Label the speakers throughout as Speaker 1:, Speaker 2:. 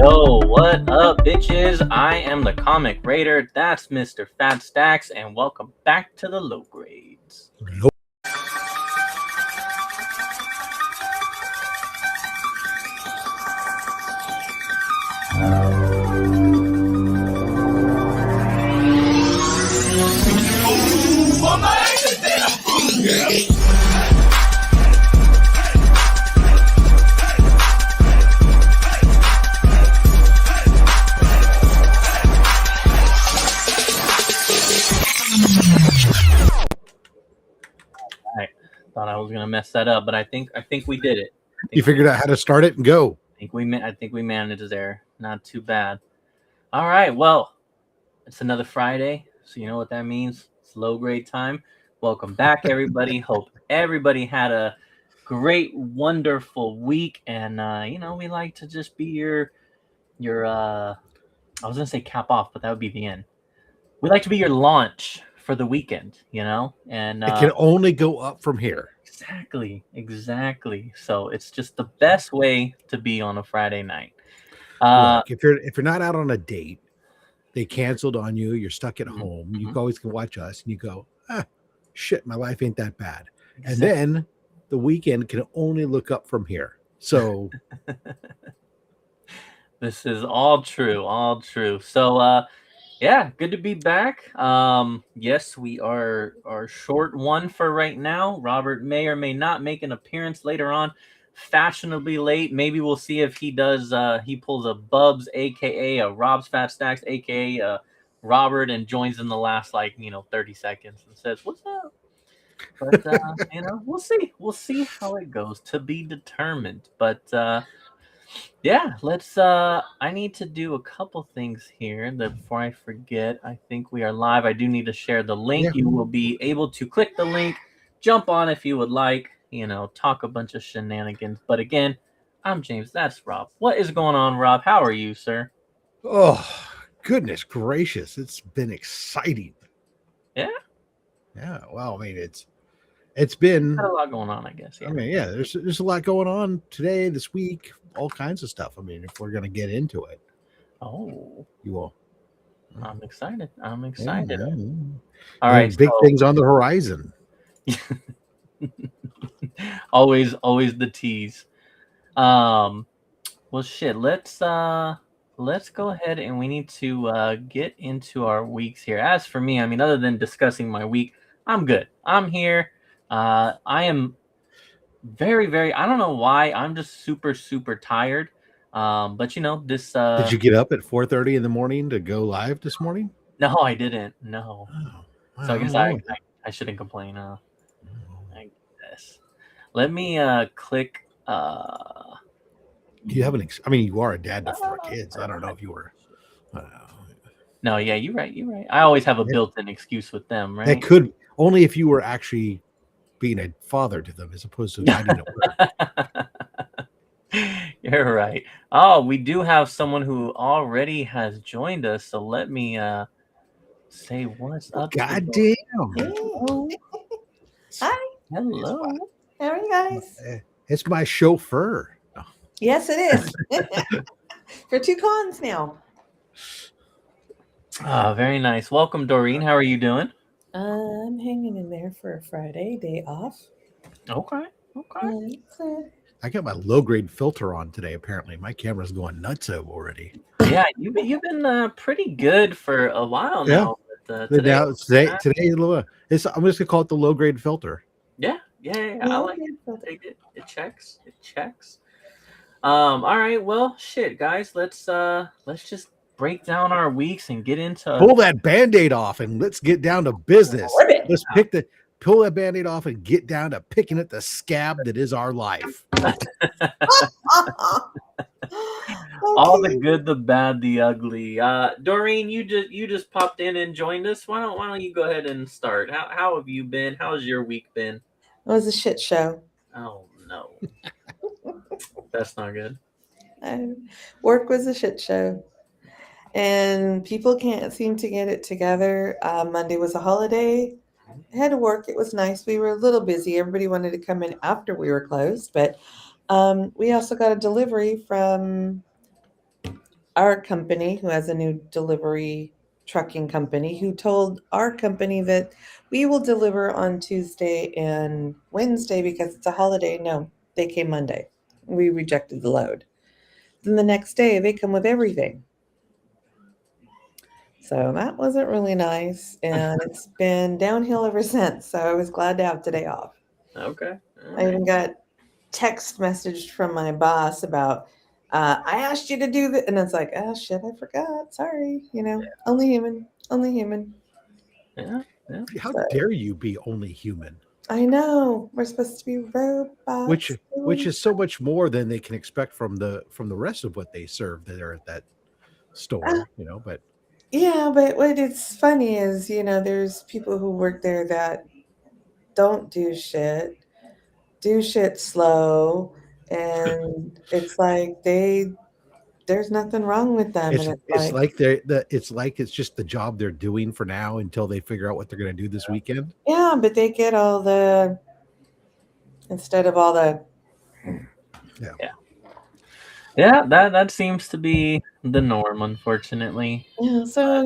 Speaker 1: Yo, what up, bitches? I am the Comic Raider. That's Mr. Fat Stacks, and welcome back to the Low Grades. Thought I was gonna mess that up, but I think we did it.
Speaker 2: You figured out how to start it and go.
Speaker 1: I think we managed there. Not too bad. All right, well, it's another Friday, so you know what that means. It's low grade time. Welcome back, everybody. Hope everybody had a great, wonderful week, and we like to just be your I was gonna say cap off, but that would be the end. We like to be your launch for the weekend, and
Speaker 2: it can only go up from here.
Speaker 1: Exactly. So it's just the best way to be on a Friday night.
Speaker 2: Look, if you're not out on a date, they canceled on you, you're stuck at home, you always can watch us and you go, shit, my life ain't that bad. Exactly. And then the weekend can only look up from here. So
Speaker 1: this is all true. So yeah, good to be back. Yes, we are short one for right now. Robert may or may not make an appearance later on, fashionably late. Maybe we'll see if he does. He pulls a Bubs, aka a Rob's Fat Stacks, aka Robert, and joins in the last 30 seconds and says, "What's up?" But we'll see how it goes. To be determined. But yeah, let's I need to do a couple things here before I forget. I think we are live. I do need to share the link. You will be able to click the link, jump on if you would like, talk a bunch of shenanigans. But again, I'm James, that's Rob. What is going on, Rob? How are you, sir?
Speaker 2: Oh, goodness gracious, it's been exciting.
Speaker 1: Yeah
Speaker 2: Well, I mean, it's been
Speaker 1: a lot going on, I guess.
Speaker 2: I mean, there's a lot going on today, this week, all kinds of stuff. I mean, if we're gonna get into it, you will.
Speaker 1: I'm excited.
Speaker 2: Yeah.
Speaker 1: All right,
Speaker 2: big things on the horizon.
Speaker 1: always the tease. Well, shit. Let's go ahead and we need to get into our weeks here. As for me, I mean, other than discussing my week, I'm good. I'm here. I am very, very, I don't know why, I'm just super, super tired. But this
Speaker 2: did you get up at 4:30 in the morning to go live this morning?
Speaker 1: No, I didn't. No. So I guess I shouldn't complain. I guess. Let me click
Speaker 2: do you have I mean, you are a dad to 4 kids. I don't know if you were
Speaker 1: No, yeah, you're right. I always have a built-in excuse with them, right?
Speaker 2: That could only if you were actually being a father to them as opposed to guiding them.
Speaker 1: You're right. Oh, we do have someone who already has joined us, so let me say what's up.
Speaker 2: God damn.
Speaker 3: Hi.
Speaker 1: Hello.
Speaker 3: How are you guys?
Speaker 2: It's my chauffeur.
Speaker 3: Yes, it is. For 2 cons now.
Speaker 1: Very nice. Welcome, Doreen. How are you doing?
Speaker 3: I'm hanging in there for a Friday day off.
Speaker 1: Okay.
Speaker 2: I got my low grade filter on today. Apparently, my camera's going nuts already.
Speaker 1: Yeah, you've been pretty good for a while now. But, today,
Speaker 2: I'm just gonna call it the low grade filter.
Speaker 1: Yeah. I like it. It checks. All right. Well, shit, guys. Let's just break down our weeks and get into
Speaker 2: pull that Band-Aid off and let's get down to business. Let's pull that Band-Aid off and get down to picking at the scab that is our life.
Speaker 1: All the good, the bad, the ugly. Doreen, you just popped in and joined us. Why don't you go ahead and start? How have you been? How's your week been?
Speaker 3: It was a shit show.
Speaker 1: Oh no. That's not good.
Speaker 3: Work was a shit show. And people can't seem to get it together. Monday was a holiday. I had to work. It was nice. We were a little busy. Everybody wanted to come in after we were closed. But we also got a delivery from our company, who has a new delivery trucking company, who told our company that we will deliver on Tuesday and Wednesday because it's a holiday. No, they came Monday. We rejected the load. Then the next day, they come with everything. So that wasn't really nice. And it's been downhill ever since. So I was glad to have today off.
Speaker 1: Okay. All
Speaker 3: I
Speaker 1: right.
Speaker 3: even got text messaged from my boss about, I asked you to do that. And it's like, oh, shit, I forgot. Sorry. Only human. Only human.
Speaker 1: Yeah. Yeah.
Speaker 2: How
Speaker 3: So,
Speaker 2: dare you be only human?
Speaker 3: I know. We're supposed to be
Speaker 2: Which
Speaker 3: robots.
Speaker 2: which is so much more than they can expect from the rest of what they serve that are at that store, but
Speaker 3: Yeah, but what it's funny is, there's people who work there that don't do shit slow, and it's like there's nothing wrong with them,
Speaker 2: it's
Speaker 3: and it's
Speaker 2: it's
Speaker 3: like,
Speaker 2: like it's just the job they're doing for now until they figure out what they're going to do this weekend.
Speaker 3: yeah, but they get all the instead of all the
Speaker 2: Yeah.
Speaker 1: Yeah. Yeah. That seems to be the norm, unfortunately.
Speaker 3: yeah. So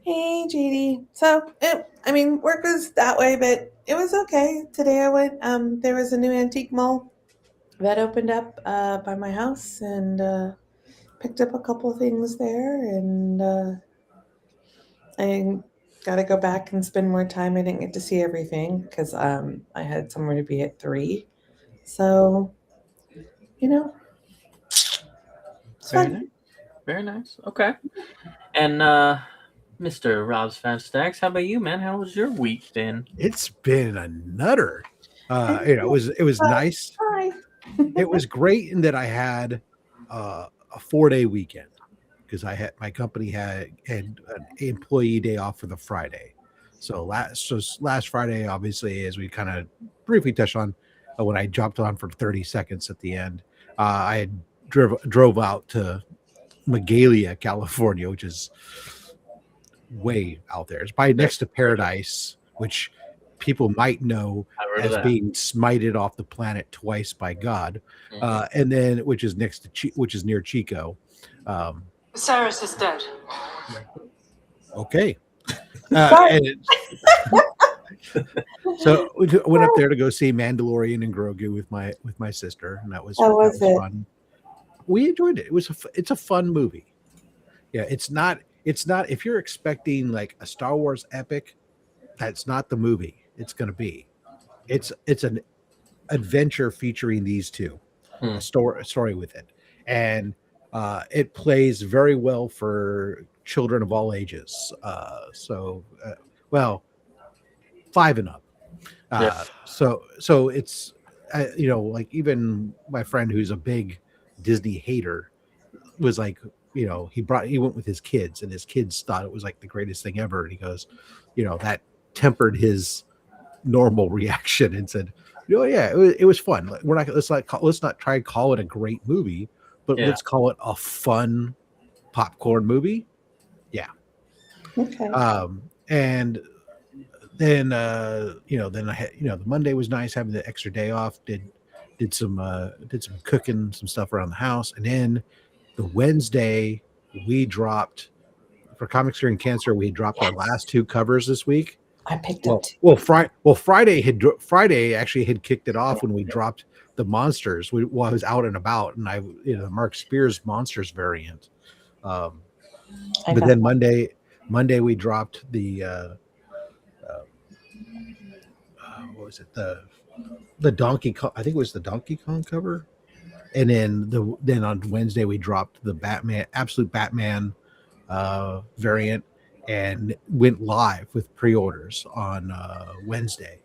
Speaker 3: hey, JD. So I mean, work was that way, but it was okay. Today I went. There was a new antique mall that opened up by my house, and picked up a couple of things there, and I got to go back and spend more time. I didn't get to see everything because I had somewhere to be at 3. So, it's
Speaker 1: Very
Speaker 3: fun.
Speaker 1: nice. Very nice. Okay. And Mr. Rob's Fast Stacks, how about you, man? How was your week been?
Speaker 2: It's been a nutter. It was nice.
Speaker 3: Hi.
Speaker 2: It was great in that I had a 4-day weekend because my company had an employee day off for the Friday. So last Friday, obviously, as we kind of briefly touched on, when I dropped on for 30 seconds at the end, I had drove out to Magalia, California, which is way out there. It's by next to Paradise, which people might know
Speaker 1: I heard of
Speaker 2: as
Speaker 1: that.
Speaker 2: being smited off the planet twice by God,
Speaker 1: Mhm.
Speaker 2: and then which is which is near Chico.
Speaker 4: Cyrus is dead.
Speaker 2: Okay,
Speaker 3: Sorry.
Speaker 2: and so we went up there to go see Mandalorian and Grogu with my sister, and that was
Speaker 3: How was it?
Speaker 2: fun. We enjoyed it. It's a fun movie. Yeah, it's not if you're expecting like a Star Wars epic, that's not the movie it's going to be. It's an adventure featuring these two, a story with it, and it plays very well for children of all ages. Well, 5 and up.
Speaker 1: Yeah.
Speaker 2: So it's like even my friend who's a big Disney hater was like, he went with his kids, and his kids thought it was like the greatest thing ever, and he goes, that tempered his normal reaction and said, yeah, it was fun. Let's not try and call it a great movie, but
Speaker 1: Yeah.
Speaker 2: let's call it a fun popcorn movie. Yeah.
Speaker 3: Okay.
Speaker 2: And then then I had, the Monday was nice having the extra day off. Did some cooking, some stuff around the house, and then the Wednesday we dropped for Comics Curing Cancer. We dropped our last 2 covers this week.
Speaker 3: I picked up two.
Speaker 2: Friday actually had kicked it off when we dropped the monsters. I was out and about, and the Mark Spears monsters variant. But then Monday we dropped the what was it, the Donkey Kong? I think it was the Donkey Kong cover. And then on Wednesday we dropped the Absolute Batman variant, and went live with pre-orders on Wednesday.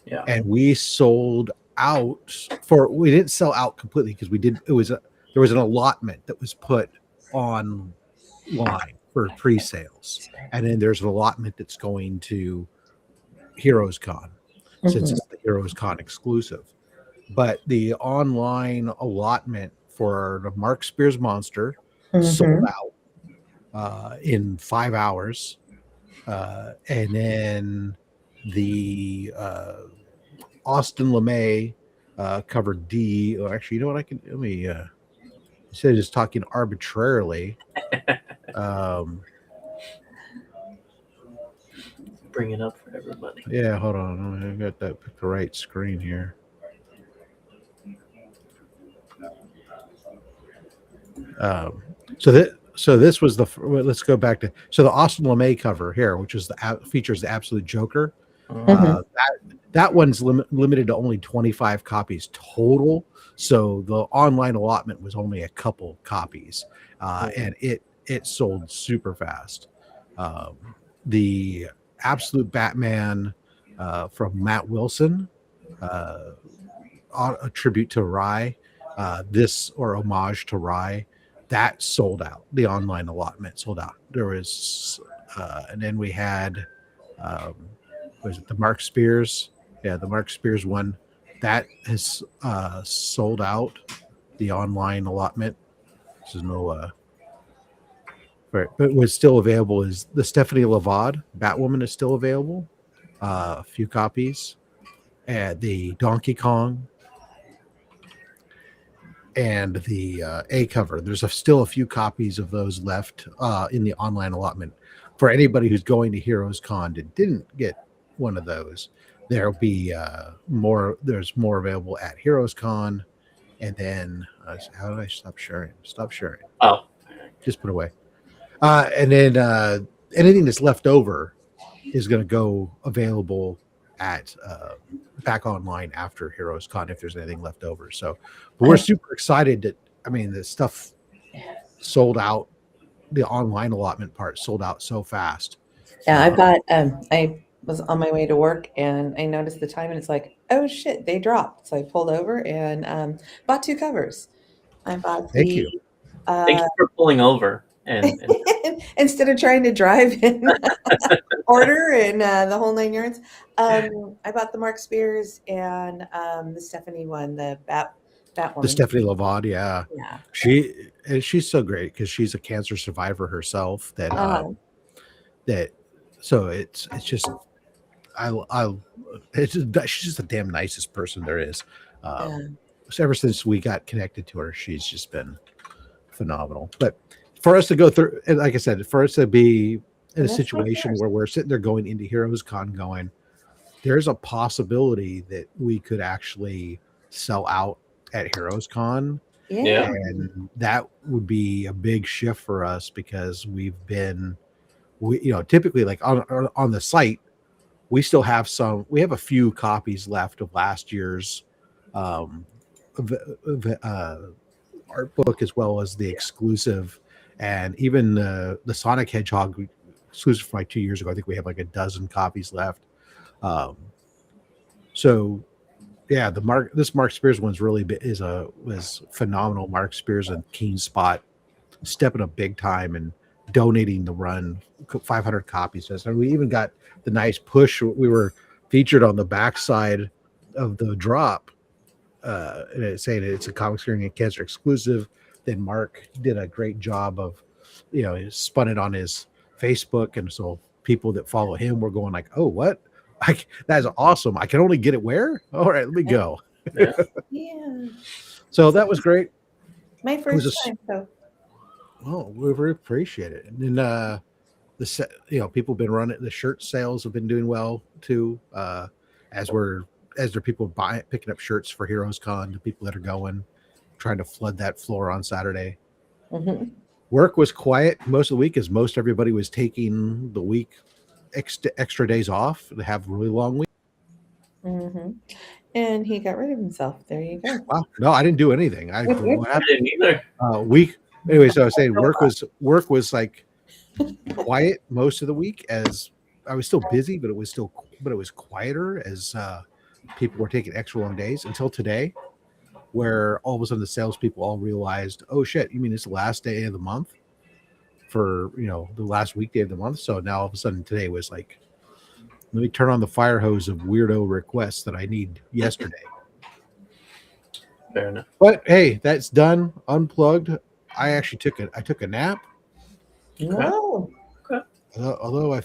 Speaker 1: Yeah.
Speaker 2: And we sold out we didn't sell out completely because there was an allotment that was put online for pre-sales, and then there's an allotment that's going to Heroes Con, since it's the Heroes Con exclusive. But the online allotment for the Mark Spears monster sold out in 5 hours, and then the Austin LeMay cover D. Oh, actually, you know what? Let me instead of just talking arbitrarily.
Speaker 1: Bring it up for everybody.
Speaker 2: Yeah, hold on. I got that pick the right screen here. So this was the. Let's go back to the Austin LeMay cover here, which is features the Absolute Joker. That one's limited to only 25 copies total. So the online allotment was only a couple copies, and it sold super fast. The Absolute Batman from Matt Wilson, a tribute to Rye, or homage to Rye, that sold out. The online allotment sold out. There was, and then we had, was it the Mark Spears? Yeah, the Mark Spears one that has sold out. The online allotment. This is no. Right, but what's still available is the Stephanie Lavad Batwoman is still available, a few copies, and the Donkey Kong, and the A cover. There's still a few copies of those left in the online allotment. For anybody who's going to Heroes Con and didn't get one of those, there'll be more. There's more available at Heroes Con, and then how do I stop sharing? Stop sharing.
Speaker 1: Oh,
Speaker 2: just put away. And then anything that's left over is going to go available at back online after Heroes Con if there's anything left over. So, but we're super excited that the stuff sold out. The online allotment part sold out so fast.
Speaker 3: Yeah, I bought. I was on my way to work and I noticed the time and it's like, oh shit, they dropped. So I pulled over and bought 2 covers. I bought.
Speaker 2: Thank you.
Speaker 1: Thank you for pulling over. And
Speaker 3: instead of trying to drive in order and the whole 9 yards, I bought the Mark Spears and the Stephanie one, the Batwoman.
Speaker 2: The Stephanie Lavad, yeah. She's so great because she's a cancer survivor herself. So it's just she's just the damn nicest person there is. So ever since we got connected to her, she's just been phenomenal. But for us to go through, and like I said, for us to be in a situation where we're sitting there going into Heroes Con going, there's a possibility that we could actually sell out at Heroes Con.
Speaker 3: Yeah.
Speaker 2: And that would be a big shift for us because we typically like on the site, we still have a few copies left of last year's art book as well as the exclusive. And even the Sonic Hedgehog exclusive from like 2 years ago, I think we have like a dozen copies left. So yeah, this Mark Spears one's really was phenomenal. Mark Spears and Keen Spot stepping up big time and donating the run 500 copies to us. And we even got the nice push. We were featured on the backside of the drop, and it's saying it's a Comics Hearing and Cancer exclusive. Then Mark did a great job of, he spun it on his Facebook, and so people that follow him were going like, "Oh, what? That's awesome! I can only get it where? All right, let me go."
Speaker 3: Yeah.
Speaker 2: So that was great.
Speaker 3: My first time, so.
Speaker 2: Oh, we very appreciate it. And then people have been running. The shirt sales have been doing well too. As there are people picking up shirts for Heroes Con, the people that are going, trying to flood that floor on Saturday.
Speaker 3: Mm-hmm.
Speaker 2: Work was quiet most of the week as most everybody was taking the week extra days off to have really long week.
Speaker 3: Mm-hmm. And he got rid of himself. There you go.
Speaker 2: Wow. No, I didn't do anything. I
Speaker 1: didn't either.
Speaker 2: Anyway, so I was saying work was like quiet most of the week as I was still busy, but it was quieter as people were taking extra long days until today, where all of a sudden the salespeople all realized, oh shit, you mean it's the last day of the month for the last weekday of the month? So now all of a sudden today was like, let me turn on the fire hose of weirdo requests that I need yesterday.
Speaker 1: Fair enough.
Speaker 2: But hey, that's done. Unplugged. I actually took a nap.
Speaker 3: Wow.
Speaker 1: Okay.
Speaker 2: Although I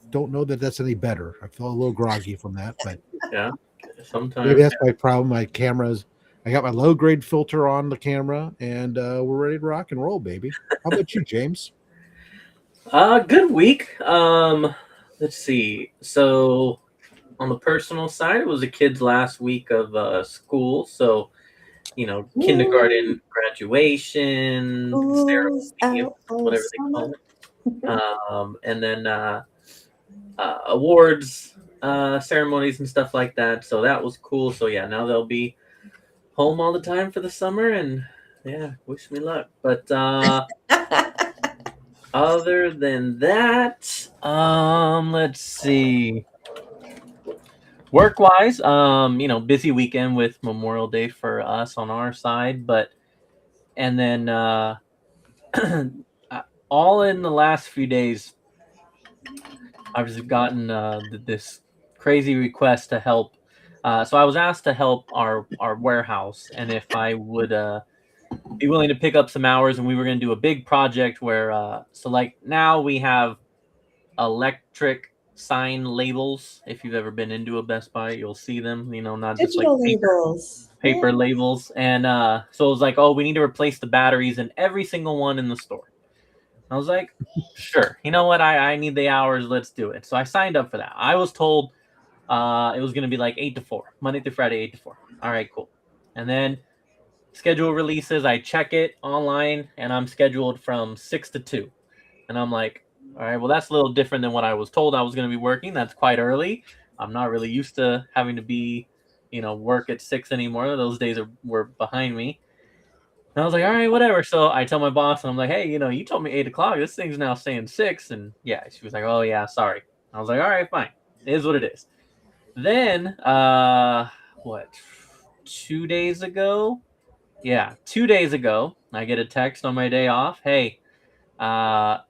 Speaker 2: don't know that that's any better. I felt a little groggy from that, but
Speaker 1: yeah, sometimes
Speaker 2: maybe that's my problem. I I got my low grade filter on the camera, and we're ready to rock and roll, baby. How about you, James?
Speaker 1: Good week. Let's see. So on the personal side, it was a kid's last week of school. So, kindergarten graduation,
Speaker 3: School's
Speaker 1: ceremony,
Speaker 3: out for
Speaker 1: whatever they
Speaker 3: summer.
Speaker 1: call it. And then awards ceremonies and stuff like that. So that was cool. So yeah, now they'll be home all the time for the summer, and yeah, wish me luck. But other than that, let's see. Work wise, busy weekend with Memorial Day for us on our side, and then all in the last few days, I've just gotten this crazy request to help. So I was asked to help our warehouse, and if I would be willing to pick up some hours, and we were going to do a big project where, so like now we have electric sign labels. If you've ever been into a Best Buy, you'll see them. Not just like
Speaker 3: Digital labels.
Speaker 1: paper labels, and so it was like, oh, we need to replace the batteries in every single one in the store. I was like, sure. You know what? I need the hours. Let's do it. So I signed up for that. I was told it was going to be like 8 to 4, Monday through Friday, 8 to 4. All right, cool. And then schedule releases. I check it online, and I'm scheduled from 6 to 2. And I'm like, all right, well, that's a little different than what I was told I was going to be working. That's quite early. I'm not really used to having to be, work at 6 anymore. Those days were behind me. And I was like, all right, whatever. So I tell my boss, and I'm like, hey, you told me 8 o'clock. This thing's now saying 6. And yeah, she was like, oh, yeah, sorry. I was like, all right, fine. It is what it is. Then, 2 days ago? Yeah, 2 days ago, I get a text on my day off. Hey, there's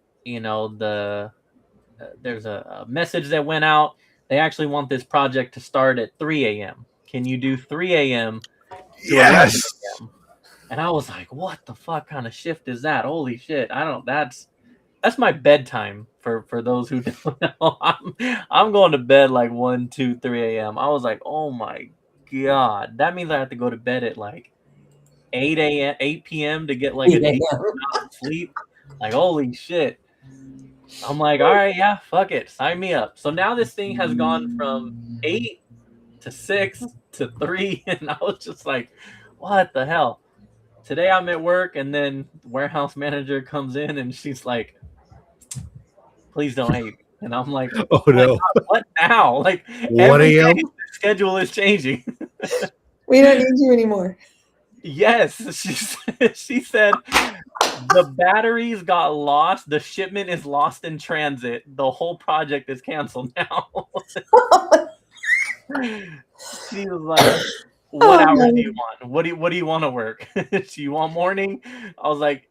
Speaker 1: a message that went out. They actually want this project to start at 3 a.m. Can you do 3 a.m. to 11 a.m.? And I was like, what the fuck kind of shift is that? Holy shit. That's my bedtime for those who don't know. I'm going to bed like 1, 2, 3 a.m. I was like, oh my God. That means I have to go to bed at like 8 p.m. to get like an 8 hour sleep. Like, holy shit. I'm like, all right, yeah, fuck it. Sign me up. So now this thing has gone from 8 to 6 to 3. And I was just like, what the hell? Today I'm at work, and then warehouse manager comes in, and she's like, please don't hate me. And I'm like,
Speaker 2: oh no,
Speaker 1: God, what now? Like,
Speaker 2: 1 a.m.
Speaker 1: The schedule is changing.
Speaker 3: We don't need you anymore.
Speaker 1: Yes, she said the batteries got lost. The shipment is lost in transit. The whole project is canceled now. She was like, what hours do you want? What do you want to work? Do you want morning? I was like,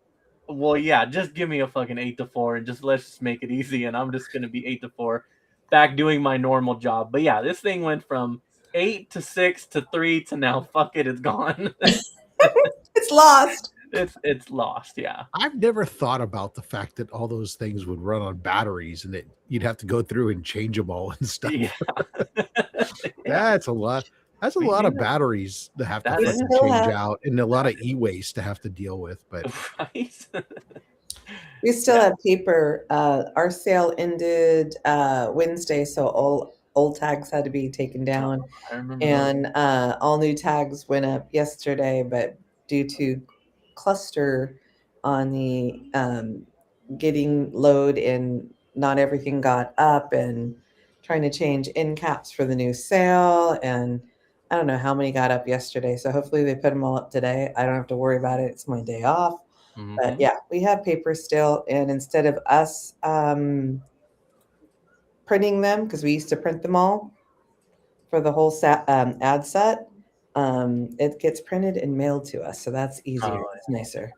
Speaker 1: well, yeah, just give me a fucking 8 to 4 and let's just make it easy. And I'm just gonna be 8 to 4, back doing my normal job. But yeah, this thing went from 8 to 6 to 3 to now. Fuck it, it's gone.
Speaker 3: It's lost.
Speaker 1: It's lost. Yeah.
Speaker 2: I've never thought about the fact that all those things would run on batteries and that you'd have to go through and change them all and stuff.
Speaker 1: Yeah.
Speaker 2: That's a lot. That's a lot of batteries to have to change out, and a lot of e-waste to have to deal with. But
Speaker 1: right?
Speaker 3: We still have paper. Our sale ended Wednesday, so all old tags had to be taken down, and all new tags went up yesterday. But due to cluster on the getting load and not everything got up, and trying to change end caps for the new sale, and I don't know how many got up yesterday. So hopefully they put them all up today. I don't have to worry about it. It's my day off. Mm-hmm. But yeah, we have paper still. And instead of us printing them, because we used to print them all for the whole ad set, it gets printed and mailed to us. So that's easier. It's nicer.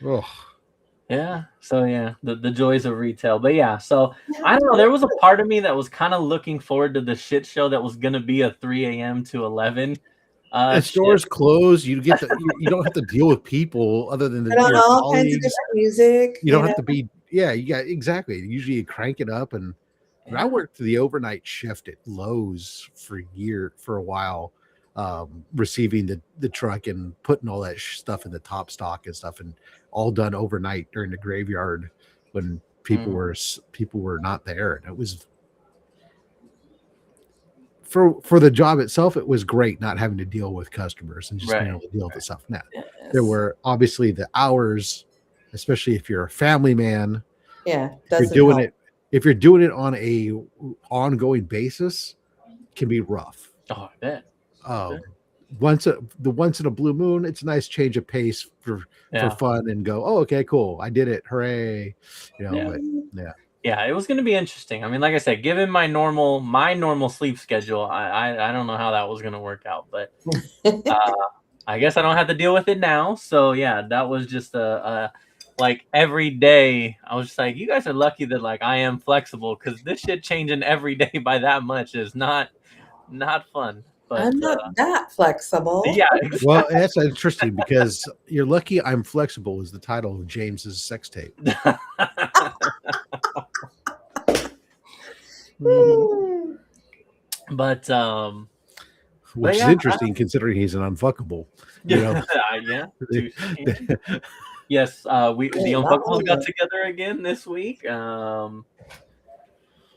Speaker 2: Oh.
Speaker 1: Yeah. So yeah, the joys of retail. But yeah, so I don't know. There was a part of me that was kind of looking forward to the shit show that was gonna be a 3 a.m. to 11.
Speaker 2: The stores close. You get you don't have to deal with people other than
Speaker 3: all kinds of different music.
Speaker 2: You don't have to be. Yeah, you got exactly. Usually you crank it up, and I worked the overnight shift at Lowe's for a while. receiving the truck and putting all that stuff in the top stock and stuff, and all done overnight during the graveyard when people were not there. And it was for the job itself, it was great not having to deal with customers and just being able to deal with the stuff. Now, there were obviously the hours, especially if you're a family man.
Speaker 3: Yeah,
Speaker 2: if you're doing it on a ongoing basis, it can be rough.
Speaker 1: Oh, I bet.
Speaker 2: Once in a blue moon, it's a nice change of pace for fun and go, oh, okay, cool, I did it, hooray, But
Speaker 1: yeah, it was going to be interesting. I mean, like I said, given my normal sleep schedule, I don't know how that was going to work out, but I guess I don't have to deal with it now. So yeah, that was just like every day I was just like, you guys are lucky that like I am flexible, because this shit changing every day by that much is not fun. But
Speaker 3: I'm not that flexible.
Speaker 1: Yeah, exactly.
Speaker 2: Well, that's interesting because you're lucky I'm flexible is the title of James's sex tape.
Speaker 1: But
Speaker 2: which is interesting considering he's an unfuckable.
Speaker 1: Yeah. Yes, the Unfuckables got together again this week.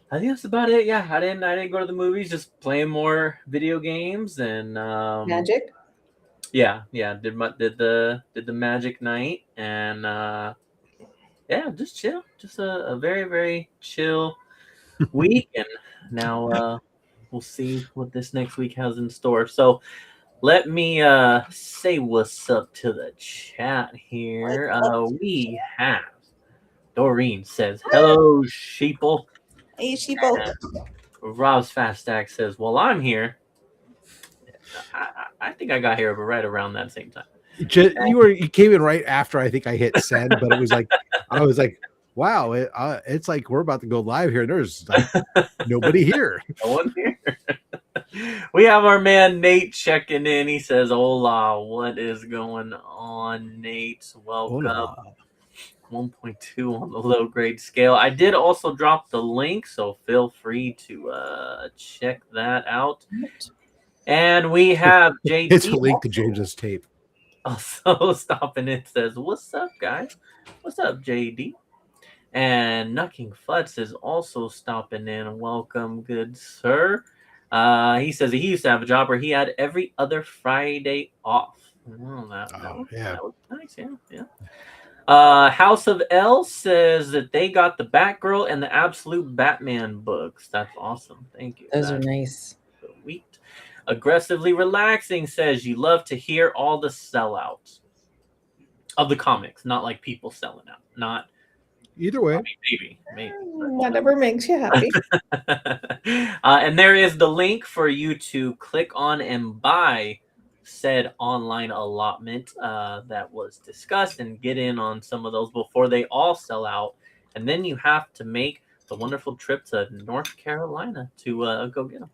Speaker 1: I think that's about it. Yeah, I didn't go to the movies. Just playing more video games and
Speaker 3: Magic.
Speaker 1: Yeah. Did the Magic night and yeah, just chill. Just a very, very chill week. And now we'll see what this next week has in store. So let me say what's up to the chat here. We have Doreen says, hello, sheeple.
Speaker 3: Hey, sheeple.
Speaker 1: Rob's Fast Stack says, well, I'm here. I think I got here right around that same time.
Speaker 2: You came in right after I think I hit send, but it was like I was like, wow, it's like we're about to go live here. And there's like nobody here.
Speaker 1: No one here. We have our man Nate checking in. He says, hola, what is going on, Nate? Welcome. Hola. 1.2 on the low grade scale. I did also drop the link, so feel free to check that out. And we have JD.
Speaker 2: It's a link to James's tape.
Speaker 1: Also stopping in, says, what's up, guys? What's up, JD? And Knucking Futz is also stopping in. Welcome, good sir. He says he used to have a job where he had every other Friday off. That was nice. Yeah. House of L says that they got the Batgirl and the Absolute Batman books. That's awesome. Thank you.
Speaker 3: Those are nice.
Speaker 1: Sweet. Aggressively Relaxing says you love to hear all the sellouts of the comics, not like people selling out. Not
Speaker 2: either way.
Speaker 1: Maybe.
Speaker 3: Whatever makes you happy.
Speaker 1: And there is the link for you to click on and buy said online allotment that was discussed and get in on some of those before they all sell out. And then you have to make the wonderful trip to North Carolina to go get them.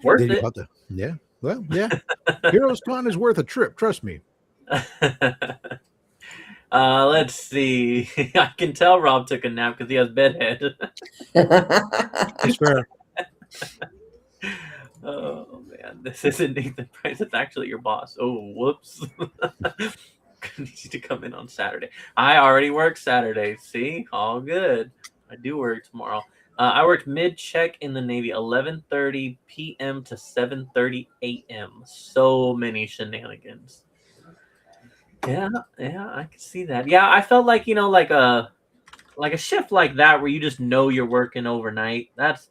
Speaker 1: Worth it.
Speaker 2: Yeah. Well, yeah. Heroes Con is worth a trip. Trust me.
Speaker 1: Let's see. I can tell Rob took a nap because he has bedhead.
Speaker 2: It's fair.
Speaker 1: Oh man, this isn't Nathan Price. It's actually your boss. Oh, whoops. Need you to come in on Saturday. I already work Saturday. See, all good. I do work tomorrow. I worked mid-check in the Navy, 11:30 p.m. to 7:30 a.m. So many shenanigans. Yeah, I can see that. Yeah, I felt like, like a shift like that where you just know you're working overnight. That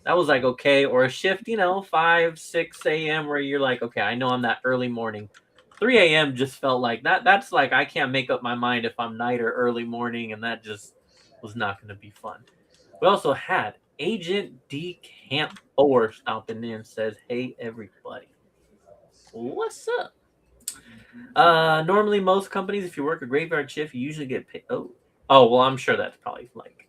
Speaker 1: was like okay. Or a shift, 5, 6 a.m. where you're like, okay, I know I'm that early morning. 3 a.m. just felt like that. That's like I can't make up my mind if I'm night or early morning, and that just was not going to be fun. We also had Agent D Camp 4 stopping in, says, hey, everybody. What's up? Normally, most companies, if you work a graveyard shift, you usually get paid. Oh, well, I'm sure that's probably like,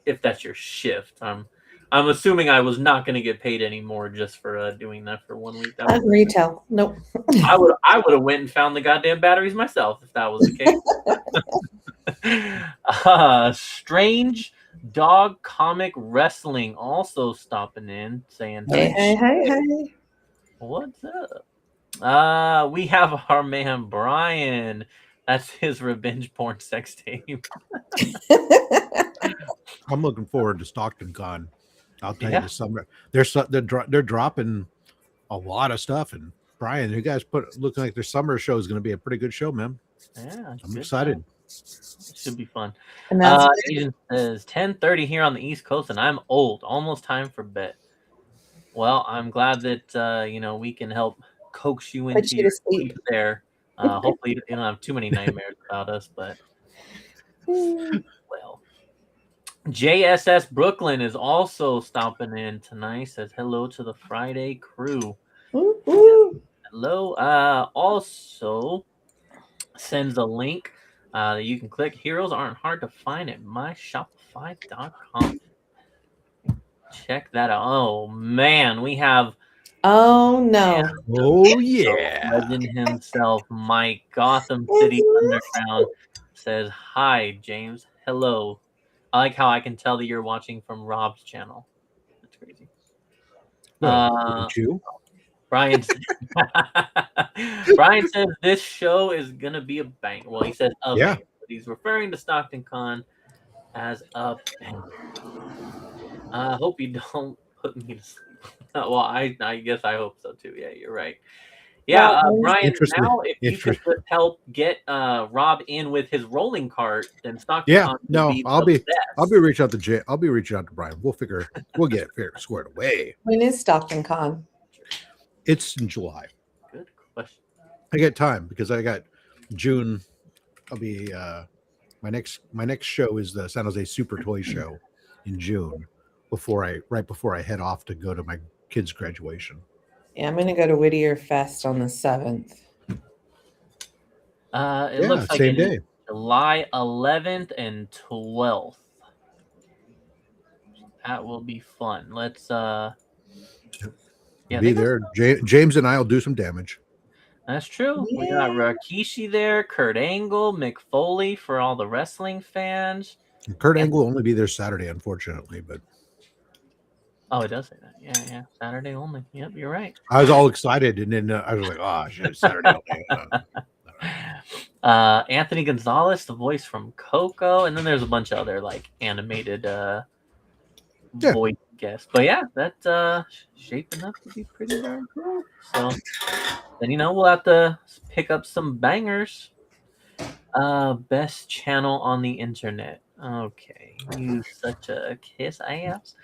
Speaker 1: if that's your shift. I'm assuming I was not going to get paid anymore just for doing that for 1 week.
Speaker 3: That retail. Nope.
Speaker 1: I would have went and found the goddamn batteries myself if that was the case. Strange Dog Comic Wrestling also stopping in, saying,
Speaker 3: hey.
Speaker 1: What's up? We have our man Brian. That's his revenge porn sex tape.
Speaker 2: I'm looking forward to Stockton Con. I'll tell
Speaker 1: Yeah.
Speaker 2: you this summer. They're dropping a lot of stuff. And Brian, you guys looking like their summer show is going to be a pretty good show, man.
Speaker 1: Yeah,
Speaker 2: I'm excited.
Speaker 1: Time. It should be fun.
Speaker 3: And that's
Speaker 1: Agent says 10:30 here on the East Coast, and I'm old. Almost time for bed. Well, I'm glad that we can help coax you into your sleep there. Hopefully, you don't have too many nightmares about us, but well. JSS Brooklyn is also stopping in tonight. Says hello to the Friday crew. Hello. Also sends a link that you can click. Heroes aren't hard to find at myshopify.com. Check that out. Oh man, we have.
Speaker 3: Oh no!
Speaker 2: Oh yeah!
Speaker 1: Legend himself, Mike, Gotham City Underground says hi, James. Hello. I like how I can tell that you're watching from Rob's channel. That's crazy.
Speaker 2: You?
Speaker 1: Brian says this show is gonna be a bang. Well, he says a bang, but he's referring to Stockton Con as a bang. I hope you don't put me to sleep. Well, I guess I hope so too. Yeah, you're right. Yeah, Brian, now if you could help get Rob in with his rolling cart, then Stockton Con would be
Speaker 2: I'll
Speaker 1: the best.
Speaker 2: reaching out to I'll be reaching out to Brian. We'll get it squared away.
Speaker 3: When is Stockton Con?
Speaker 2: It's in July.
Speaker 1: Good question.
Speaker 2: I get time because I got June. I'll be my next show is the San Jose Super Toy Show in June right before I head off to go to my kids' graduation.
Speaker 3: Yeah, I'm gonna go to Whittier Fest on the 7th.
Speaker 1: It looks like
Speaker 2: same day.
Speaker 1: July 11th and 12th. That will be fun. Let's
Speaker 2: be there. James and I will do some damage.
Speaker 1: That's true. Yeah. We got Rikishi there, Kurt Angle, Mick Foley for all the wrestling fans.
Speaker 2: Kurt Angle will only be there Saturday, unfortunately, but
Speaker 1: oh, it does say that. Yeah. Saturday only. Yep, you're right.
Speaker 2: I was all excited, and then I was like, "Oh shit, Saturday only."
Speaker 1: Anthony Gonzalez, the voice from Coco, and then there's a bunch of other like animated voice guests. But yeah, that's shaping up to be pretty darn cool. So then we'll have to pick up some bangers. Best channel on the internet. Okay, you such a kiss ass.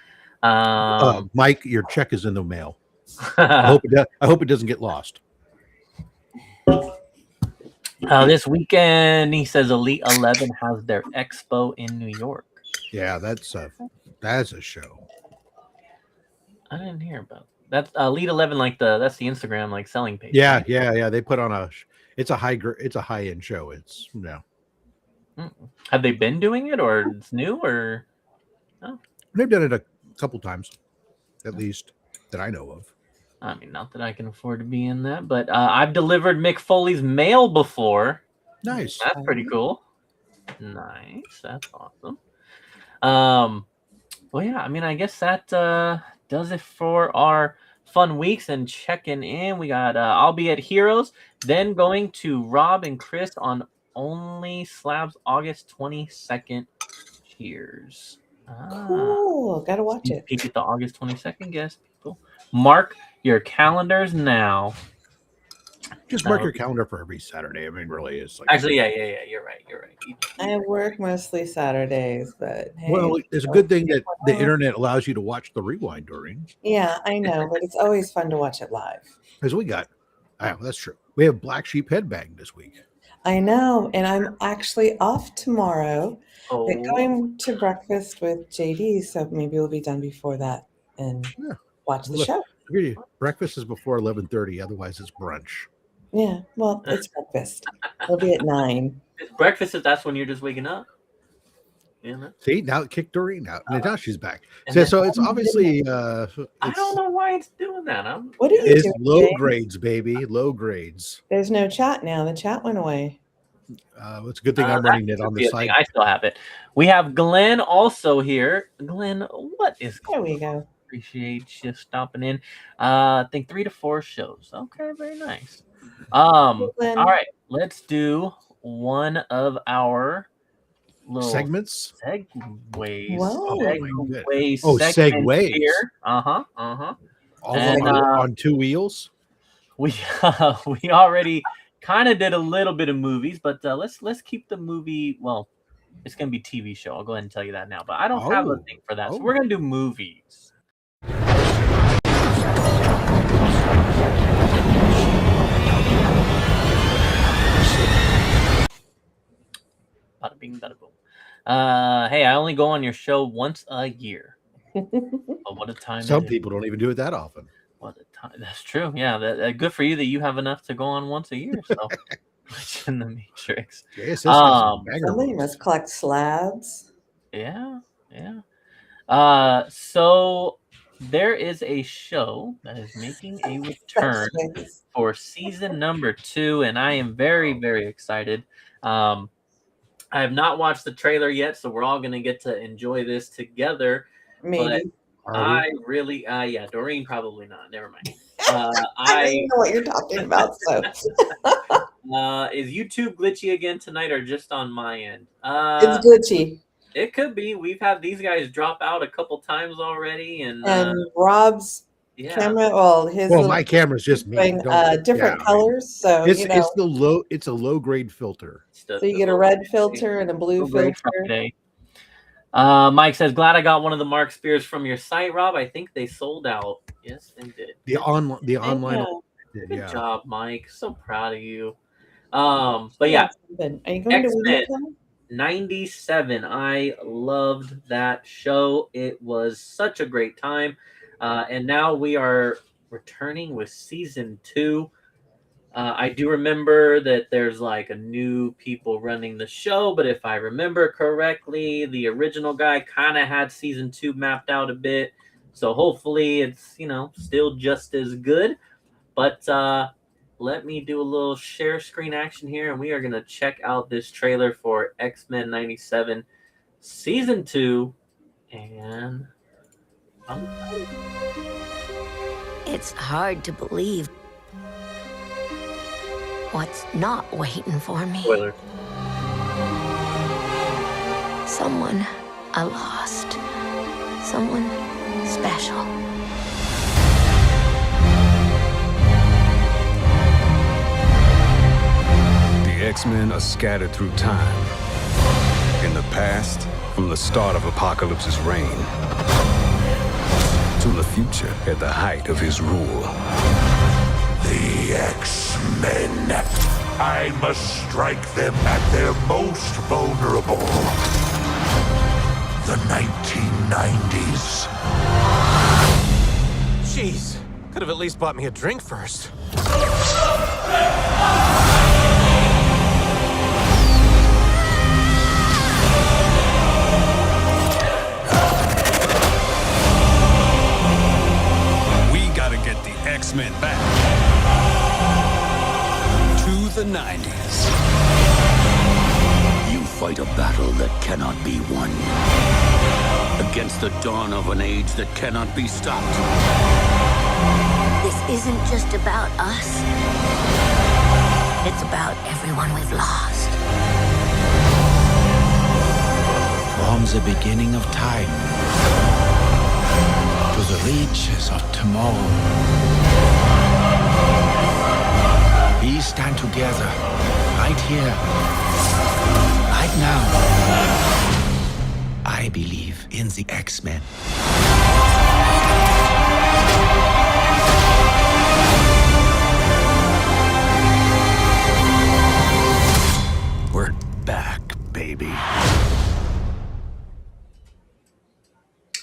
Speaker 2: Mike, your check is in the mail. I hope it doesn't get lost.
Speaker 1: This weekend, he says Elite 11 has their expo in New York.
Speaker 2: Yeah, that's a show.
Speaker 1: I didn't hear about that. That's Elite 11, that's the Instagram like selling page.
Speaker 2: Yeah, right? yeah. They put on it's a high end show. It's
Speaker 1: Have they been doing it, or it's new, or
Speaker 2: no? They've done it a couple times, at least that I know of.
Speaker 1: I mean, not that I can afford to be in that, but I've delivered Mick Foley's mail before.
Speaker 2: Nice.
Speaker 1: That's pretty cool. Nice. That's awesome. Well, yeah, I mean, I guess that does it for our fun weeks and checking in. We got I'll be at Heroes, then going to Rob and Chris on Only Slabs August 22nd. Cheers.
Speaker 3: Cool. Gotta watch it.
Speaker 1: Peek at the August 22nd guest, people. Mark your calendars now.
Speaker 2: Just mark your calendar for every Saturday. I mean, really, it's like
Speaker 1: actually, yeah. You're right.
Speaker 3: I work mostly Saturdays, but hey,
Speaker 2: well, it's a good thing that the internet allows you to watch the rewind during.
Speaker 3: Yeah, I know, but it's always fun to watch it live.
Speaker 2: Because we got, that's true. We have Black Sheep Headbang this week.
Speaker 3: I know, and I'm actually off tomorrow. But going to breakfast with JD, so maybe we'll be done before that and watch the show.
Speaker 2: Breakfast is before 11:30. Otherwise, it's brunch.
Speaker 3: Yeah, well, it's breakfast. It'll be at 9.
Speaker 1: It's breakfast if that's when you're just waking up. Yeah.
Speaker 2: See, now it kicked Doreen out. Now she's back. So it's obviously.
Speaker 1: I don't know why it's doing that.
Speaker 3: What are you doing?
Speaker 2: Low grades, baby. Low grades.
Speaker 3: There's no chat now. The chat went away.
Speaker 2: It's a good thing I'm running it on the side.
Speaker 1: I still have it. We have Glenn also here. Glenn, what is
Speaker 3: there? We go.
Speaker 1: Appreciate you stopping in. I think 3 to 4 shows. Okay, very nice. All right, let's do one of our little
Speaker 2: segments.
Speaker 1: Segues.
Speaker 3: Whoa.
Speaker 2: Segues
Speaker 1: here.
Speaker 2: All
Speaker 1: And
Speaker 2: on 2 wheels.
Speaker 1: We already kind of did a little bit of movies, but let's keep the movie. Well, it's gonna be TV show. I'll go ahead and tell you that now. But I don't have a thing for that, so we're gonna do movies. Bada bing, bada boom. Hey, I only go on your show once a year. But what a time!
Speaker 2: Some people don't even do it that often.
Speaker 1: What a time! That's true. Yeah, that good for you that you have enough to go on once a year. So, in the Matrix.
Speaker 3: Somebody must collect slabs.
Speaker 1: Yeah. So there is a show that is making a return for season number 2, and I am very, very excited. I have not watched the trailer yet, so we're all going to get to enjoy this together.
Speaker 3: Maybe.
Speaker 1: But I really, yeah, Doreen probably not. Never mind.
Speaker 3: I don't even know what you're talking about. So,
Speaker 1: is YouTube glitchy again tonight, or just on my end?
Speaker 3: It's glitchy.
Speaker 1: It could be. We've had these guys drop out a couple times already, and
Speaker 3: Rob's camera. Well,
Speaker 2: my camera's just me.
Speaker 3: Different colors, so
Speaker 2: it's a low grade filter.
Speaker 3: So you get a red filter and a blue filter.
Speaker 1: Mike says, "Glad I got one of the Mark Spears from your site, Rob. I think they sold out." Yes, they did.
Speaker 2: The online.
Speaker 1: Good job, Mike. So proud of you. But yeah,
Speaker 3: are you going
Speaker 1: to 97. I loved that show. It was such a great time. And now we are returning with season 2. I do remember that there's like a new people running the show, but if I remember correctly, the original guy kind of had season 2 mapped out a bit. So hopefully it's, still just as good. But let me do a little share screen action here, and we are going to check out this trailer for X-Men 97 season 2. And
Speaker 5: it's hard to believe what's not waiting for me.
Speaker 1: Spoiler.
Speaker 5: Someone I lost. Someone special.
Speaker 6: The X-Men are scattered through time. In the past, from the start of Apocalypse's reign, to the future at the height of his rule.
Speaker 7: The X-Men. I must strike them at their most vulnerable. The 1990s.
Speaker 8: Jeez, could have at least bought me a drink first.
Speaker 6: X-Men back to the 90s.
Speaker 9: You fight a battle that cannot be won against the dawn of an age that cannot be stopped.
Speaker 5: This isn't just about us. It's about everyone we've lost.
Speaker 10: From the beginning of time to the reaches of tomorrow, we stand together, right here, right now. I believe in the X-Men. We're back, baby.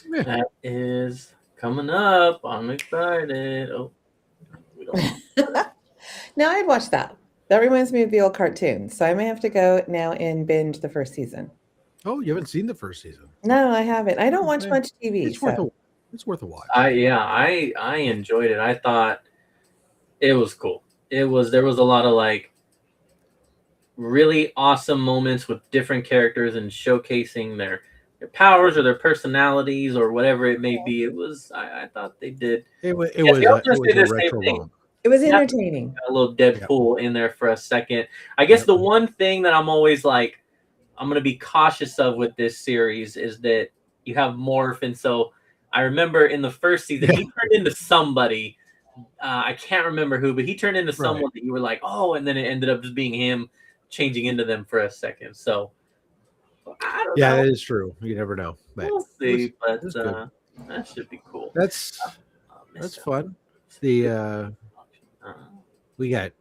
Speaker 1: That is coming up. I'm excited. Oh, we don't.
Speaker 3: Now I'd watch that. That reminds me of the old cartoons. So I may have to go now and binge the first season.
Speaker 2: Oh, you haven't seen the first season?
Speaker 3: No, I haven't. I don't watch much TV.
Speaker 2: It's worth a watch.
Speaker 1: I enjoyed it. I thought it was cool. There was a lot of like really awesome moments with different characters and showcasing their powers or their personalities or whatever it may be. It was I thought they did.
Speaker 2: It was
Speaker 1: Yes, they also
Speaker 2: a
Speaker 1: did the same
Speaker 2: retro
Speaker 1: thing.
Speaker 2: romp.
Speaker 3: It was entertaining.
Speaker 1: A little Deadpool in there for a second. I guess the one thing that I'm always like, I'm going to be cautious of with this series is that you have Morph. And so I remember in the first season, he turned into somebody. I can't remember who, but he turned into someone that you were like, oh, and then it ended up just being him changing into them for a second. So I don't know.
Speaker 2: That is true. You never know. But
Speaker 1: We'll see, but that should be cool.
Speaker 2: That's fun. The we had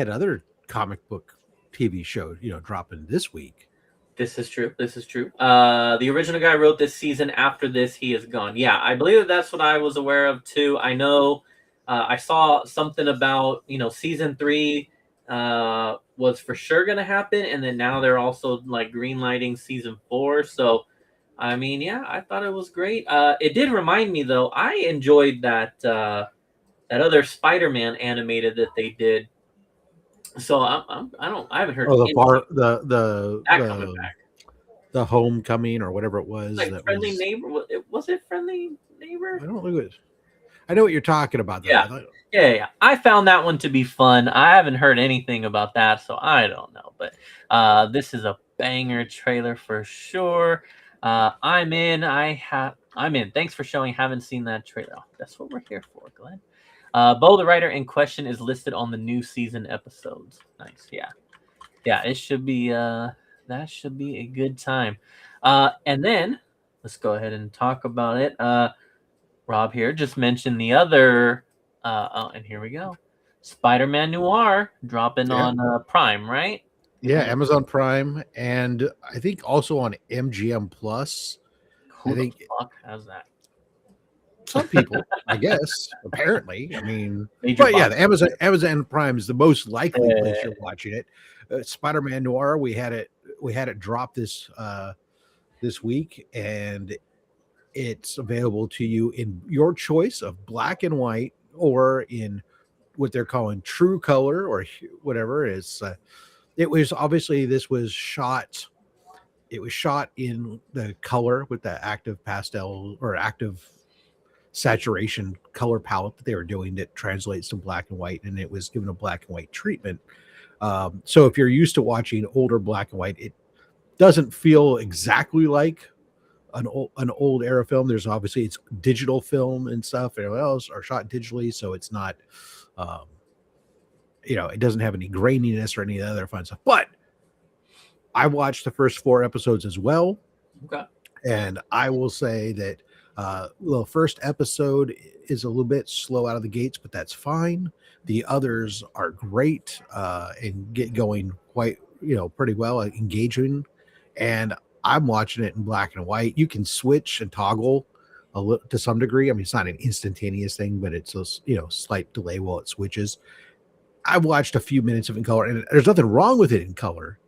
Speaker 2: other comic book TV shows, dropping this week.
Speaker 1: This is true. The original guy wrote this season. After this, he is gone. Yeah, I believe that's what I was aware of too. I know I saw something about, season 3 was for sure going to happen. And then now they're also like green lighting season 4. So, I mean, yeah, I thought it was great. It did remind me though. I enjoyed that other Spider-Man animated that they did. So I haven't heard.
Speaker 2: The Homecoming or whatever it was.
Speaker 1: Like Friendly Neighbor. Was it Friendly Neighbor?
Speaker 2: I don't know. I know what you're talking about. Though.
Speaker 1: Yeah. I found that one to be fun. I haven't heard anything about that, so I don't know. But this is a banger trailer for sure. I'm in. I'm in. Thanks for showing. Haven't seen that trailer. That's what we're here for, Glenn. Bo, the writer in question, is listed on the new season episodes. Nice. Yeah. It should be. That should be a good time. And then let's go ahead and talk about it. Rob here just mentioned the other. And here we go. Spider-Man Noir dropping on Prime, right?
Speaker 2: Yeah, Amazon Prime, and I think also on MGM Plus.
Speaker 1: Who the fuck has that?
Speaker 2: Some people, I guess. Apparently, I mean, but yeah, the Amazon Prime is the most likely place you're watching it. Spider-Man Noir, we had it drop this week, and it's available to you in your choice of black and white or in what they're calling true color or whatever. It was obviously this was shot. It was shot in the color with the active pastel or active saturation color palette that they were doing that translates to black and white, and it was given a black and white treatment. So if you're used to watching older black and white, it doesn't feel exactly like an old era film. There's obviously it's digital film and stuff, and everything else are shot digitally, so it's not it doesn't have any graininess or any other fun stuff. But I watched the first 4 episodes as well.
Speaker 1: Okay.
Speaker 2: And I will say that the first episode is a little bit slow out of the gates, but that's fine. The others are great and get going quite, pretty well, engaging. And I'm watching it in black and white. You can switch and toggle a little to some degree. I mean, it's not an instantaneous thing, but it's a slight delay while it switches. I watched a few minutes of it in color, and there's nothing wrong with it in color.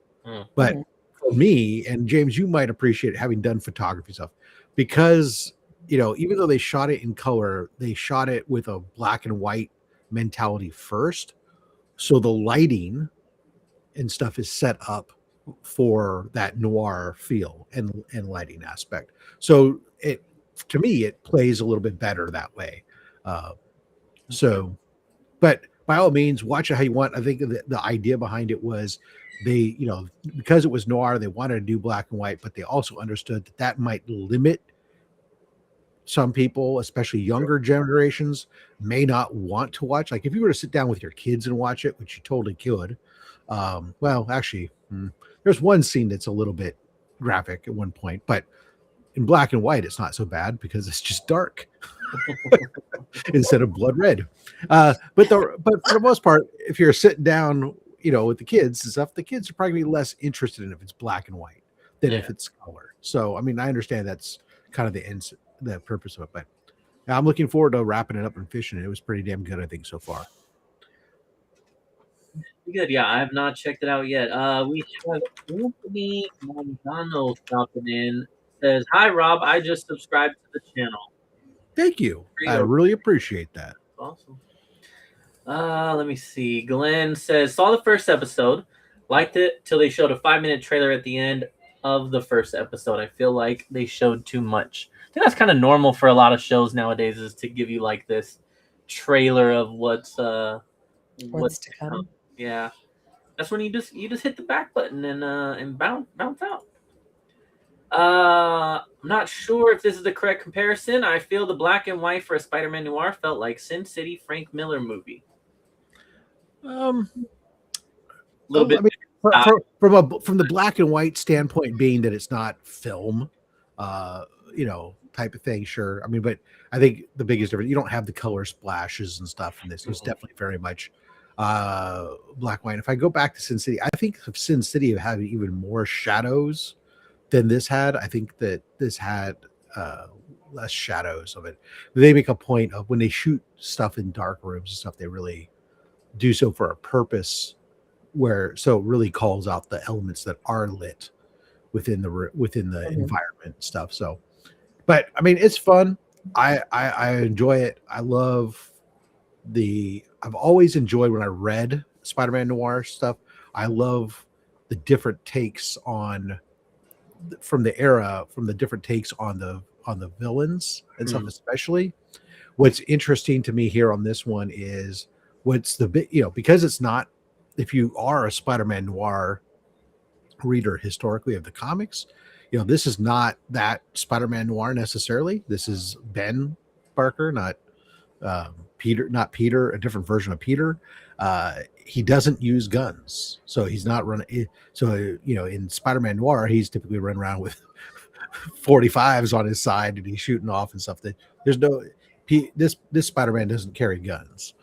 Speaker 2: But for me, and James, you might appreciate it, having done photography stuff, because even though they shot it in color, they shot it with a black and white mentality first. So the lighting and stuff is set up for that noir feel and lighting aspect. So to me, it plays a little bit better that way. But by all means, watch it how you want. I think the idea behind it was they, because it was noir, they wanted to do black and white, but they also understood that might limit some people, especially younger generations, may not want to watch. Like if you were to sit down with your kids and watch it, which you totally could. Well, actually, there's one scene that's a little bit graphic at one point, but in black and white, it's not so bad because it's just dark instead of blood red. But for the most part, if you're sitting down, with the kids and stuff, the kids are probably less interested in if it's black and white than if it's color. So, I mean, I understand that's kind of the purpose of it, but I'm looking forward to wrapping it up and fishing it. It was pretty damn good, I think, so far.
Speaker 1: Good, yeah. I have not checked it out yet. We have Anthony Mondano stopping in. Says, "Hi, Rob. I just subscribed to the channel."
Speaker 2: Thank you. I really appreciate that.
Speaker 1: Awesome. Let me see. Glenn says, "Saw the first episode, liked it till they showed a 5-minute trailer at the end of the first episode. I feel like they showed too much. I think that's kind of normal for a lot of shows nowadays, is to give you like this trailer of what's
Speaker 3: to come.
Speaker 1: Yeah, that's when you just hit the back button and bounce out. I'm not sure if this is the correct comparison. I feel the black and white for a Spider-Man noir felt like Sin City Frank Miller movie. A little bit.
Speaker 2: I mean, from the black and white standpoint, being that it's not film, type of thing. Sure. I mean, but I think the biggest difference, you don't have the color splashes and stuff in this. It's definitely very much black and white. If I go back to Sin City, I think of Sin City having even more shadows than this had. I think that this had less shadows of it. They make a point of when they shoot stuff in dark rooms and stuff, they really do so for a purpose so it really calls out the elements that are lit within the environment and stuff. So, but I mean, it's fun. I enjoy it. I've always enjoyed when I read Spider-Man noir stuff. I love the different takes from the different takes on the villains and stuff. Especially what's interesting to me here on this one is because it's not, if you are a Spider-Man noir reader historically of the comics, this is not that Spider-Man noir necessarily. This is Ben Parker, not Peter, a different version of Peter. He doesn't use guns, so he's not running. So in Spider-Man noir, he's typically running around with 45s on his side and he's shooting off and stuff. That there's no this Spider-Man doesn't carry guns.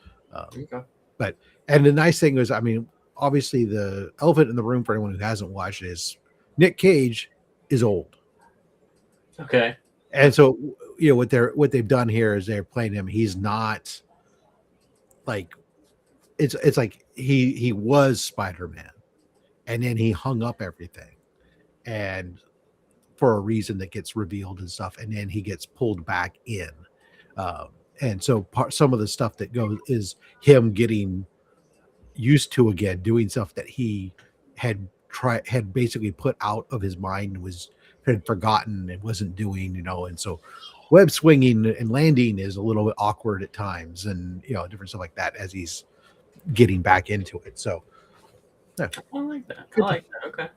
Speaker 2: But the nice thing is, I mean, obviously the elephant in the room for anyone who hasn't watched it is Nick Cage is old.
Speaker 1: Okay.
Speaker 2: And so what they've done here is they're playing him. He's not like it's like he was Spider-Man, and then he hung up everything, and for a reason that gets revealed and stuff, and then he gets pulled back in. And so some of the stuff that goes is him getting used to again doing stuff that he had basically put out of his mind, had forgotten and wasn't doing, and so web swinging and landing is a little bit awkward at times, and different stuff like that as he's getting back into it. So
Speaker 1: yeah. I like that. Okay.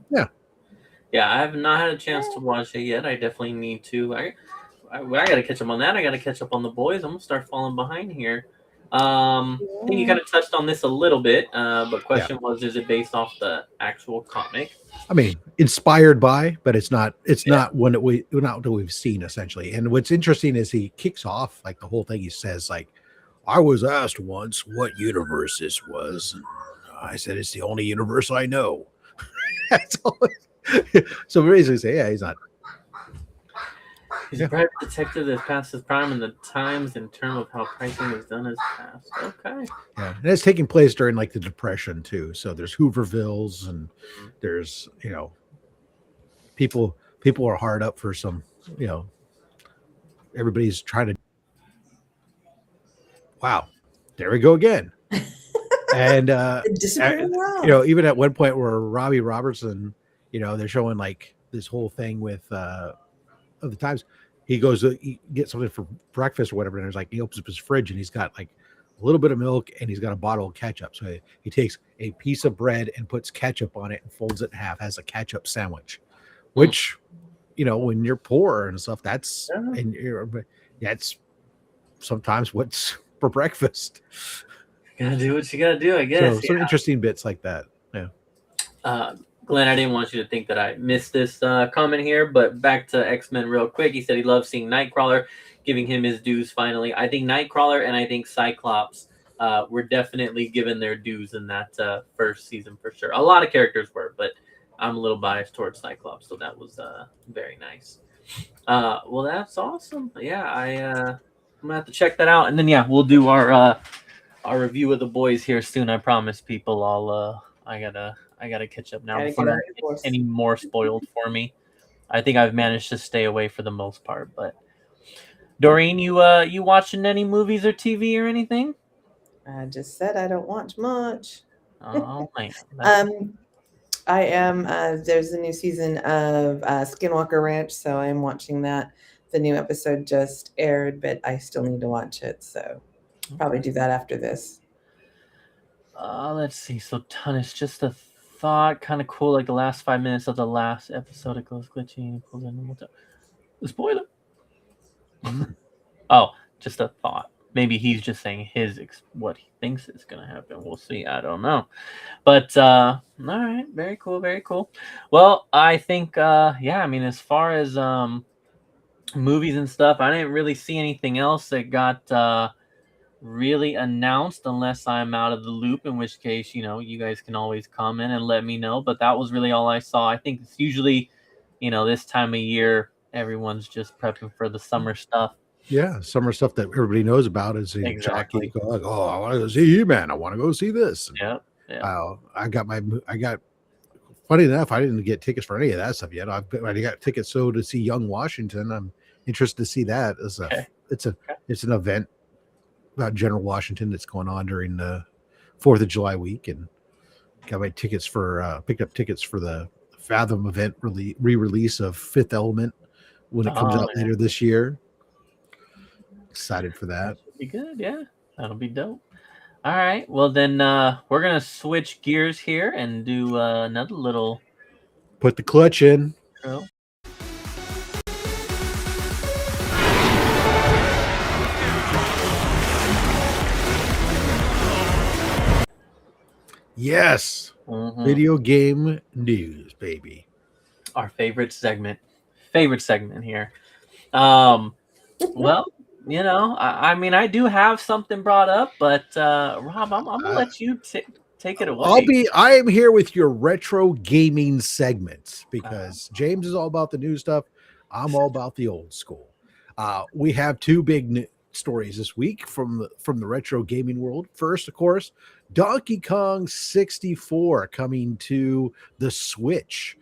Speaker 1: Yeah, I have not had a chance to watch it yet. I definitely need to. I got to catch up on that. I got to catch up on the boys. I'm gonna start falling behind here. I think you kind of touched on this a little bit, but question was, is it based off the actual comic?
Speaker 2: I mean, inspired by, but it's not one that we've seen essentially. And what's interesting is he kicks off like the whole thing. He says like, I was asked once what universe this was. And I said, it's the only universe I know. That's all. So basically say, yeah, he's not.
Speaker 1: He's a private detective that's past his prime in the times in terms of how pricing was done as past. Okay.
Speaker 2: Yeah, and it's taking place during like the Depression too. So there's Hoovervilles and there's people are hard up for some. Everybody's trying to. Wow, there we go again. And even at one point where Robbie Robertson, they're showing like this whole thing with of the times he goes to get something for breakfast or whatever, and there's like he opens up his fridge and he's got like a little bit of milk and he's got a bottle of ketchup. So he takes a piece of bread and puts ketchup on it and folds it in half, has a ketchup sandwich, which when you're poor and stuff, that's sometimes what's for breakfast.
Speaker 1: Gotta do what you gotta do, I guess.
Speaker 2: So some interesting bits like that. Yeah.
Speaker 1: Glenn, I didn't want you to think that I missed this comment here, but back to X-Men real quick. He said he loves seeing Nightcrawler, giving him his dues finally. I think Nightcrawler and I think Cyclops were definitely given their dues in that first season for sure. A lot of characters were, but I'm a little biased towards Cyclops, so that was very nice. Well, that's awesome. Yeah, I'm gonna have to check that out, and then we'll do our review of the boys here soon. I promise, people. I gotta catch up now before any more spoiled for me. I think I've managed to stay away for the most part. But Doreen, you watching any movies or TV or anything?
Speaker 3: I just said I don't watch much.
Speaker 1: Oh man.
Speaker 3: I am. There's a new season of Skinwalker Ranch, so I'm watching that. The new episode just aired, but I still need to watch it, so probably do that after this.
Speaker 1: Let's see. So, Tunis, just a thought, kind of cool. Like the last 5 minutes of the last episode, it goes glitchy. Spoiler. Oh, just a thought. Maybe he's just saying what he thinks is gonna happen. We'll see. I don't know. But all right, very cool, very cool. Well, I think yeah, I mean, as far as movies and stuff, I didn't really see anything else that got really announced unless I'm out of the loop, in which case, you guys can always comment and let me know. But that was really all I saw. I think it's usually, this time of year, everyone's just prepping for the summer stuff.
Speaker 2: Yeah, summer stuff that everybody knows about is
Speaker 1: Exactly.
Speaker 2: Jackie. Like, oh, I want to go see He-Man. I want to go see this.
Speaker 1: Yeah.
Speaker 2: I got. Funny enough, I didn't get tickets for any of that stuff yet. I got tickets to see Young Washington. I'm interested to see that. It's an event about General Washington that's going on during the 4th of July week, and got my tickets for picked up tickets for the Fathom event re-release of Fifth Element when it comes out later this year. Excited for that.
Speaker 1: Be good, yeah. That'll be dope. All right, well then we're gonna switch gears here and do another little.
Speaker 2: Put the clutch in.
Speaker 1: Intro.
Speaker 2: Yes, video game news, baby.
Speaker 1: Our favorite segment here. Well. I mean, I do have something brought up, but Rob, I'm gonna let you take it away.
Speaker 2: I am here with your retro gaming segments because James is all about the new stuff. I'm all about the old school. We have two big stories this week from the retro gaming world. First, of course, Donkey Kong 64 coming to the Switch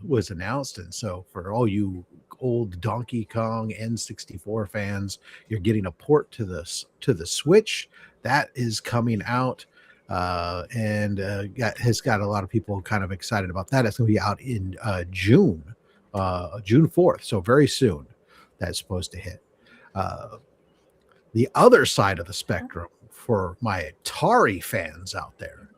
Speaker 2: was announced, and so for all you old Donkey Kong N64 fans, you're getting a port to the Switch that is coming out, and has got a lot of people kind of excited about that. It's going to be out in June 4th, so very soon. That's supposed to hit. The other side of the spectrum for my Atari fans out there.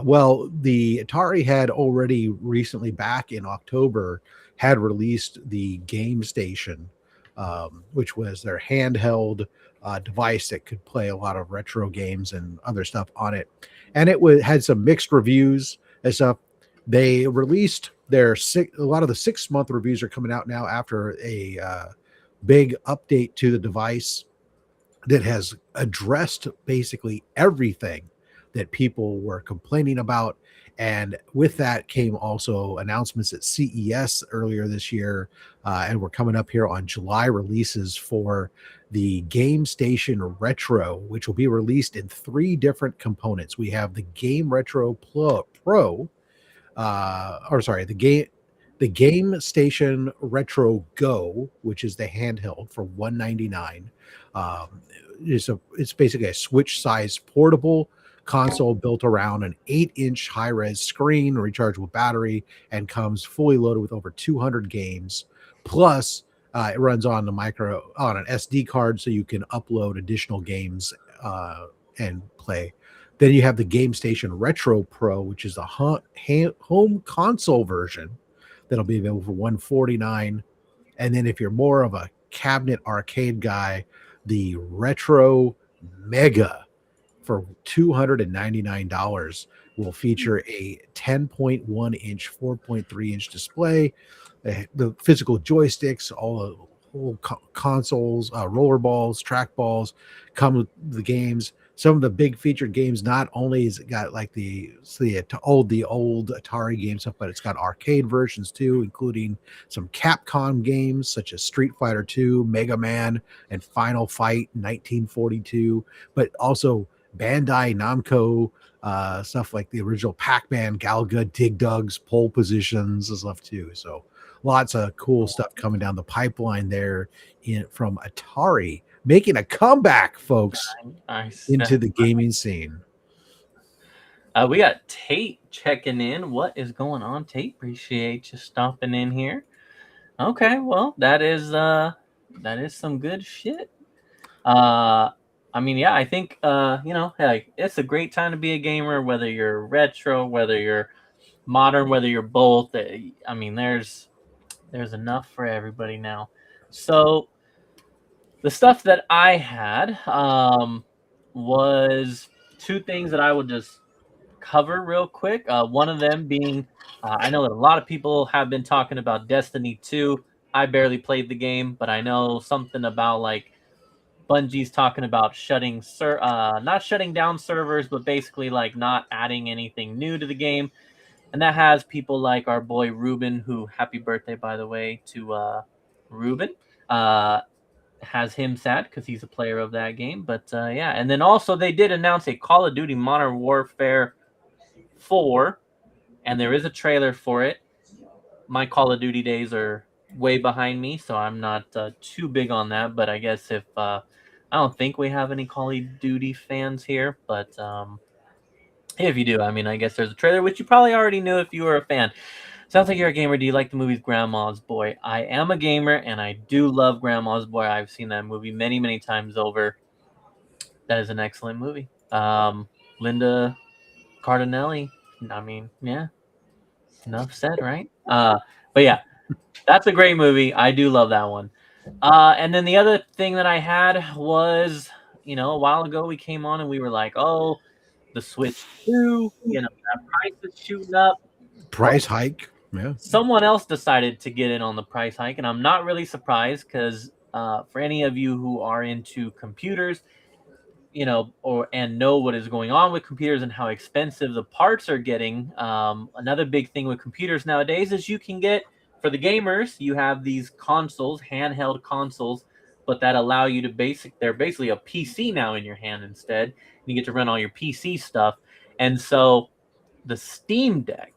Speaker 2: Well, the Atari had already recently, back in October, had released the Game Station, which was their handheld device that could play a lot of retro games and other stuff on it. And it had some mixed reviews and stuff. They released a lot of the 6-month reviews are coming out now after a big update to the device that has addressed basically everything that people were complaining about. And with that came also announcements at CES earlier this year. And we're coming up here on July releases for the Game Station Retro, which will be released in 3 different components. We have the Game Retro Pro, the Game Station Retro Go, which is the handheld for $199. It's basically a Switch-sized portable console built around an 8-inch high-res screen, rechargeable battery, and comes fully loaded with over 200 games. Plus, it runs on an SD card, so you can upload additional games and play. Then you have the Game Station Retro Pro, which is the home console version that'll be available for $149. And then if you're more of a cabinet arcade guy, the Retro Mega for $299 will feature a 10.1 inch, 4.3 inch display, the physical joysticks, all the whole consoles, roller balls, track balls come with the games. Some of the big featured games, not only is it got like the old Atari game stuff, but it's got arcade versions too, including some Capcom games such as Street Fighter 2, Mega Man, and Final Fight 1942, but also Bandai Namco stuff like the original Pac-Man, Galaga, Dig Dugs, Pole Positions and stuff too. So lots of cool stuff coming down the pipeline there from Atari, making a comeback, folks, into the gaming scene.
Speaker 1: We got Tate checking in. What is going on, Tate? Appreciate you stopping in here. Okay, well, that is some good shit. I mean, yeah, I think hey, it's a great time to be a gamer, whether you're retro, whether you're modern, whether you're both. I mean, there's enough for everybody now. So the stuff that I had was two things that I would just cover real quick. One of them being, I know that a lot of people have been talking about Destiny 2. I barely played the game, but I know something about like Bungie's talking about not shutting down servers, but basically like not adding anything new to the game. And that has people like our boy Ruben, who, happy birthday, by the way, to Ruben. Has him sad because he's a player of that game. But yeah, and then also they did announce a Call of Duty Modern Warfare 4, and there is a trailer for it. My Call of Duty days are way behind me, so I'm not too big on that. But I guess if I don't think we have any Call of Duty fans here, but if you do, I mean, I guess there's a trailer, which you probably already knew if you were a fan. Sounds like you're a gamer. Do you like the movies Grandma's Boy? I am a gamer, and I do love Grandma's Boy. I've seen that movie many, many times over. That is an excellent movie. Linda Cardinelli. I mean, yeah. Enough said, right? But yeah, that's a great movie. I do love that one. And then the other thing that I had was, a while ago we came on and we were like, oh, the Switch 2, that price is shooting up.
Speaker 2: Price hike. Yeah.
Speaker 1: Someone else decided to get in on the price hike, and I'm not really surprised because for any of you who are into computers, and know what is going on with computers and how expensive the parts are getting. Another big thing with computers nowadays is you can get, for the gamers, you have these consoles, handheld consoles, but that allow you to they're basically a PC now in your hand instead. You get to run all your PC stuff. And so the Steam Deck,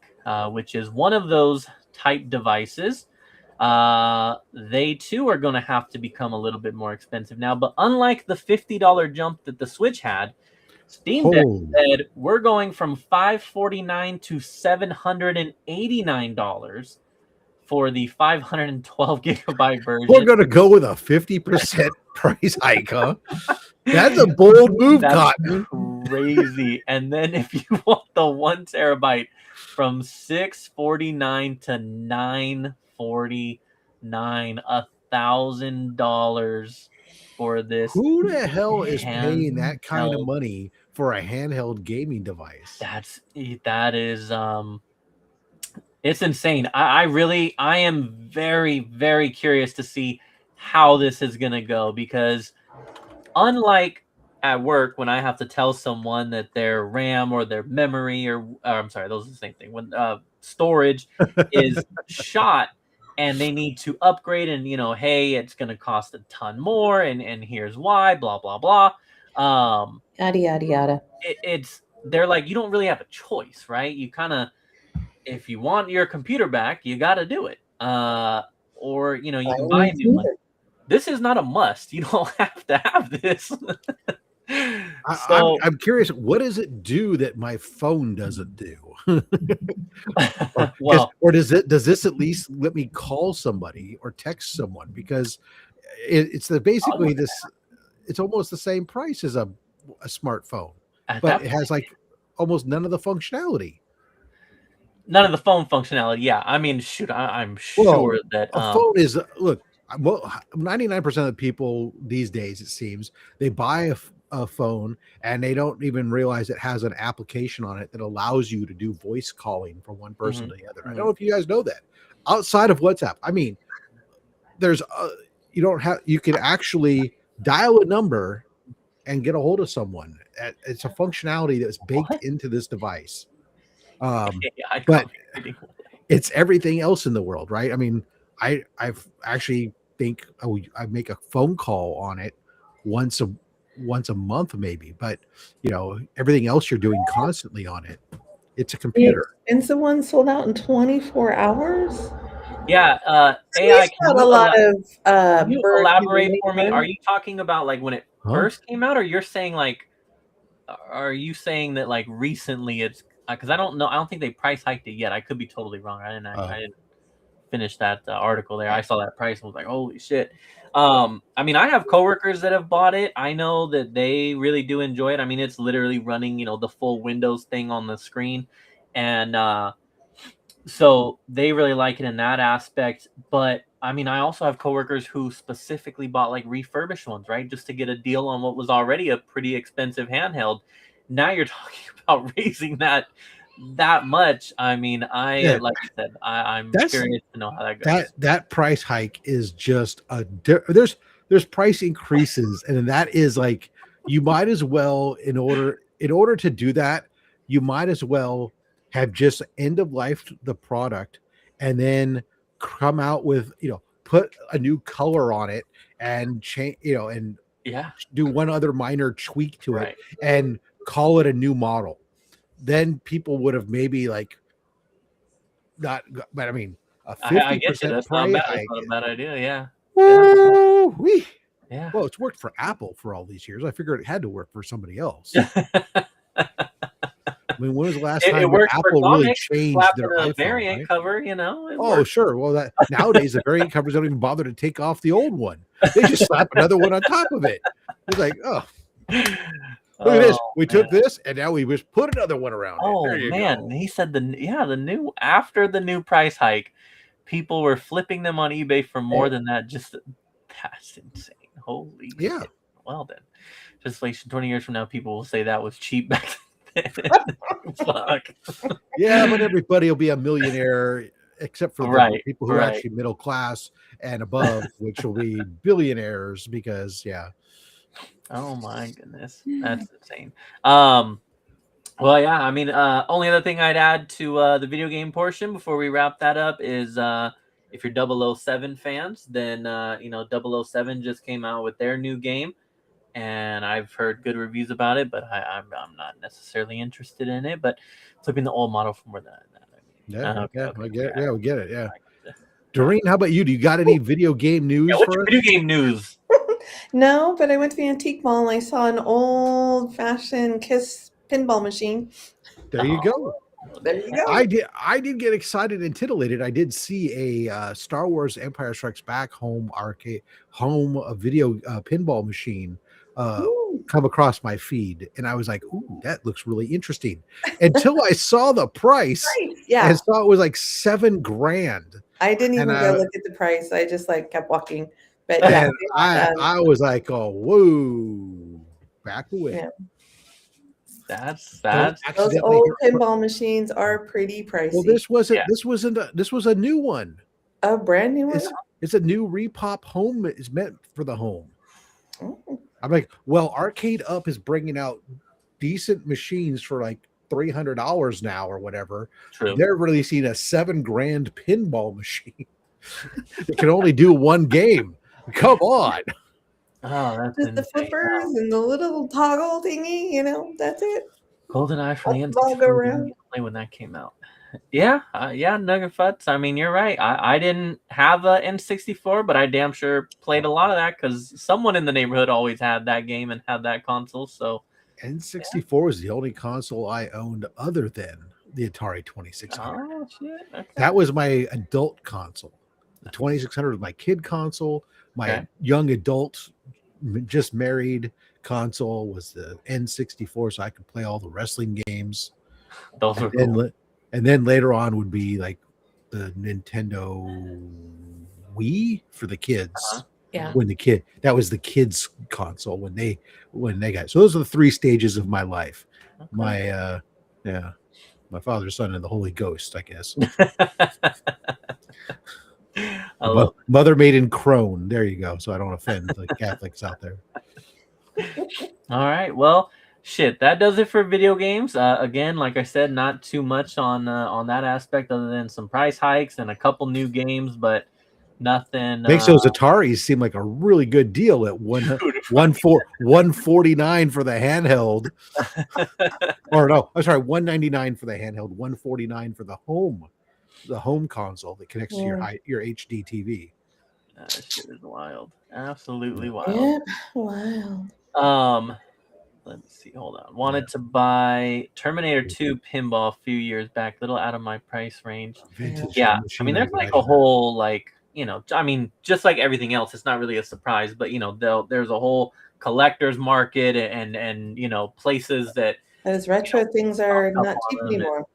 Speaker 1: which is one of those type devices, they too are going to have to become a little bit more expensive now. But unlike the $50 jump that the Switch had, Steam Deck said we're going from $549 to $789 for the 512 gigabyte version.
Speaker 2: We're going to go with a 50% price hike, huh? That's a bold move, Cotton.
Speaker 1: Crazy. And then if you want the 1 terabyte, from $649 to $949, $1,000 for this.
Speaker 2: Who the hell is paying that kind of money for a handheld gaming device?
Speaker 1: That is it's insane. I am very, very curious to see how this is gonna go, because unlike at work when I have to tell someone that their RAM or their memory or I'm sorry, those are the same thing. When storage is shot and they need to upgrade, and hey, it's going to cost a ton more, and here's why, blah blah blah.
Speaker 3: Yada yada yada.
Speaker 1: They're like, you don't really have a choice, right? You kind of, if you want your computer back, you got to do it, or you can buy a new one. This is not a must. You don't have to have this.
Speaker 2: I'm curious, what does it do that my phone doesn't do? or does this at least let me call somebody or text someone? Because it's basically this. It's almost the same price as a smartphone, but it has like almost none of the functionality.
Speaker 1: None of the phone functionality. Yeah, I mean, shoot, I'm sure that
Speaker 2: a phone is look. Well, 99% of the people these days, it seems, they buy a phone and they don't even realize it has an application on it that allows you to do voice calling from one person to the other. I don't know if you guys know that. Outside of WhatsApp, I mean, there's you can actually dial a number and get a hold of someone. It's a functionality that's baked into this device. But it's everything else in the world, right? I mean, I've actually think I make a phone call on it once a month maybe, but everything else you're doing constantly on it. It's a computer.
Speaker 3: And the one sold out in 24 hours.
Speaker 1: Yeah, AI.
Speaker 3: Can
Speaker 1: you elaborate for me? Are you talking about like when it first came out, or you're saying like are you saying that like recently it's because I don't know. I don't think they price hiked it yet. I could be totally wrong. I didn't finish that article there. I saw that price and was like, holy shit. I mean, I have coworkers that have bought it. I know that they really do enjoy it. I mean, it's literally running, the full Windows thing on the screen. And so they really like it in that aspect. But I mean, I also have coworkers who specifically bought like refurbished ones, right? Just to get a deal on what was already a pretty expensive handheld. Now you're talking about raising that much. I mean, like I said, I'm curious to know how that goes.
Speaker 2: That price hike is just there's price increases, and that is like, you might as well, in order to do that, you might as well have just end of life the product and then come out with, put a new color on it and change, and do one other minor tweak to it and call it a new model. Then people would have maybe like not, but I mean, a 50% price hike.
Speaker 1: That's not a bad idea. Yeah.
Speaker 2: Woo-wee.
Speaker 1: Yeah.
Speaker 2: Well, it's worked for Apple for all these years. I figured it had to work for somebody else. I mean, when was the last time Apple really changed their iPhone,
Speaker 1: variant cover?
Speaker 2: Sure. Well, that nowadays the variant covers don't even bother to take off the old one. They just slap another one on top of it. It's like, oh, look at this. We took this and now we just put another one around.
Speaker 1: Oh man, he said the new after the new price hike, people were flipping them on eBay for more than that. That's insane. Holy shit. Well then, just like 20 years from now, people will say that was cheap back then. Fuck.
Speaker 2: Yeah, but everybody will be a millionaire except for the people who are actually middle class and above, which will be billionaires because
Speaker 1: oh my goodness, that's insane. Well, yeah, I mean, only other thing I'd add to the video game portion before we wrap that up is if you're 007 fans, then 007 just came out with their new game. And I've heard good reviews about it, but I'm not necessarily interested in it. But flipping the old model for more than that.
Speaker 2: We get it. Yeah. Doreen, how about you? Do you got any video game news?
Speaker 1: What's your video game news?
Speaker 3: No, but I went to the antique mall and I saw an old-fashioned Kiss pinball machine.
Speaker 2: There you go.
Speaker 3: There you go.
Speaker 2: I did get excited and titillated. I did see a Star Wars Empire Strikes Back a video pinball machine come across my feed, and I was like, ooh, that looks really interesting, until I saw the price. And saw it was like $7,000.
Speaker 3: I didn't even go look at the price. I just kept walking. But
Speaker 2: I was like, oh, whoa, back away.
Speaker 1: That's
Speaker 3: those old pinball machines are pretty pricey.
Speaker 2: Well, this was a new one.
Speaker 3: A brand new one.
Speaker 2: It's a new repop home. It's meant for the home. I'm like, well, Arcade Up is bringing out decent machines for like $300 now or whatever.
Speaker 1: True.
Speaker 2: They're releasing a $7,000 pinball machine. It can only do one game. Come on.
Speaker 1: Oh, that's
Speaker 3: just the flippers and the little toggle thingy. That's it.
Speaker 1: GoldenEye for the N64 when that came out. Yeah, Nugget Futz. I mean, you're right. I didn't have a N64, but I damn sure played a lot of that because someone in the neighborhood always had that game and had that console. So
Speaker 2: N64 was the only console I owned other than the Atari 2600.
Speaker 1: Oh shit! Okay.
Speaker 2: That was my adult console. The 2600 was my kid console. My young adult, just married console was the N64, so I could play all the wrestling games.
Speaker 1: Those are cool.
Speaker 2: And then later on would be like the Nintendo Wii for the kids.
Speaker 3: Yeah.
Speaker 2: That was the kids console when they got. So those are the three stages of my life. Okay. My Father, Son, and the Holy Ghost, I guess. Mother, Maiden, Crone. There you go. So I don't offend the Catholics out there.
Speaker 1: All right. Well, shit. That does it for video games. Again, like I said, not too much on that aspect, other than some price hikes and a couple new games, but nothing.
Speaker 2: Makes those Ataris seem like a really good deal at $149 for the handheld. Or no, I'm sorry, $199 for the handheld, $149 for the home console that connects to your HD TV.
Speaker 1: That shit is wild. Absolutely wild.
Speaker 3: Yep, wild.
Speaker 1: Let me see. Hold on. Wanted to buy Terminator 2 pinball a few years back. Little out of my price range.
Speaker 2: Vintage
Speaker 1: Yeah. I
Speaker 2: machine
Speaker 1: mean, there's
Speaker 2: I
Speaker 1: like
Speaker 2: got.
Speaker 1: a whole like I mean, just like everything else, it's not really a surprise. But there's a whole collector's market and places that
Speaker 3: Those retro things are not cheap anymore.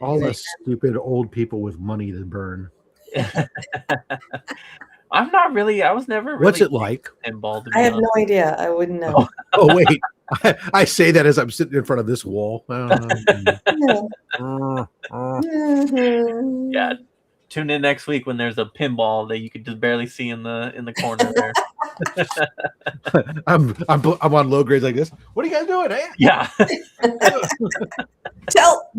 Speaker 2: All the stupid old people with money to burn.
Speaker 1: I'm not really. I was never really.
Speaker 2: What's it like?
Speaker 1: Pinball.
Speaker 3: I have no idea. I wouldn't know.
Speaker 2: Oh wait, I say that as I'm sitting in front of this wall.
Speaker 1: Yeah. Tune in next week when there's a pinball that you could just barely see in the corner there.
Speaker 2: I'm on low grades like this. What are you guys doing? Eh?
Speaker 1: Yeah.
Speaker 3: Tell.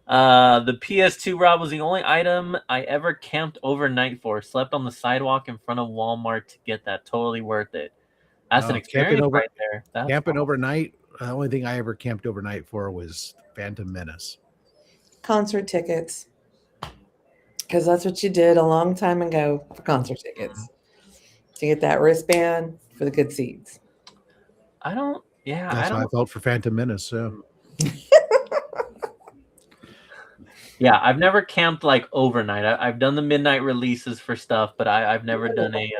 Speaker 1: The PS2, Rob, was the only item I ever camped overnight for. Slept on the sidewalk in front of Walmart to get that. Totally worth it. That's an experience right there.
Speaker 2: Camping overnight. The only thing I ever camped overnight for was Phantom Menace.
Speaker 3: Concert tickets. Because that's what you did a long time ago for concert tickets. To get that wristband for the good seats.
Speaker 1: That's how
Speaker 2: I felt for Phantom Menace. So.
Speaker 1: Yeah, I've never camped like overnight. I've done the midnight releases for stuff, but I've never done a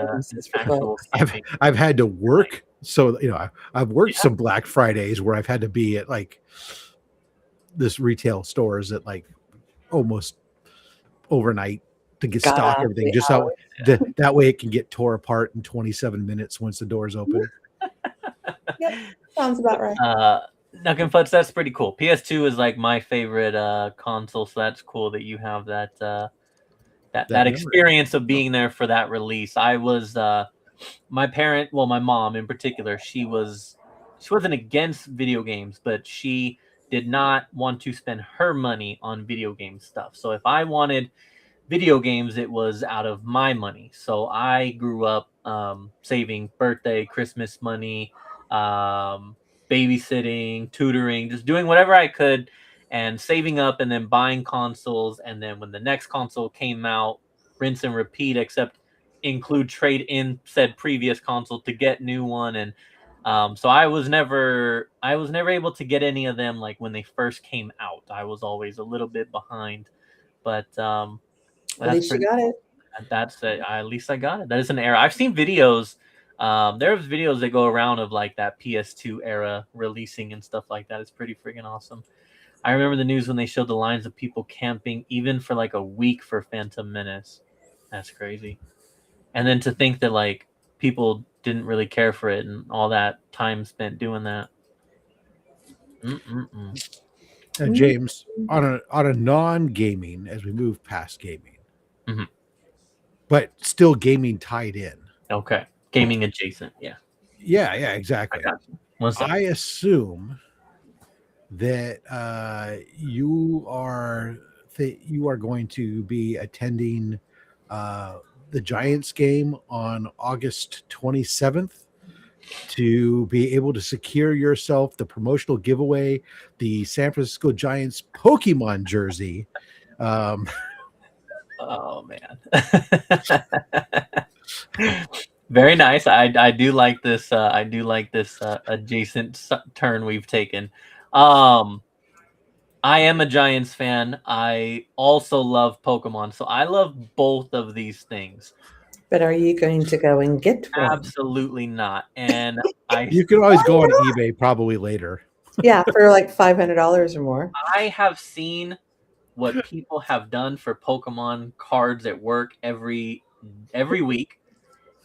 Speaker 1: actual camping.
Speaker 2: I've had to work, so I've worked some Black Fridays where I've had to be at like this retail stores at like almost overnight to get stock everything, just so that way it can get tore apart in 27 minutes once the doors open.
Speaker 3: Yep, sounds about right.
Speaker 1: Nuck and Futz, that's pretty cool. PS2 is like my favorite console, so that's cool that you have that experience of being there for that release. I was my mom in particular, she wasn't against video games, but she did not want to spend her money on video game stuff. So if I wanted video games, it was out of my money. So I grew up saving birthday, Christmas money, babysitting, tutoring, just doing whatever I could and saving up and then buying consoles. And then when the next console came out, rinse and repeat, except include trade in said previous console to get new one. And so I was never able to get any of them like when they first came out. I was always a little bit behind, but
Speaker 3: at least you got it.
Speaker 1: At least I got it. That is an era. I've seen videos. There's videos that go around of like that PS2 era releasing and stuff like that. It's pretty freaking awesome. I remember the news when they showed the lines of people camping even for like a week for Phantom Menace. That's crazy. And then to think that like people didn't really care for it and all that time spent doing that.
Speaker 2: And James, on a non-gaming, as we move past gaming, but still gaming tied in.
Speaker 1: Okay. Gaming adjacent, yeah.
Speaker 2: Yeah, exactly. I assume that you are going to be attending the Giants game on August 27th to be able to secure yourself the promotional giveaway, the San Francisco Giants Pokemon jersey.
Speaker 1: Oh man. Very nice. I do like this. I do like this adjacent turn we've taken. I am a Giants fan. I also love Pokemon, so I love both of these things.
Speaker 3: But are you going to go and get one?
Speaker 1: Absolutely not. And
Speaker 2: you can always go on eBay probably later.
Speaker 3: Yeah, for like $500 or more.
Speaker 1: I have seen what people have done for Pokemon cards at work every week.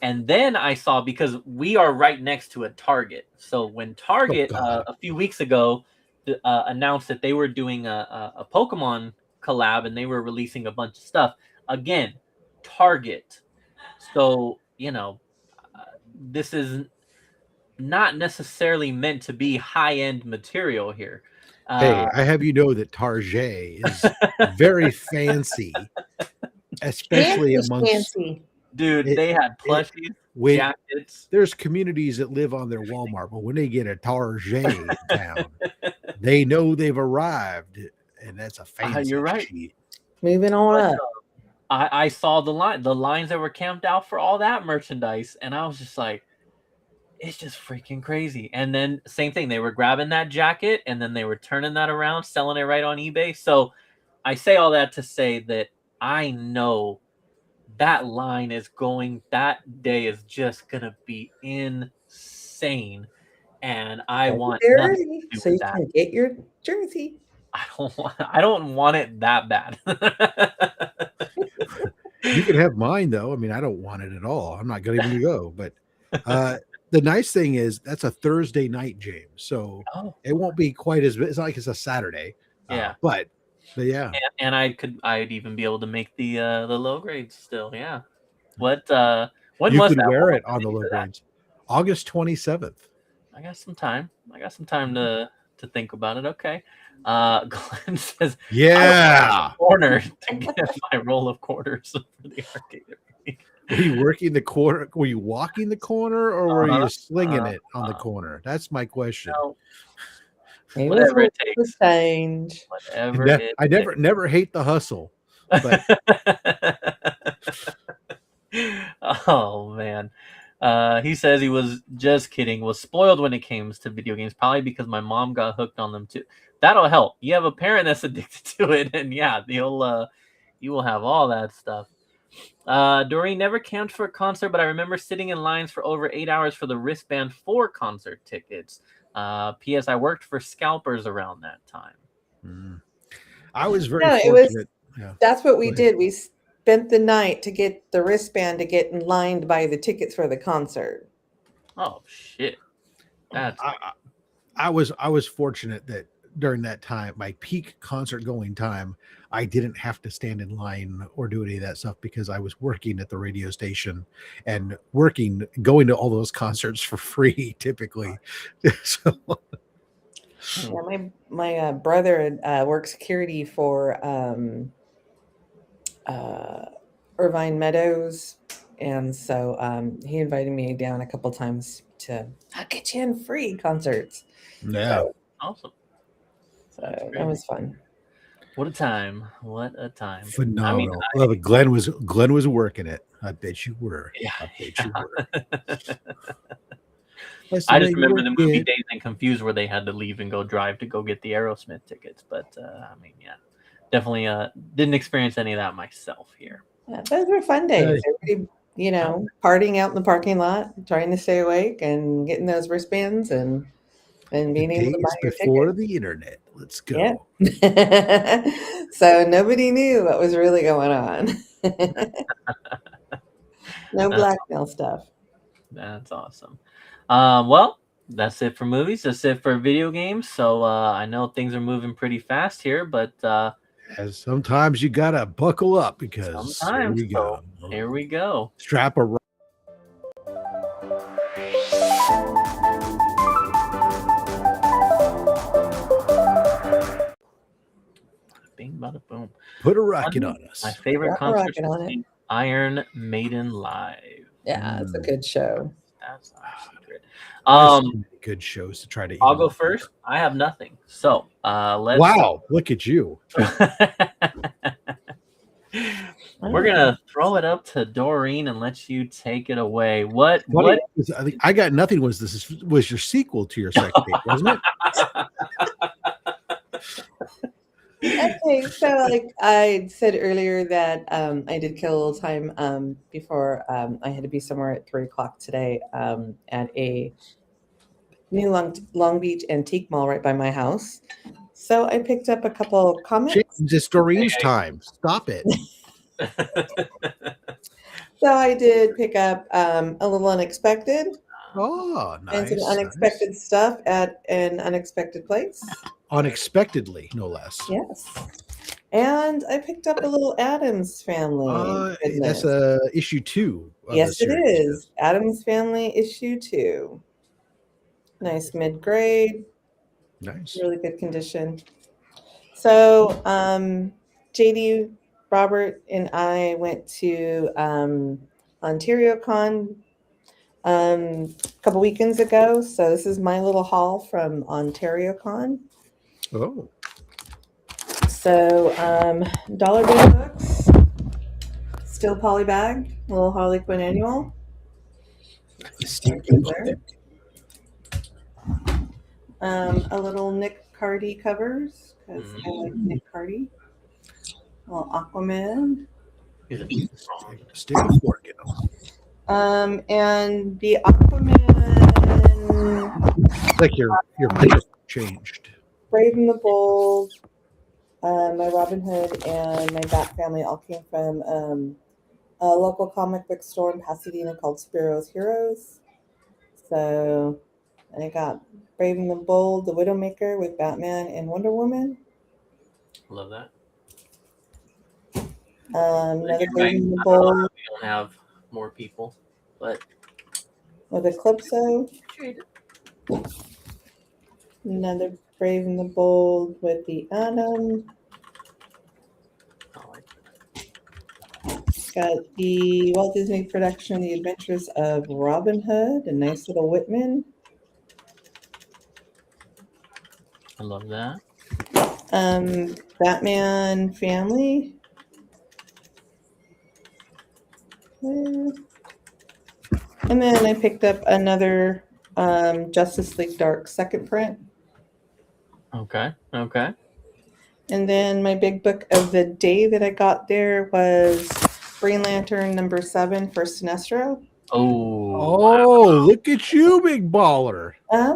Speaker 1: And then I saw, because we are right next to a Target. So when Target a few weeks ago announced that they were doing a Pokemon collab and they were releasing a bunch of stuff, again, Target. So, this is not necessarily meant to be high-end material here.
Speaker 2: Hey, I have you know that Target is very fancy, especially amongst...
Speaker 3: Fancy.
Speaker 1: Dude, they had plushies, jackets.
Speaker 2: There's communities that live on their Walmart, but when they get a Target in town, they know they've arrived, and that's a fancy
Speaker 1: You're right.
Speaker 2: sheet.
Speaker 3: Moving on up.
Speaker 1: I saw the lines that were camped out for all that merchandise, and I was just like, It's just freaking crazy. And then same thing, they were grabbing that jacket and then they were turning that around, selling it right on eBay. So I say all that to say that I know that line is going, that day is just gonna be insane. And I want nothing to do
Speaker 3: so
Speaker 1: with
Speaker 3: you
Speaker 1: that.
Speaker 3: can get your jersey.
Speaker 1: I don't want it that bad.
Speaker 2: You can have mine though. I mean, I don't want it at all. I'm not going to even go. But the nice thing is that's a Thursday night, James. So it won't be quite as. It's not like it's a Saturday.
Speaker 1: Yeah,
Speaker 2: but yeah.
Speaker 1: And I'd even be able to make the low grades still. Yeah. When
Speaker 2: you
Speaker 1: was
Speaker 2: could
Speaker 1: that?
Speaker 2: wear it on the low grades. August 27th.
Speaker 1: I got some time. to think about it. Okay. Glenn says,
Speaker 2: yeah,
Speaker 1: corner to get my roll of quarters for the arcade.
Speaker 2: Were you working the corner? Were you walking the corner, or were you slinging it on the corner? That's my question.
Speaker 1: Whatever it takes.
Speaker 3: Change.
Speaker 1: Whatever
Speaker 2: I never hate the hustle. But
Speaker 1: oh man. He says he was just kidding, was spoiled when it came to video games, probably because my mom got hooked on them too. That'll help. You have a parent that's addicted to it, and yeah, you will have all that stuff. Doreen never camped for a concert, but I remember sitting in lines for over 8 hours for the wristband for concert tickets. P.S. I worked for scalpers around that time.
Speaker 2: I was very fortunate.
Speaker 3: That's what we did. We spent the night to get the wristband to get in line to buy the tickets for the concert.
Speaker 1: Oh shit!
Speaker 2: I was fortunate that during that time, my peak concert going time, I didn't have to stand in line or do any of that stuff because I was working at the radio station and going to all those concerts for free typically. So.
Speaker 3: Yeah, my brother worked security for Irvine Meadows, and so he invited me down a couple times to get you in free concerts.
Speaker 2: Yeah,
Speaker 3: so,
Speaker 1: awesome.
Speaker 3: So that was fun.
Speaker 1: What a time! What a time!
Speaker 2: Phenomenal. I mean, Glenn was working it. I bet you were.
Speaker 1: Yeah,
Speaker 2: I bet you were.
Speaker 1: I just remember the movie Dazed and Confused where they had to leave and go drive to go get the Aerosmith tickets. But I mean, yeah, definitely didn't experience any of that myself here.
Speaker 3: Yeah, those were fun days. Everybody, partying out in the parking lot, trying to stay awake and getting those wristbands and being able to buy your
Speaker 2: before
Speaker 3: ticket.
Speaker 2: the internet. Let's go.
Speaker 3: Yeah. So nobody knew what was really going on. No blackmail stuff.
Speaker 1: That's awesome. Well, that's it for movies. That's it for video games. So I know things are moving pretty fast here, but
Speaker 2: sometimes you gotta buckle up because
Speaker 1: sometimes here we go.
Speaker 2: Strap a
Speaker 1: Bing, bada, boom.
Speaker 2: Put a rocket on us.
Speaker 1: My favorite concert is Iron Maiden Live.
Speaker 3: Yeah, it's a good show.
Speaker 1: That's our secret.
Speaker 2: Good shows to try to.
Speaker 1: I'll go first. I have nothing. So let's.
Speaker 2: Wow! Look at you.
Speaker 1: We're gonna throw it up to Doreen and let you take it away. What?
Speaker 2: I think I got nothing. Was your sequel to your sex tape, wasn't it?
Speaker 3: Okay, so like I said earlier that I did kill a little time before I had to be somewhere at 3:00 today at a new Long Beach antique mall right by my house. So I picked up a couple comics.
Speaker 2: It's Doreen's time. Stop it.
Speaker 3: So I did pick up a little unexpected.
Speaker 2: Oh, nice.
Speaker 3: And some unexpected stuff at an unexpected place.
Speaker 2: Unexpectedly, no less.
Speaker 3: Yes. And I picked up a little Addams Family.
Speaker 2: That's issue 2.
Speaker 3: Yes, it is. Addams Family issue 2. Nice mid-grade.
Speaker 2: Nice.
Speaker 3: Really good condition. So JD, Robert, and I went to OntarioCon a couple weekends ago. So this is my little haul from OntarioCon.
Speaker 2: Oh.
Speaker 3: So dollar bin books, still poly bag, little Harley Quinn annual. A little Nick Cardy covers because I like Nick Cardy. A little Aquaman.
Speaker 2: Stick a fork in them.
Speaker 3: And the Aquaman.
Speaker 2: It's like your microphone changed.
Speaker 3: Brave and the Bold, my Robin Hood, and my Bat family all came from a local comic book store in Pasadena called Spiro's Heroes. So I got Brave and the Bold, the Widowmaker with Batman and Wonder Woman.
Speaker 1: Love that.
Speaker 3: Another Brave and the Bold.
Speaker 1: We don't have more people, but
Speaker 3: with Eclipso. Another Brave and the Bold with the Atom. Got the Walt Disney production, The Adventures of Robin Hood, a nice little Whitman.
Speaker 1: I love that.
Speaker 3: Batman Family. And then I picked up another Justice League Dark second print.
Speaker 1: Okay.
Speaker 3: And then my big book of the day that I got there was Green Lantern #7 for Sinestro.
Speaker 2: Oh, look at you, big baller.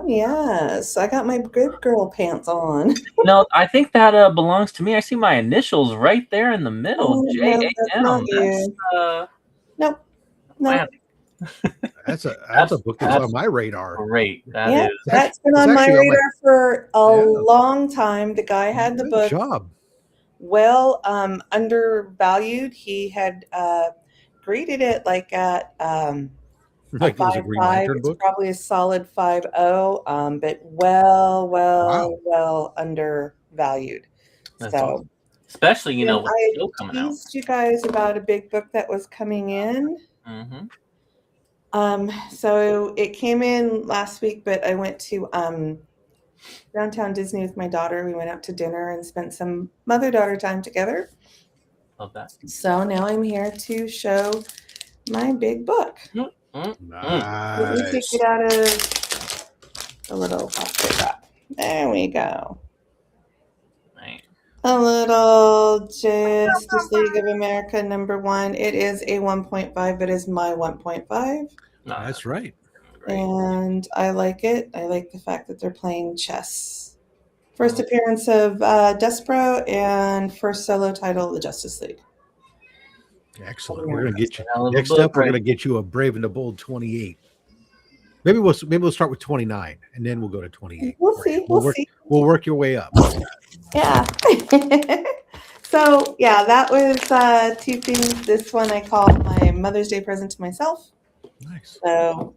Speaker 3: Yes. I got my good girl pants on.
Speaker 1: No, I think that belongs to me. I see my initials right there in the middle.
Speaker 3: No,
Speaker 1: JAM.
Speaker 3: that's not you. Nope.
Speaker 2: That's a book that's on my radar.
Speaker 1: Great.
Speaker 3: That's been on my radar for a long time. The guy had the book.
Speaker 2: Good job.
Speaker 3: Well, undervalued. He had graded it like at
Speaker 2: like it was a Green Lantern book.
Speaker 3: It's probably a solid 5.0, but well undervalued.
Speaker 1: That's
Speaker 3: so
Speaker 1: awesome. Especially, with
Speaker 3: I
Speaker 1: still coming out.
Speaker 3: teased you guys about a big book that was coming in. So it came in last week, but I went to downtown Disney with my daughter. We went out to dinner and spent some mother-daughter time together.
Speaker 1: Love that.
Speaker 3: So now I'm here to show my big book.
Speaker 2: Nice.
Speaker 3: Let me take it out of the little plastic wrap. There we go.
Speaker 1: Nice.
Speaker 3: A little Justice League of America #1. It is a 1.5. It is my 1.5.
Speaker 2: That's right.
Speaker 3: And I like it. I like the fact that they're playing chess. First appearance of Despero and first solo title of the Justice League.
Speaker 2: Excellent. We're gonna get you next up. We're gonna get you a Brave and the Bold 28. Maybe we'll start with 29 and then we'll go to 28.
Speaker 3: We'll see.
Speaker 2: We'll work your way up.
Speaker 3: Yeah. So yeah, that was 2 things. This one I called my Mother's Day present to myself.
Speaker 2: Nice.
Speaker 3: So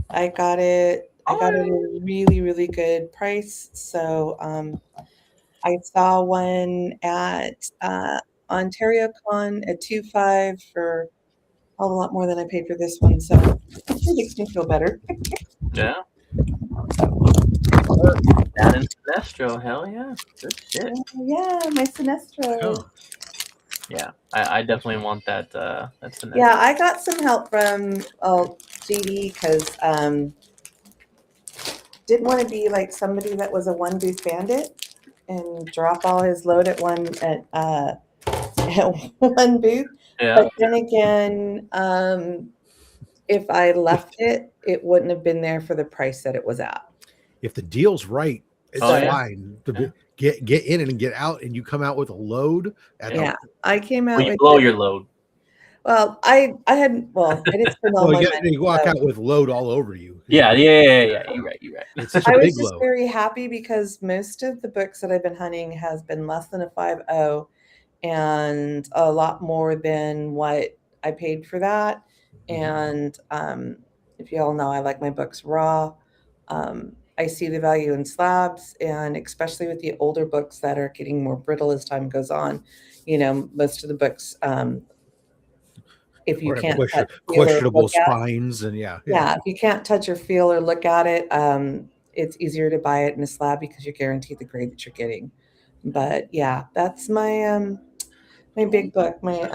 Speaker 3: I got it at a really, really good price. So I saw one at Ontario Con at 2.5 for a lot more than I paid for this one. So it makes me feel better.
Speaker 1: Yeah. That and Sinestro, hell yeah. Good shit.
Speaker 3: Yeah, my Sinestro.
Speaker 2: Oh.
Speaker 1: Yeah, I definitely want that Sinestro.
Speaker 3: Yeah, I got some help from JD because didn't want to be like somebody that was a one booth bandit and drop all his load at one booth.
Speaker 1: Yeah.
Speaker 3: But then again, if I left it, it wouldn't have been there for the price that it was at.
Speaker 2: If the deal's right, it's fine. Get in and get out, and you come out with a load.
Speaker 3: I came out.
Speaker 1: You blow your load.
Speaker 3: Well, I didn't spend all my money.
Speaker 2: You walk out with load all over you.
Speaker 1: Yeah. You're right.
Speaker 2: It's such a
Speaker 3: I was
Speaker 2: big
Speaker 3: just
Speaker 2: load.
Speaker 3: very happy because most of the books that I've been hunting has been less than a 5.0 and a lot more than what I paid for that. And if you all know, I like my books raw. I see the value in slabs, and especially with the older books that are getting more brittle as time goes on. Most of the books, if you can't
Speaker 2: questionable spines and
Speaker 3: if you can't touch or feel or look at it, it's easier to buy it in a slab because you're guaranteed the grade that you're getting. But yeah, that's my my big book, my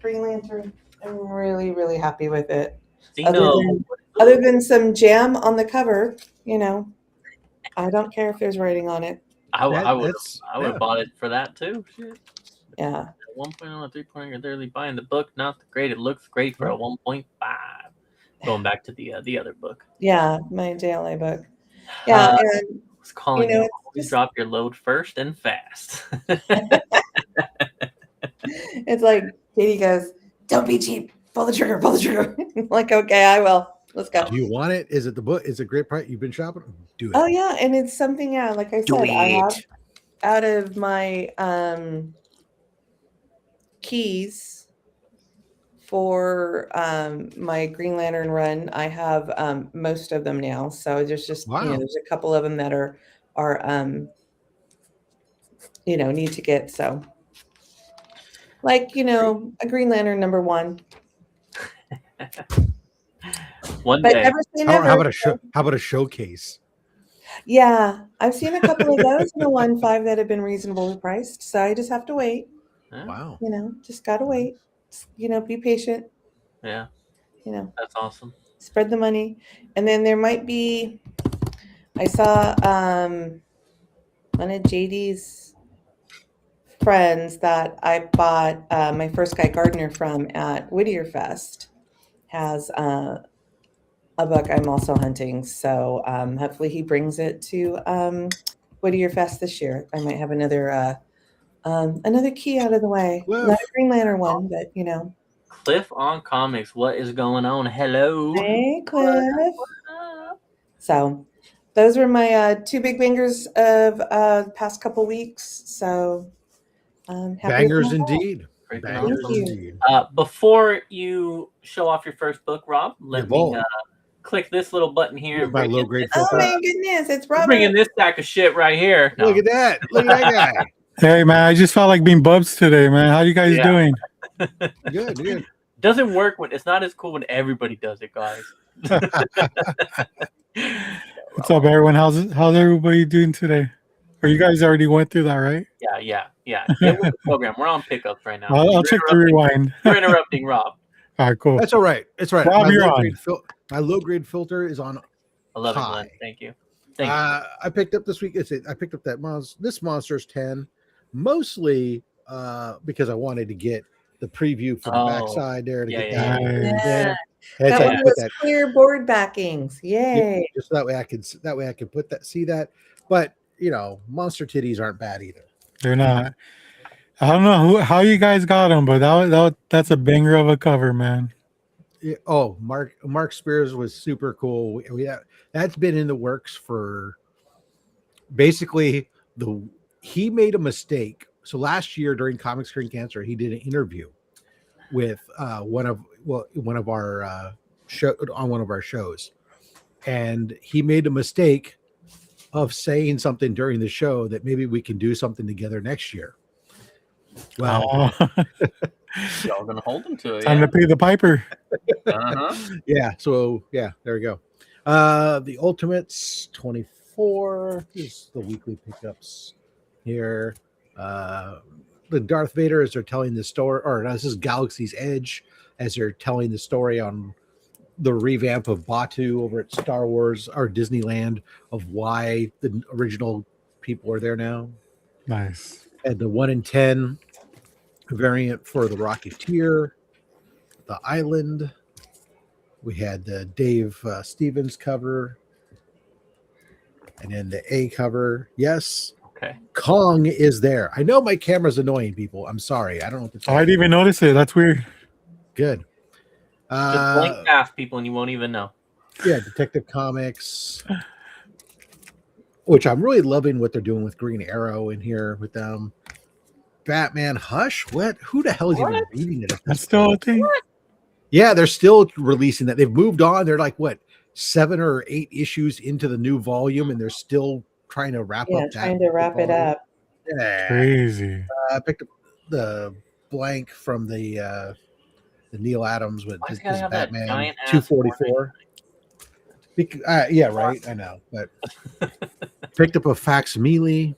Speaker 3: Green Lantern. I'm really, really happy with it. Other than some jam on the cover, I don't care if there's writing on it.
Speaker 1: I would have bought it for that too. Shit.
Speaker 3: Yeah.
Speaker 1: At 1.0 and 3.0, you're literally buying the book, not the grade. It looks great for a 1.5. Going back to the other book.
Speaker 3: Yeah, my JLA book. Yeah, and
Speaker 1: it's calling you. Always drop your load first and fast.
Speaker 3: It's like Katie goes, "Don't be cheap. Pull the trigger. Pull the trigger." I'm like, okay, I will. Let's go.
Speaker 2: Do you want it? Is it the book? Is it a great price? You've been shopping? Do it.
Speaker 3: Oh yeah, and it's something. Yeah, like I said, I have out of my keys for my Green Lantern run, I have most of them now. So there's just there's a couple of them that are need to get. So like a Green Lantern #1.
Speaker 1: One day.
Speaker 2: How about a showcase?
Speaker 3: Yeah, I've seen a couple of those in the 1.5 that have been reasonably priced. So I just have to wait.
Speaker 2: Wow.
Speaker 3: Just gotta wait. Be patient.
Speaker 1: Yeah. That's awesome.
Speaker 3: Spread the money. And then there might be, I saw one of JD's friends that I bought my first Guy Gardner from at Whittier Fest has a book I'm also hunting. So hopefully he brings it to Whittier Fest this year. I might have another key out of the way. Cliff. Not a Green Lantern one, but
Speaker 1: Cliff on Comics. What is going on? Hello.
Speaker 3: Hey, Cliff. So those were my 2 big bangers of the past couple weeks. So
Speaker 2: bangers indeed.
Speaker 3: Bangers indeed.
Speaker 1: Before you show off your first book, Rob, let me click this little button here.
Speaker 2: My low grade
Speaker 3: filter. Oh my goodness, it's Robert.
Speaker 1: Bringing this sack of shit right here.
Speaker 2: No. Look at that. Look at that guy.
Speaker 11: Hey man, I just felt like being Bubs today, man. How you guys doing?
Speaker 2: Good.
Speaker 1: Doesn't work when it's not as cool when everybody does it, guys.
Speaker 11: What's up, everyone? How's everybody doing today? Or you guys already went through that, right?
Speaker 1: Yeah. Get with the program. We're on pickups right now.
Speaker 11: I'll check the rewind.
Speaker 1: You're interrupting Rob.
Speaker 11: All right, cool.
Speaker 2: That's all right. It's right.
Speaker 11: Rob, you're on.
Speaker 2: My low grade filter is on.
Speaker 1: 11. Glenn. Thank you.
Speaker 2: I picked up this week. I picked up this Monsters 10, mostly because I wanted to get the preview for the backside there to get that.
Speaker 3: Yeah. That one was clear board backings. Yay!
Speaker 2: Just that way I could put that, see that. But monster titties aren't bad either.
Speaker 11: They're not. I don't know how you guys got them, but that's a banger of a cover, man.
Speaker 2: Yeah, Mark Spears was super cool. That's been in the works for basically he made a mistake. So last year during Comic Screen Cancer, he did an interview with one of our shows, and he made a mistake of saying something during the show that maybe we can do something together next year. Well,
Speaker 1: y'all gonna hold him to it.
Speaker 11: Time to pay the piper.
Speaker 2: Yeah. So there we go. The Ultimates 24 is the weekly pickups here. The Darth Vader as they're telling the story, or this is Galaxy's Edge as they're telling the story on the revamp of Batuu over at Star Wars or Disneyland of why the original people are there now.
Speaker 11: Nice.
Speaker 2: And the 1 in 10 variant for the Rocketeer, the Island. We had the Dave Stevens cover, and then the A cover. Yes.
Speaker 1: Okay.
Speaker 2: Kong is there. I know my camera's annoying people. I'm sorry. I don't know what to tell
Speaker 11: I didn't even notice it. That's weird.
Speaker 2: Good.
Speaker 1: Just blink past people and you won't even know.
Speaker 2: Yeah, Detective Comics, which I'm really loving what they're doing with Green Arrow in here with them. Batman Hush? What? Who the hell is even reading it?
Speaker 11: That's still a thing.
Speaker 1: What?
Speaker 2: Yeah, they're still releasing that. They've moved on. They're like, 7 or 8 issues into the new volume, and they're still trying to wrap up that.
Speaker 3: Trying to wrap it up.
Speaker 2: Yeah.
Speaker 11: Crazy.
Speaker 2: I picked up the blank from the Neil Adams with this Batman 244. Yeah, right. I know, but picked up a facsimile.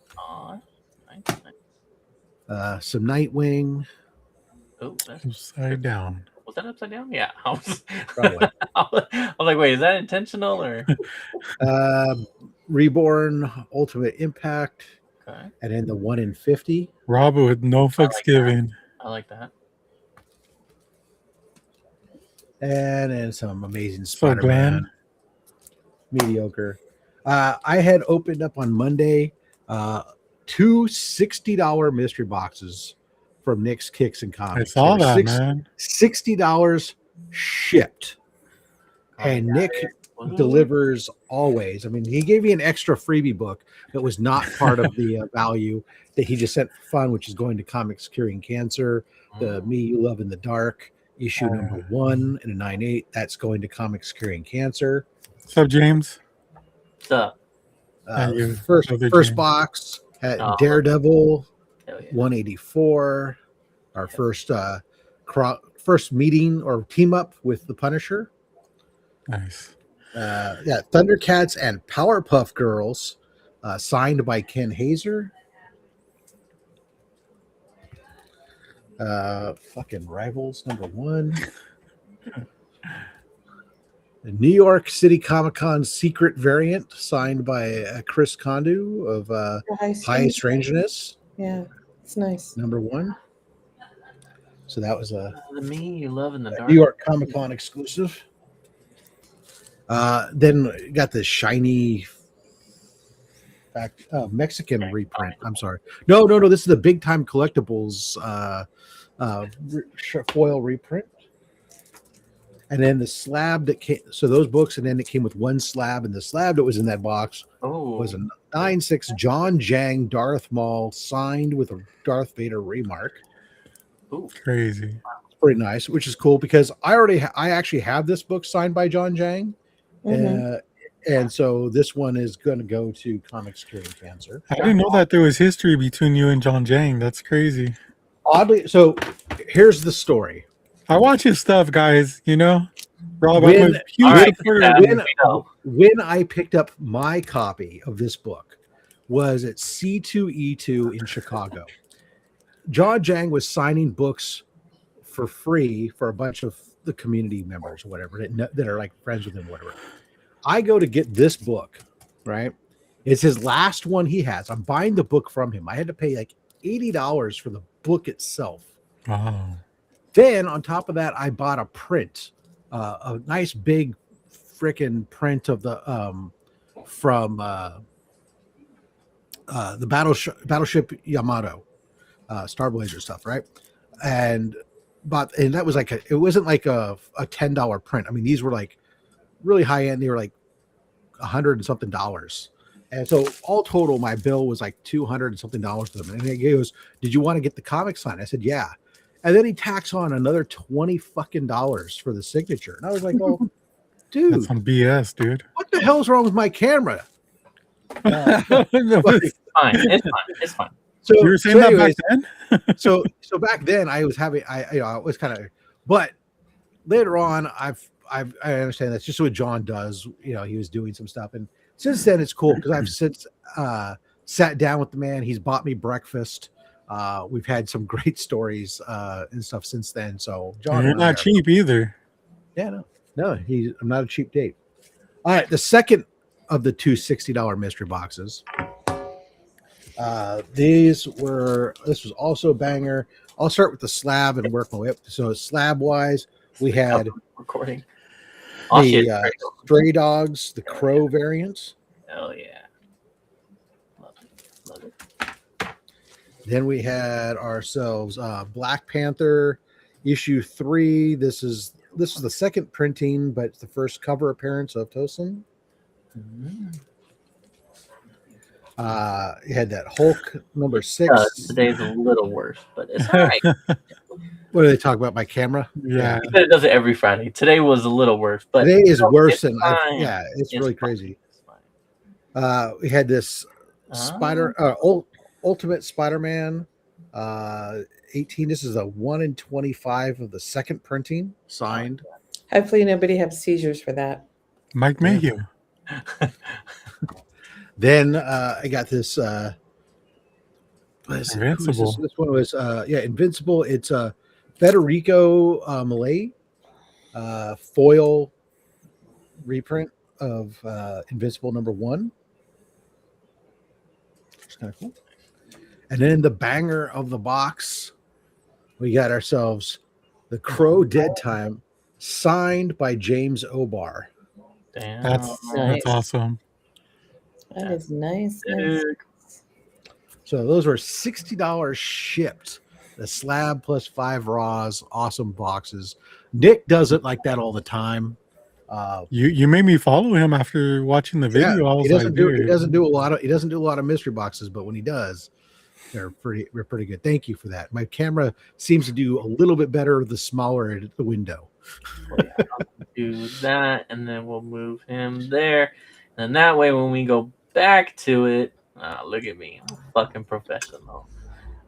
Speaker 2: Some Nightwing.
Speaker 1: Oh, that's
Speaker 11: upside down.
Speaker 1: Was that upside down? Yeah. I was like, wait, is that intentional or?
Speaker 2: Reborn, Ultimate Impact,
Speaker 1: Okay.
Speaker 2: and then the 1 in 50.
Speaker 11: Robert with no fucks given.
Speaker 1: I like that.
Speaker 2: And then some Amazing
Speaker 11: So
Speaker 2: Spider-Man.
Speaker 11: Glenn.
Speaker 2: Mediocre. I had opened up on Monday 2 $60 mystery boxes from Nick's Kicks and
Speaker 11: I
Speaker 2: Comics.
Speaker 11: saw
Speaker 2: They were
Speaker 11: that, man.
Speaker 2: $60 shipped. And Nick delivers always. I mean, he gave me an extra freebie book that was not part of the value that he just sent for fun, which is going to Comics Curing Cancer, the Me You Love in the Dark, issue number 1 in a 9/8. That's going to Comics Curing Cancer.
Speaker 11: What's up, James?
Speaker 1: What's up?
Speaker 2: First box had Daredevil,
Speaker 1: Hell yeah.
Speaker 2: 184. Our first meeting or team up with the Punisher.
Speaker 11: Nice.
Speaker 2: Thundercats and Powerpuff Girls, signed by Ken Hazer. Fucking Rivals number 1. The New York City Comic Con secret variant signed by Chris Kondu of High Strangeness.
Speaker 3: Yeah, it's nice.
Speaker 2: Number 1. So that was
Speaker 1: The Me You Love in the Dark.
Speaker 2: New York Comic Con exclusive. Then got the shiny Mexican reprint. I'm sorry. No. This is the Big Time Collectibles foil reprint. And then the slab that came, so those books, and then it came with one slab, and the slab that was in that box was a 9/6 John Jang Darth Maul signed with a Darth Vader remark.
Speaker 1: Ooh.
Speaker 11: Crazy.
Speaker 2: It's pretty nice, which is cool because I actually have this book signed by John Jang. And so this one is going to go to Comics Curing Cancer.
Speaker 11: I didn't know that there was history between you and John Jang. That's crazy.
Speaker 2: Oddly, so here's the story.
Speaker 11: I watch his stuff, guys. You know, Rob,
Speaker 2: When,
Speaker 11: I'm
Speaker 2: when I picked up my copy of this book was at C2E2 in Chicago. John Jang was signing books for free for a bunch of the community members or whatever that are like friends with him, whatever. I go to get this book, right? It's his last one he has. I'm buying the book from him. I had to pay like $80 for the book itself.
Speaker 11: Wow.
Speaker 2: Then on top of that, I bought a print, a nice big freaking print of the from the battleship Yamato, Star Blazer stuff, right? And that was it wasn't like a $10 print. I mean, these were like really high end. They were like $100 and something. And so all total, my bill was like $200 and something to them. And he goes, "Did you want to get the comic signed?" I said, "Yeah." And then he tacks on another $20 fucking for the signature. And I was like, "Oh, dude,
Speaker 11: that's some BS, dude.
Speaker 2: What the hell's wrong with my camera?"
Speaker 1: It's fine. It's fine.
Speaker 2: So
Speaker 11: you were saying that
Speaker 2: anyways,
Speaker 11: back then?
Speaker 2: so back then I was having I was kind of, but later on I understand that's just what John does. You know, he was doing some stuff, and since then it's cool because I've since sat down with the man. He's bought me breakfast. We've had some great stories and stuff since then. So John,
Speaker 11: you're not cheap either.
Speaker 2: Yeah, no, I'm not a cheap date. All right, the second of the two $60 mystery boxes. This was also a banger. I'll start with the slab and work my way up. So slab wise, we had
Speaker 1: recording
Speaker 2: the Stray Dogs, the Crow variants.
Speaker 1: Hell yeah. Love it.
Speaker 2: Then we had ourselves Black Panther issue 3. This is the second printing, but it's the first cover appearance of Tosin. You had that Hulk number 6.
Speaker 1: Today's a little worse, but it's all right.
Speaker 2: What do they talk about? My camera?
Speaker 11: Yeah.
Speaker 1: It does it every Friday. Today was a little worse, but
Speaker 2: today is worse than
Speaker 1: it's
Speaker 2: really crazy. We had this Ultimate Spider-Man 18. This is a 1 in 25 of the second printing signed.
Speaker 3: Hopefully nobody has seizures for that.
Speaker 11: Mike Mayhew.
Speaker 2: Then I got this
Speaker 11: Invincible.
Speaker 2: This one was Invincible. It's Federico Malay foil reprint of Invincible number 1. It's kind of cool. And then the banger of the box, we got ourselves the Crow Dead Time, signed by James O'Barr.
Speaker 1: Damn.
Speaker 11: That's awesome.
Speaker 3: That is nice.
Speaker 2: So those were $60 shipped. The slab plus 5 raws, awesome boxes. Nick does it like that all the time.
Speaker 11: You made me follow him after watching the video.
Speaker 2: Yeah,
Speaker 11: I was
Speaker 2: he doesn't
Speaker 11: like,
Speaker 2: do
Speaker 11: dude.
Speaker 2: he doesn't do a lot of mystery boxes, but when he does, they're pretty good. Thank you for that. My camera seems to do a little bit better the smaller the window.
Speaker 1: Do that, and then we'll move him there. And that way, when we go back to it, look at me, I'm a fucking professional.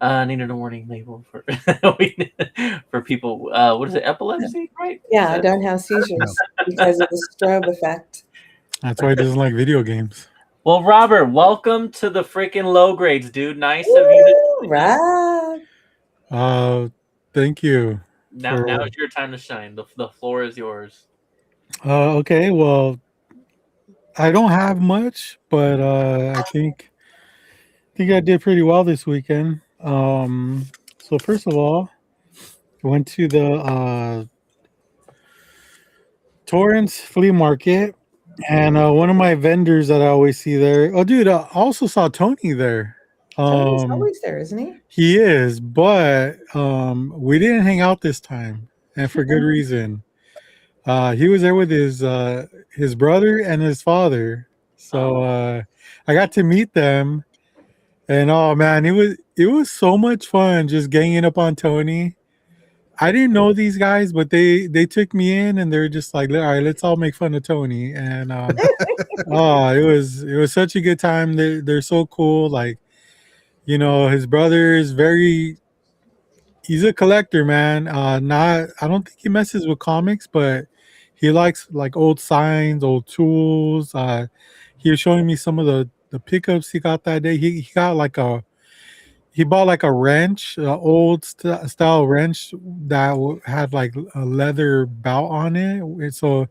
Speaker 1: I needed a warning label for for people. What is it? Epilepsy, right?
Speaker 3: Yeah, I don't have seizures because of the strobe effect.
Speaker 11: That's why he doesn't like video games.
Speaker 1: Well, Robert, welcome to the freaking low grades, dude. Nice of you.
Speaker 3: Right.
Speaker 11: Thank you.
Speaker 1: Now is your time to shine. The floor is yours.
Speaker 11: Okay, well, I don't have much, but I think I did pretty well this weekend. So first of all, I went to the Torrance flea market, and one of my vendors that I always see there. Oh, dude, I also saw Tony there.
Speaker 3: Tony's always there, isn't he?
Speaker 11: He is, but we didn't hang out this time, and for good reason. He was there with his brother and his father, so I got to meet them, and oh man, it was so much fun just ganging up on Tony. I didn't know these guys, but they took me in, and they're just like, all right, let's all make fun of Tony, and oh, it was such a good time. They're so cool, like. You know, his brother is he's a collector, man. I don't think he messes with comics, but he likes like old signs, old tools. He was showing me some of the pickups he got that day. He got he bought like a wrench, an old style wrench that had like a leather belt on it. And so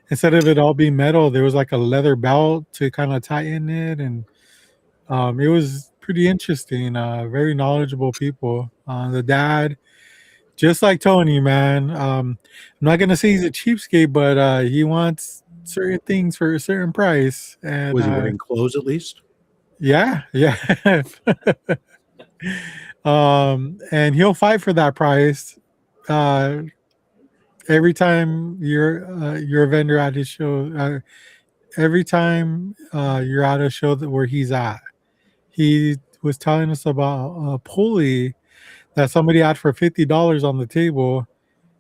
Speaker 11: instead of it all being metal, there was like a leather belt to kind of tighten it, and it was pretty interesting. Very knowledgeable people. The dad, just like Tony, man. I'm not gonna say he's a cheapskate, but he wants certain things for a certain price. And
Speaker 2: was he wearing clothes at least?
Speaker 11: Yeah. And he'll fight for that price. Every time you're a vendor at his show, every time you're at a show where he's at. He was telling us about a pulley that somebody had for $50 on the table,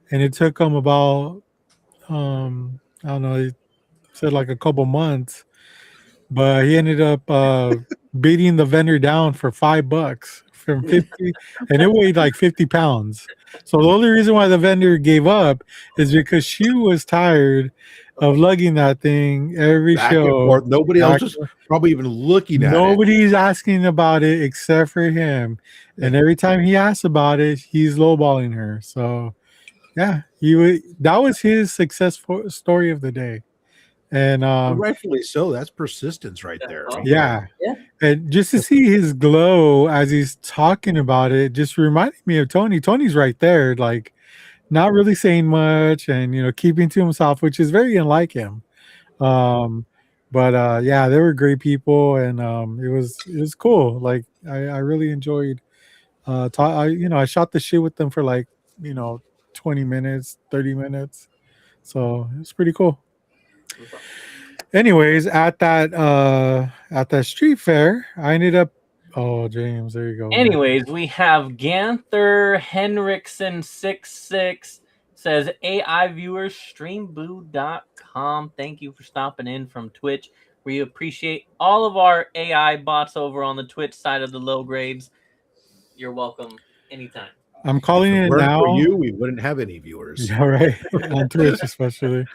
Speaker 11: and it took him about I don't know, he said like a couple months, but he ended up beating the vendor down for $5 from 50, and it weighed like 50 pounds. So the only reason why the vendor gave up is because she was tired of lugging that thing every
Speaker 2: Back
Speaker 11: show.
Speaker 2: and forth. Nobody else was probably even looking at it.
Speaker 11: Nobody's asking about it except for him. And every time he asks about it, he's lowballing her. So yeah, that was his success story of the day. And
Speaker 2: rightfully so. That's persistence right there.
Speaker 11: Yeah. And just to see his glow as he's talking about it just reminded me of Tony. Tony's right there, like not really saying much and keeping to himself, which is very unlike him. But yeah, they were great people, and it was cool. Like I really enjoyed I shot the shit with them for like 20 minutes, 30 minutes. So it's pretty cool. Anyways, at that street fair, I ended up. Oh, James, there you go.
Speaker 1: Anyways, we have Ganther Henriksen 66 says AI viewers streamboo.com. Thank you for stopping in from Twitch. We appreciate all of our AI bots over on the Twitch side of the low grades. You're welcome anytime.
Speaker 11: I'm calling it now.
Speaker 2: For you, we wouldn't have any viewers.
Speaker 11: Yeah, right. On Twitch, especially.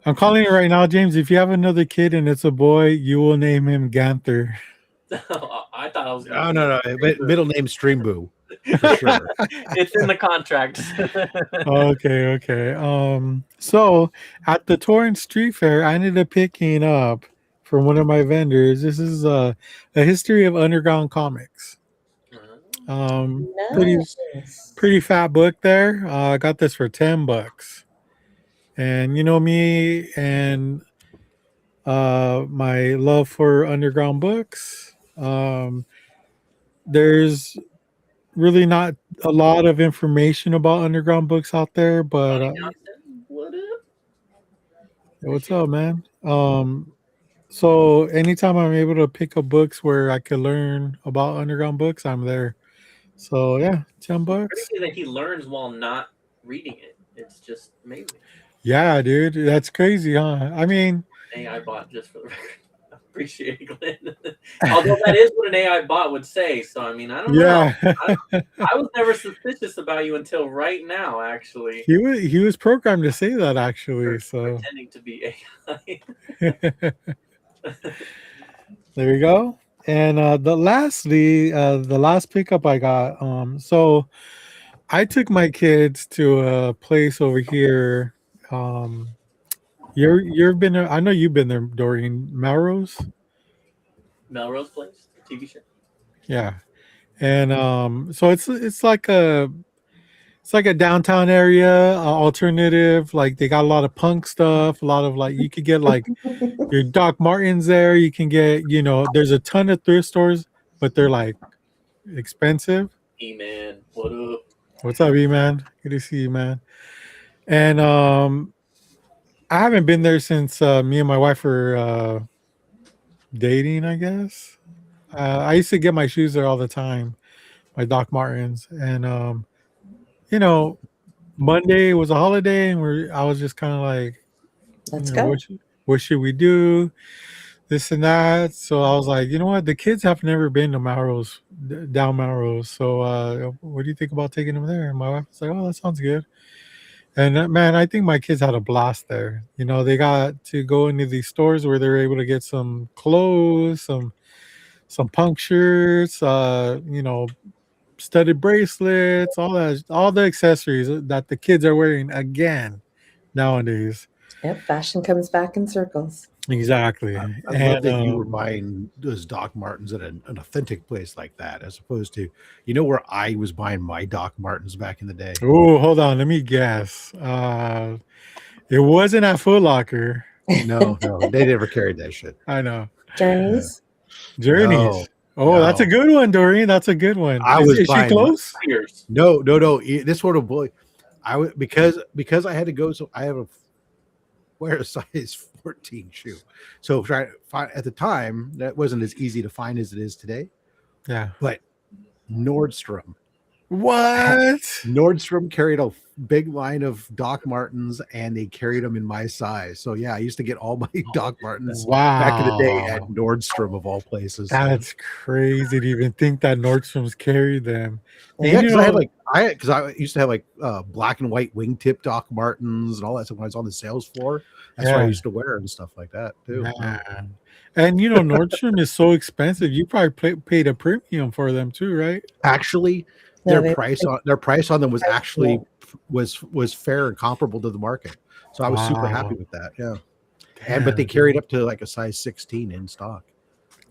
Speaker 11: I'm calling it right now, James. If you have another kid and it's a boy, you will name him Ganther.
Speaker 1: I thought I was.
Speaker 2: No. Middle name Streamboo. For sure.
Speaker 1: It's in the contract.
Speaker 11: Okay. So at the Torrance Street Fair, I ended up picking up from one of my vendors. This is a history of underground comics. Pretty fat book there. I got this for $10. And you know me and my love for underground books. There's really not a lot of information about underground books out there, but
Speaker 1: what up?
Speaker 11: What's up, man? So anytime I'm able to pick up books where I could learn about underground books, I'm there. So yeah, $10.
Speaker 1: Crazy that he learns while not reading it. It's just amazing.
Speaker 11: Yeah, dude, that's crazy, huh? I mean,
Speaker 1: AI bot, just for the record. I appreciate it, Glenn. Although that is what an AI bot would say. So I mean, I don't know. I was never suspicious about you until right now. Actually,
Speaker 11: he was programmed to say that. Actually, so
Speaker 1: pretending to be AI.
Speaker 11: There you go. And the last pickup I got. So I took my kids to a place over here. You've been there. I know you've been there, Doreen. Melrose
Speaker 1: Place, TV show.
Speaker 11: Yeah, and so it's like a downtown area, alternative. Like they got a lot of punk stuff. A lot of like you could get like your Doc Martens there. You can get there's a ton of thrift stores, but they're like expensive.
Speaker 1: E-man, what up?
Speaker 11: What's up, E-man? Good to see you, man. And I haven't been there since me and my wife were dating, I guess. I used to get my shoes there all the time, my Doc Martens. And, Monday was a holiday, and I was just kind of like,
Speaker 3: let's go.
Speaker 11: What should we do? This and that. So I was like, you know what? The kids have never been to Melrose, down Melrose. So what do you think about taking them there? And my wife was like, oh, that sounds good. And man, I think my kids had a blast there. They got to go into these stores where they're able to get some clothes, some punk shirts, studded bracelets, all the accessories that the kids are wearing again nowadays.
Speaker 3: Yep, fashion comes back in circles.
Speaker 11: Exactly.
Speaker 2: I love that you were buying those Doc Martens at an authentic place like that, as opposed to, where I was buying my Doc Martens back in the day.
Speaker 11: Oh, hold on. Let me guess. It wasn't at Foot Locker.
Speaker 2: No, they never carried that shit.
Speaker 11: I know.
Speaker 3: Journeys.
Speaker 11: Oh, that's a good one, Doreen. That's a good one. Is she close?
Speaker 2: No. This sort of boy, because I had to go. So I have wear a size 14 shoe. So at the time, that wasn't as easy to find as it is today.
Speaker 11: Yeah.
Speaker 2: But Nordstrom.
Speaker 11: What?
Speaker 2: Nordstrom carried a big line of Doc Martens, and they carried them in my size. So yeah, I used to get all my Doc Martens back in the day at Nordstrom, of all places.
Speaker 11: That's crazy to even think that Nordstrom's carried them.
Speaker 2: Yeah, because I used to have like black and white wingtip Doc Martens and all that stuff when I was on the sales floor. That's what I used to wear and stuff like that too.
Speaker 11: Man. And Nordstrom is so expensive. You probably paid a premium for them too, right?
Speaker 2: Actually, their price on them was actually was fair and comparable to the market. So I was super happy with that. Yeah. But they carried up to like a size 16 in stock.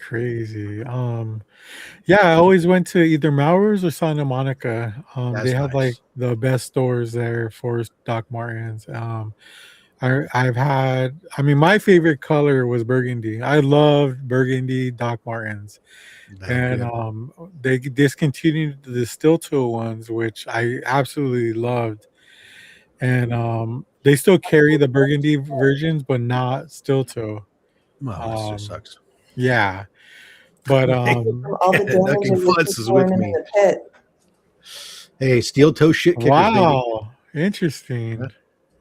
Speaker 11: Crazy. Yeah, I always went to either Melrose or Santa Monica. They had like the best stores there for Doc Martens. My favorite color was burgundy. I loved burgundy Doc Martens. And they discontinued the steel toe ones, which I absolutely loved. And they still carry the burgundy versions, but not steel toe.
Speaker 2: Well, this just sucks.
Speaker 11: Yeah. But
Speaker 3: all the damage
Speaker 2: is with me. Hey, steel toe shit kickers.
Speaker 11: Wow. Baby.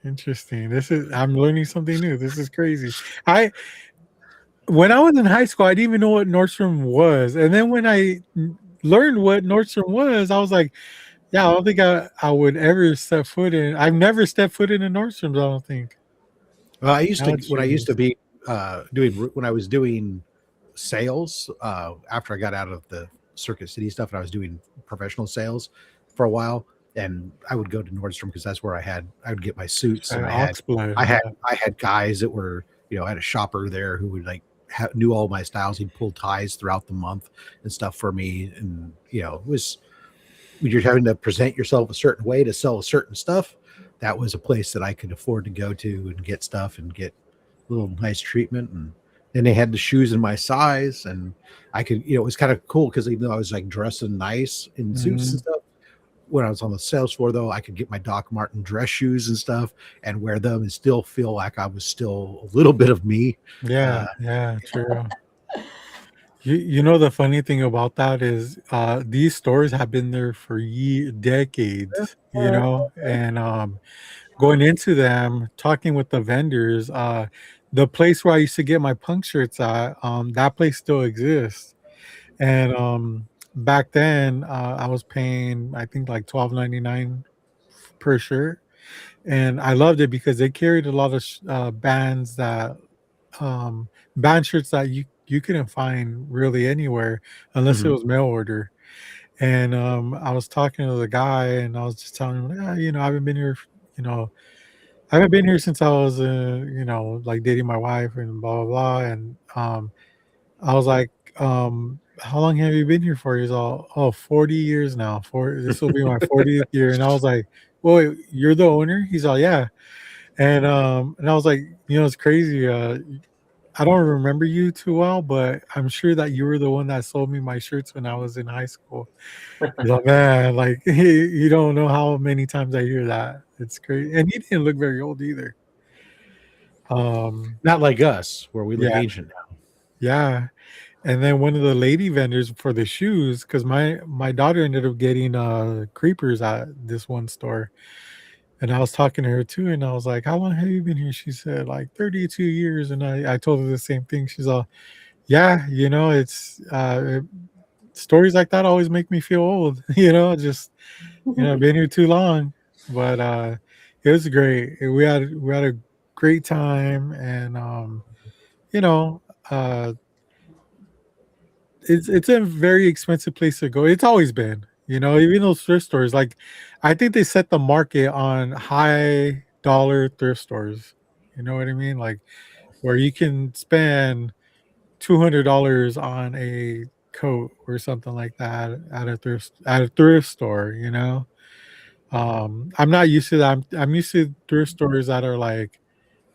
Speaker 11: Interesting. I'm learning something new. This is crazy. When I was in high school, I didn't even know what Nordstrom was. And then when I learned what Nordstrom was, I was like, yeah, I don't think I would ever step foot in. I've never stepped foot in a Nordstrom's, I don't think.
Speaker 2: Well, when I was doing sales, after I got out of the Circuit City stuff and I was doing professional sales for a while, and I would go to Nordstrom because that's where I would get my suits. And I had guys that were, I had a shopper there who would like knew all my styles. He'd pull ties throughout the month and stuff for me. And, it was when you're having to present yourself a certain way to sell a certain stuff. That was a place that I could afford to go to and get stuff and get a little nice treatment. And then they had the shoes in my size, and I could, it was kind of cool because even though I was like dressing nice in suits and stuff, when I was on the sales floor, though, I could get my Doc Martin dress shoes and stuff and wear them and still feel like I was still a little bit of me.
Speaker 11: Yeah, true. You know, the funny thing about that is these stores have been there for decades, and going into them, talking with the vendors, the place where I used to get my punk shirts at, that place still exists. And back then, I was paying, I think, like $12.99 per shirt, and I loved it because they carried a lot of bands that band shirts that you couldn't find really anywhere unless it was mail order. And I was talking to the guy, and I was just telling him, I haven't been here, I haven't been here since I was, like dating my wife and blah, blah, blah. And I was like, how long have you been here for? He's all, 40 years now. This will be my 40th year. And I was like, well, you're the owner? He's all, yeah. And I was like, it's crazy. I don't remember you too well, but I'm sure that you were the one that sold me my shirts when I was in high school. He's like, man, like you don't know how many times I hear that. It's crazy. And he didn't look very old either.
Speaker 2: Not like us, where we look ancient now.
Speaker 11: Yeah. And then one of the lady vendors for the shoes, because my daughter ended up getting creepers at this one store. And I was talking to her too, and I was like, how long have you been here? She said, like 32 years. And I told her the same thing. She's all, yeah, it's stories like that always make me feel old, just, I've been here too long. But it was great. We had a great time. And, it's a very expensive place to go. It's always been, even those thrift stores. Like, I think they set the market on high dollar thrift stores. You know what I mean? Like, where you can spend $200 on a coat or something like that at a thrift store. I'm not used to that. I'm used to thrift stores that are like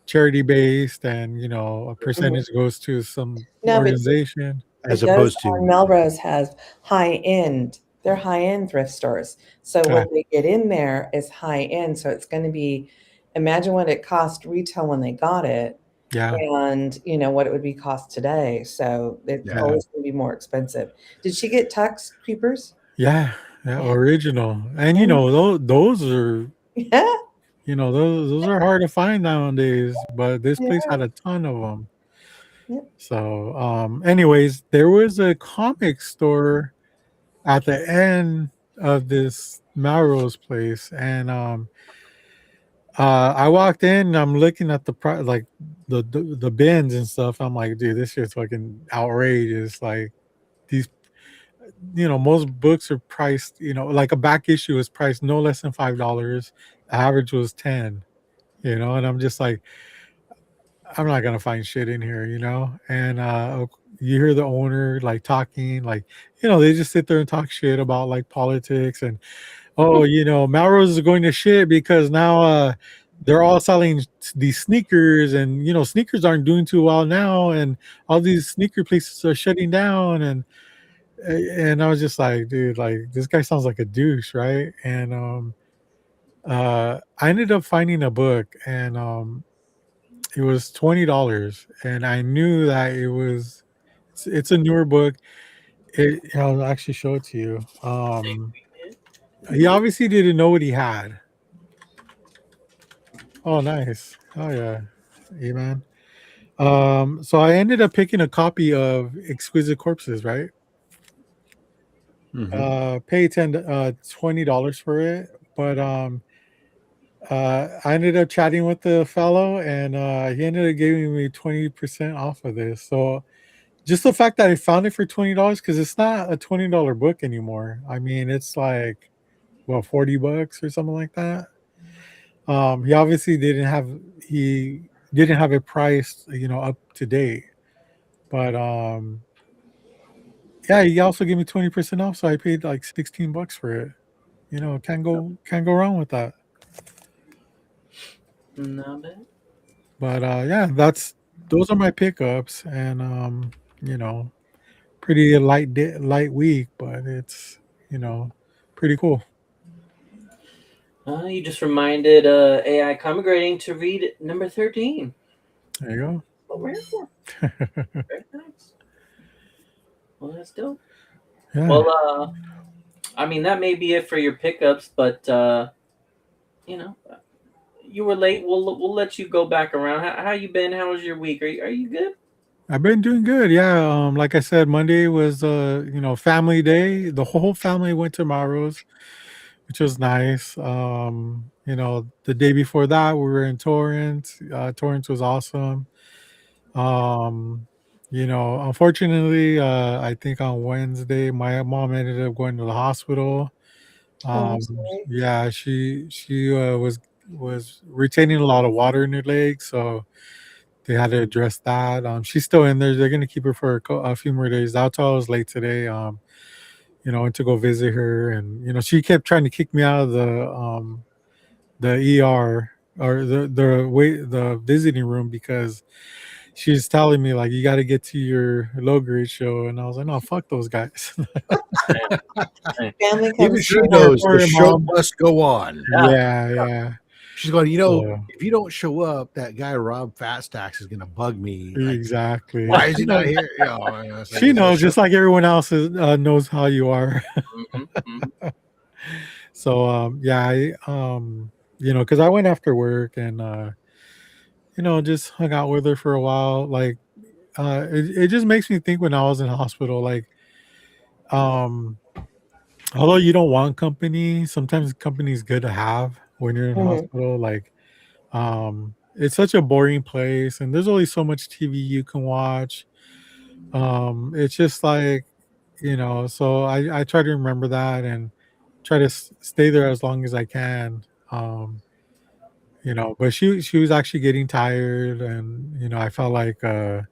Speaker 11: charity based, and a percentage goes to some organization.
Speaker 2: As opposed to
Speaker 3: Melrose has high-end. They're high-end thrift stores. So what they get in there is high-end. So it's going to be, imagine what it cost retail when they got it.
Speaker 11: Yeah.
Speaker 3: And what it would be cost today. So it's always going to be more expensive. Did she get Tux creepers?
Speaker 11: Yeah, original. And those are those are hard to find nowadays, but this place had a ton of them. So anyways, there was a comic store at the end of this Melrose place, and I walked in and I'm looking at like the bins and stuff. I'm like, dude, this shit's fucking outrageous. Like, these, most books are priced, like a back issue is priced no less than $5. The average was 10, and I'm just like, I'm not gonna find shit in here, and you hear the owner like talking, like, they just sit there and talk shit about like politics, and Melrose is going to shit because now they're all selling these sneakers, and sneakers aren't doing too well now, and all these sneaker places are shutting down, and I was just like, dude, like, this guy sounds like a douche, right? And I ended up finding a book, and it was $20, and I knew that it's a newer book. I'll actually show it to you. He obviously didn't know what he had. Oh, nice. Oh yeah, hey man. So I ended up picking a copy of Exquisite Corpses, right? Pay $20 for it, but I ended up chatting with the fellow, and he ended up giving me 20% off of this. So just the fact that I found it for $20, because it's not a $20 book anymore. I mean, it's like, well, $40 or something like that. He obviously didn't have it priced, up to date. But yeah, he also gave me 20% off, so I paid like $16 for it. You know, can't go wrong with that.
Speaker 1: Not bad.
Speaker 11: But yeah, those are my pickups, and you know, pretty light week, but it's, you know, pretty cool.
Speaker 1: You just reminded AI comic grading to read number 13.
Speaker 11: There you go.
Speaker 1: What we're here for. Very nice. Well, that's dope.
Speaker 11: Yeah.
Speaker 1: Well, I mean, that may be it for your pickups, but you know, you were late. We'll let you go back around. How you been? How was your week? Are you good?
Speaker 11: I've been doing good. Yeah. Like I said, Monday was you know, family day. The whole family went to Maro's, which was nice. You know, the day before that we were in Torrance. Torrance was awesome. You know, unfortunately, I think on Wednesday my mom ended up going to the hospital.
Speaker 3: I'm sorry.
Speaker 11: Yeah, she was retaining a lot of water in her legs, so they had to address that. She's still in there. They're gonna keep her for a few more days. That's why I was late today. You know, went to go visit her, and you know, she kept trying to kick me out of the ER or the visiting room because she's telling me like, you got to get to your low grade show, and I was like, no, fuck those guys.
Speaker 3: Family
Speaker 2: Even
Speaker 3: comes
Speaker 2: she
Speaker 3: first.
Speaker 2: knows the show
Speaker 11: Mom.
Speaker 2: must go on.
Speaker 11: Yeah.
Speaker 2: She's going, you know,
Speaker 11: So-
Speaker 2: if you don't show up, that guy Rob Fatstacks is going to bug me. Like,
Speaker 11: Exactly.
Speaker 2: why is he not here? You know, it's like,
Speaker 11: She knows, just like everyone else knows how you are. So yeah, I you know, because I went after work and you know, just hung out with her for a while. Like it just makes me think when I was in hospital, like although you don't want company, sometimes company is good to have when you're in hospital. Like it's such a boring place and there's only so much TV you can watch. It's just like, you know, so I try to remember that and try to stay there as long as I can. You know, but she was actually getting tired, and you know, I felt like I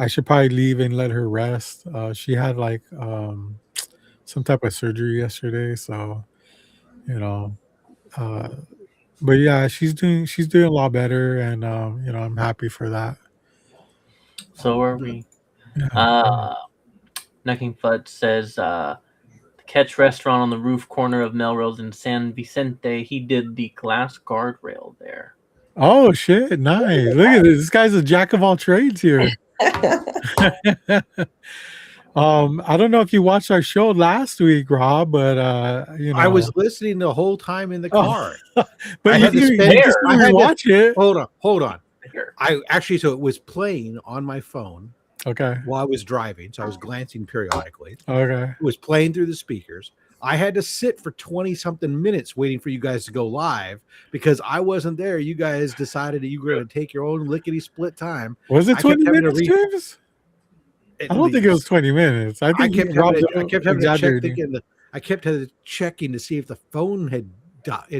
Speaker 11: should probably leave and let her rest. She had like some type of surgery yesterday, so you know, but yeah, she's doing a lot better, and you know, I'm happy for that.
Speaker 1: So are we.
Speaker 11: Yeah.
Speaker 1: Necking Fudge says the Catch restaurant on the roof corner of Melrose and San Vicente. He did the glass guardrail there.
Speaker 11: Oh shit! Nice. Look at this. This guy's a jack of all trades here. I don't know if you watched our show last week, Rob, but you know,
Speaker 2: I was listening the whole time in the car.
Speaker 11: But you didn't watch it.
Speaker 2: Hold on. I actually, so it was playing on my phone.
Speaker 11: Okay.
Speaker 2: While I was driving, so I was glancing periodically.
Speaker 11: Okay.
Speaker 2: It was playing through the speakers. I had to sit for 20 something minutes waiting for you guys to go live because I wasn't there. You guys decided that you were going to take your own lickety split time.
Speaker 11: Was it 20 minutes, James? I don't think it was 20 minutes. I think
Speaker 2: I kept having to check thinking I kept checking to see if the phone had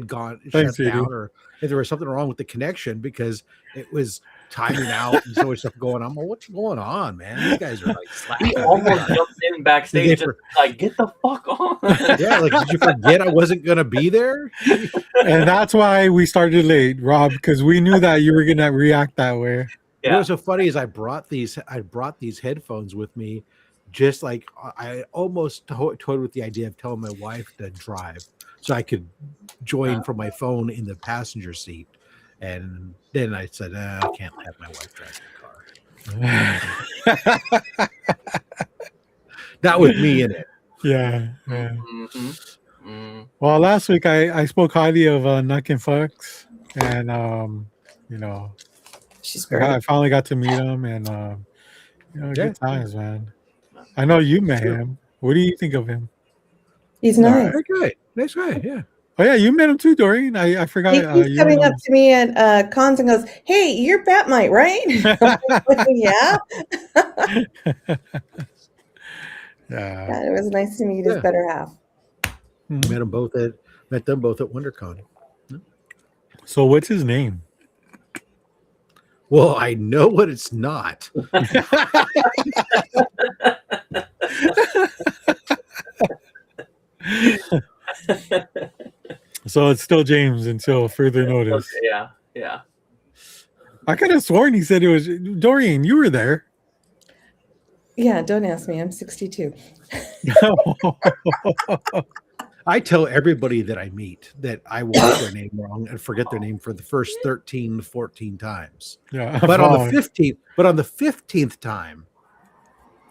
Speaker 2: gone shut down or if there was something wrong with the connection because it was timing out and so much stuff going on. Well, what's going on, man? These guys are like slacking.
Speaker 1: He almost jumped in backstage and like, get the fuck on.
Speaker 2: Yeah, like, did you forget I wasn't gonna be there?
Speaker 11: And that's why we started late, Rob, because we knew that you were gonna react that way.
Speaker 2: Yeah. What was so funny is I brought these headphones with me, just like I almost toyed with the idea of telling my wife to drive so I could join from my phone in the passenger seat. And then I said, I can't have my wife drive the car. Not with me in it.
Speaker 11: Yeah. Well, last week I spoke highly of Nuck and Fucks, and you know,
Speaker 3: she's great.
Speaker 11: I finally got to meet him, and you know, good times, man. I know you met him. What do you think of him?
Speaker 3: He's nice.
Speaker 2: Very good. Nice guy. Yeah.
Speaker 11: Oh yeah, you met him too, Doreen. I forgot.
Speaker 3: He keeps coming up to me at cons and goes, "Hey, you're Batmite, right?" Yeah. Yeah, it was nice to meet his better half.
Speaker 2: Met them both at WonderCon.
Speaker 11: So what's his name?
Speaker 2: Well, I know what it's not.
Speaker 11: So it's still James until further notice.
Speaker 1: Okay, yeah.
Speaker 11: I could have sworn he said it was Dorian. You were there.
Speaker 3: Yeah, don't ask me. I'm 62.
Speaker 2: I tell everybody that I meet that I will get their name wrong and forget their name for the first 13 to 14 times.
Speaker 11: Yeah,
Speaker 2: but on the 15th time,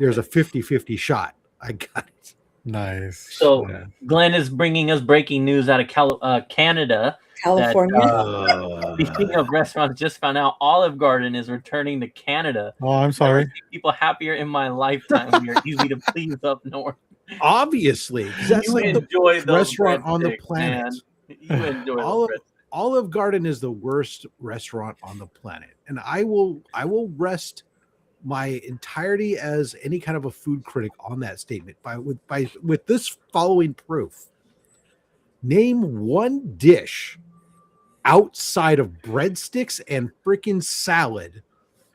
Speaker 2: there's a 50-50 shot. I got it.
Speaker 11: Nice.
Speaker 1: So Glenn is bringing us breaking news out of Canada.
Speaker 3: California.
Speaker 1: Speaking of restaurants, just found out Olive Garden is returning to Canada.
Speaker 11: Oh, I'm sorry.
Speaker 1: People happier in my lifetime. We are easy to please up north.
Speaker 2: Obviously, that's
Speaker 1: you
Speaker 2: like
Speaker 1: enjoy
Speaker 2: the restaurant on the planet.
Speaker 1: Man. You enjoy
Speaker 2: Olive Garden is the worst restaurant on the planet, and I will rest my entirety as any kind of a food critic on that statement with this following proof. Name one dish outside of breadsticks and freaking salad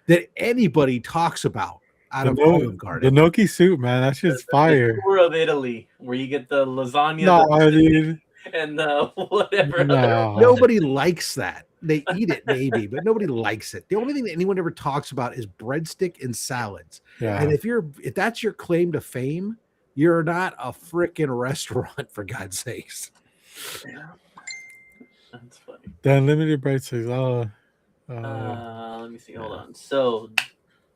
Speaker 2: that anybody talks about out of Olive Garden.
Speaker 11: The gnocchi soup, man, that shit's fire.
Speaker 1: The tour of Italy, where you get the lasagna, and the whatever.
Speaker 11: No.
Speaker 2: Nobody likes that. They eat it maybe, but nobody likes it. The only thing that anyone ever talks about is breadstick and salads.
Speaker 11: Yeah.
Speaker 2: And if that's your claim to fame, you're not a freaking restaurant, for God's sakes.
Speaker 1: Yeah. That's funny.
Speaker 11: The unlimited breadsticks.
Speaker 1: Let me see. Hold on. So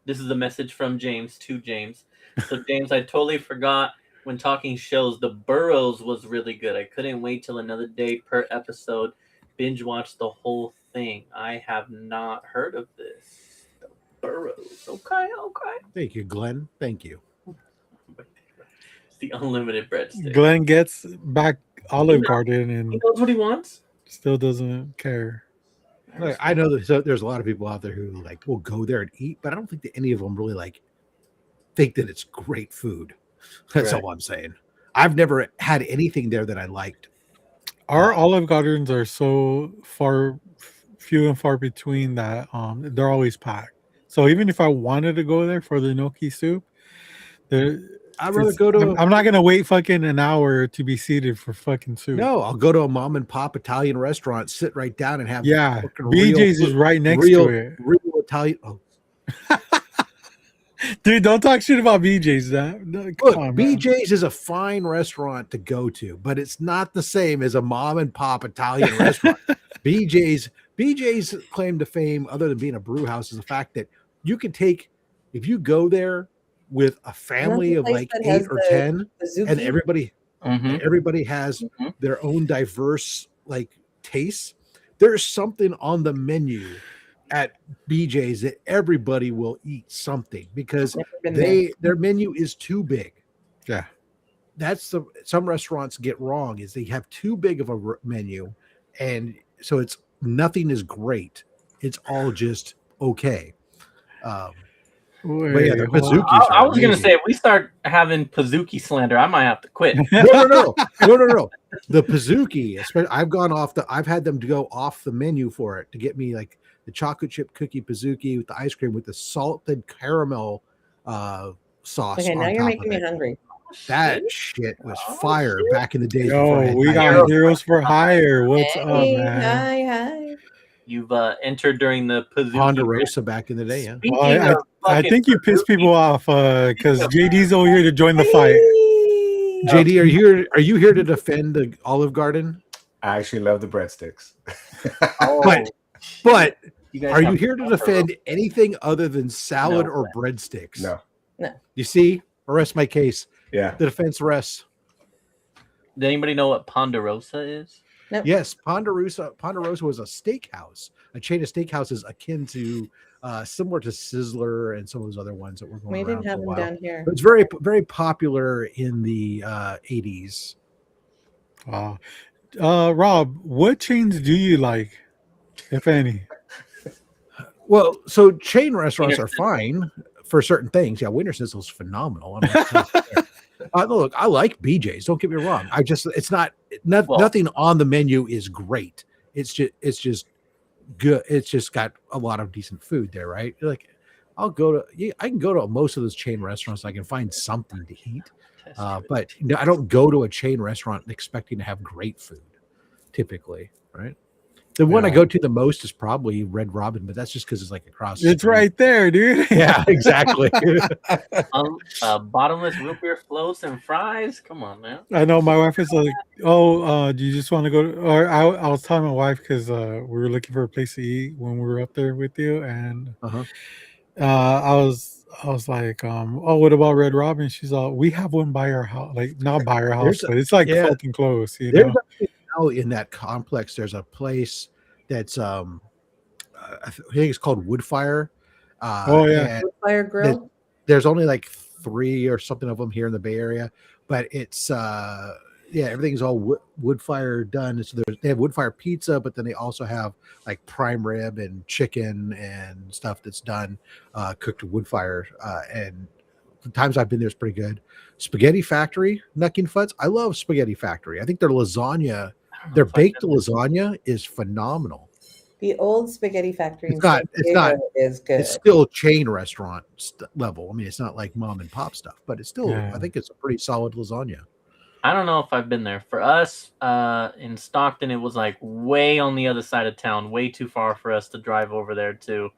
Speaker 1: this is a message from James to James. So James, I totally forgot when talking shows. The Burrows was really good. I couldn't wait till another day per episode. Binge watch the whole thing. I have not heard of this. The Burrows. Okay.
Speaker 2: Thank you, Glenn. Thank you.
Speaker 1: It's the unlimited breadstick.
Speaker 11: Glenn gets back Olive Garden and
Speaker 1: he knows what he wants.
Speaker 11: Still doesn't care.
Speaker 2: Like, I know there's a lot of people out there who like will go there and eat, but I don't think that any of them really like think that it's great food. That's all I'm saying. I've never had anything there that I liked.
Speaker 11: Our Olive Gardens are so few and far between that they're always packed. So even if I wanted to go there for the gnocchi soup,
Speaker 2: I'd rather go to.
Speaker 11: I'm not gonna wait fucking an hour to be seated for fucking soup.
Speaker 2: No, I'll go to a mom and pop Italian restaurant, sit right down and have.
Speaker 11: Yeah, BJ's is right next to it.
Speaker 2: Real Italian. Oh.
Speaker 11: Dude, don't talk shit about BJ's.
Speaker 2: Look, BJ's is a fine restaurant to go to, but it's not the same as a mom and pop Italian restaurant. BJ's claim to fame, other than being a brew house, is the fact that you can take, if you go there with a family of like 8 or 10, and everybody has their own diverse like tastes. There's something on the menu at BJ's that everybody will eat something because their menu is too big.
Speaker 11: Yeah.
Speaker 2: That's some restaurants get wrong is they have too big of a menu, and so nothing is great. It's all just okay.
Speaker 11: Wait,
Speaker 2: the
Speaker 1: I was gonna say if we start having Pizookie slander, I might have to quit.
Speaker 2: No. The Pizookie, especially I've had them to go off the menu for it to get me like the chocolate chip cookie Pizookie with the ice cream with the salted caramel sauce.
Speaker 3: Okay, now you're making me hungry.
Speaker 2: That shit was fire back in the days.
Speaker 11: Yo, we got Heroes for Hire. What's up, man?
Speaker 3: Hi.
Speaker 1: You've entered during the Pizookie
Speaker 2: Ponderosa back in the day, yeah.
Speaker 11: Well, I think you pissed people off because JD's over here to join the fight.
Speaker 2: JD, are you here to defend the Olive Garden?
Speaker 12: I actually love the breadsticks.
Speaker 2: But are you here to defend anything other than salad or breadsticks?
Speaker 12: No.
Speaker 2: You see, arrest my case.
Speaker 12: Yeah.
Speaker 2: The defense rests.
Speaker 1: Does anybody know what Ponderosa is?
Speaker 3: Nope.
Speaker 2: Yes, Ponderosa was a steakhouse, a chain of steakhouses akin to similar to Sizzler and some of those other ones that were going around.
Speaker 3: We didn't have them down here.
Speaker 2: But it's very, very popular in the 80s.
Speaker 11: Wow. Rob, what chains do you like, if any?
Speaker 2: Well, so chain restaurants are fine for certain things. Yeah, Winter Sizzle's phenomenal. Look, I like BJ's. Don't get me wrong. Nothing on the menu is great. It's just good. It's just got a lot of decent food there, right? You're like, I can go to most of those chain restaurants. I can find something to eat. But I don't go to a chain restaurant expecting to have great food typically, right? The one I go to the most is probably Red Robin, but that's just because it's like across the
Speaker 11: It's
Speaker 2: street.
Speaker 11: right there, dude.
Speaker 2: Yeah, exactly.
Speaker 1: Bottomless root beer floats and fries. Come on, man.
Speaker 11: I know my wife is like, "Oh, do you just want to go?" Or I was telling my wife because we were looking for a place to eat when we were up there with you, and I was like, "Oh, what about Red Robin?" She's all, "We have one by our house, like not by our house, but it's like fucking close, you know."
Speaker 2: Now in that complex, there's a place that's I think it's called Woodfire.
Speaker 3: Woodfire Grill.
Speaker 2: There's only like 3 or something of them here in the Bay Area, but it's everything's all wood fire done. So they have wood fire pizza, but then they also have like prime rib and chicken and stuff that's done cooked to wood fire. And the times I've been there is pretty good. Spaghetti Factory, Nucking Futs. I love Spaghetti Factory. I think their lasagna, their baked lasagna is phenomenal.
Speaker 3: The old Spaghetti Factory
Speaker 2: It's not
Speaker 3: is good.
Speaker 2: It's still chain restaurant level. I mean, it's not like mom and pop stuff, but it's still, I think it's a pretty solid lasagna.
Speaker 1: I don't know if I've been there. For us in Stockton, it was like way on the other side of town, way too far for us to drive over there too.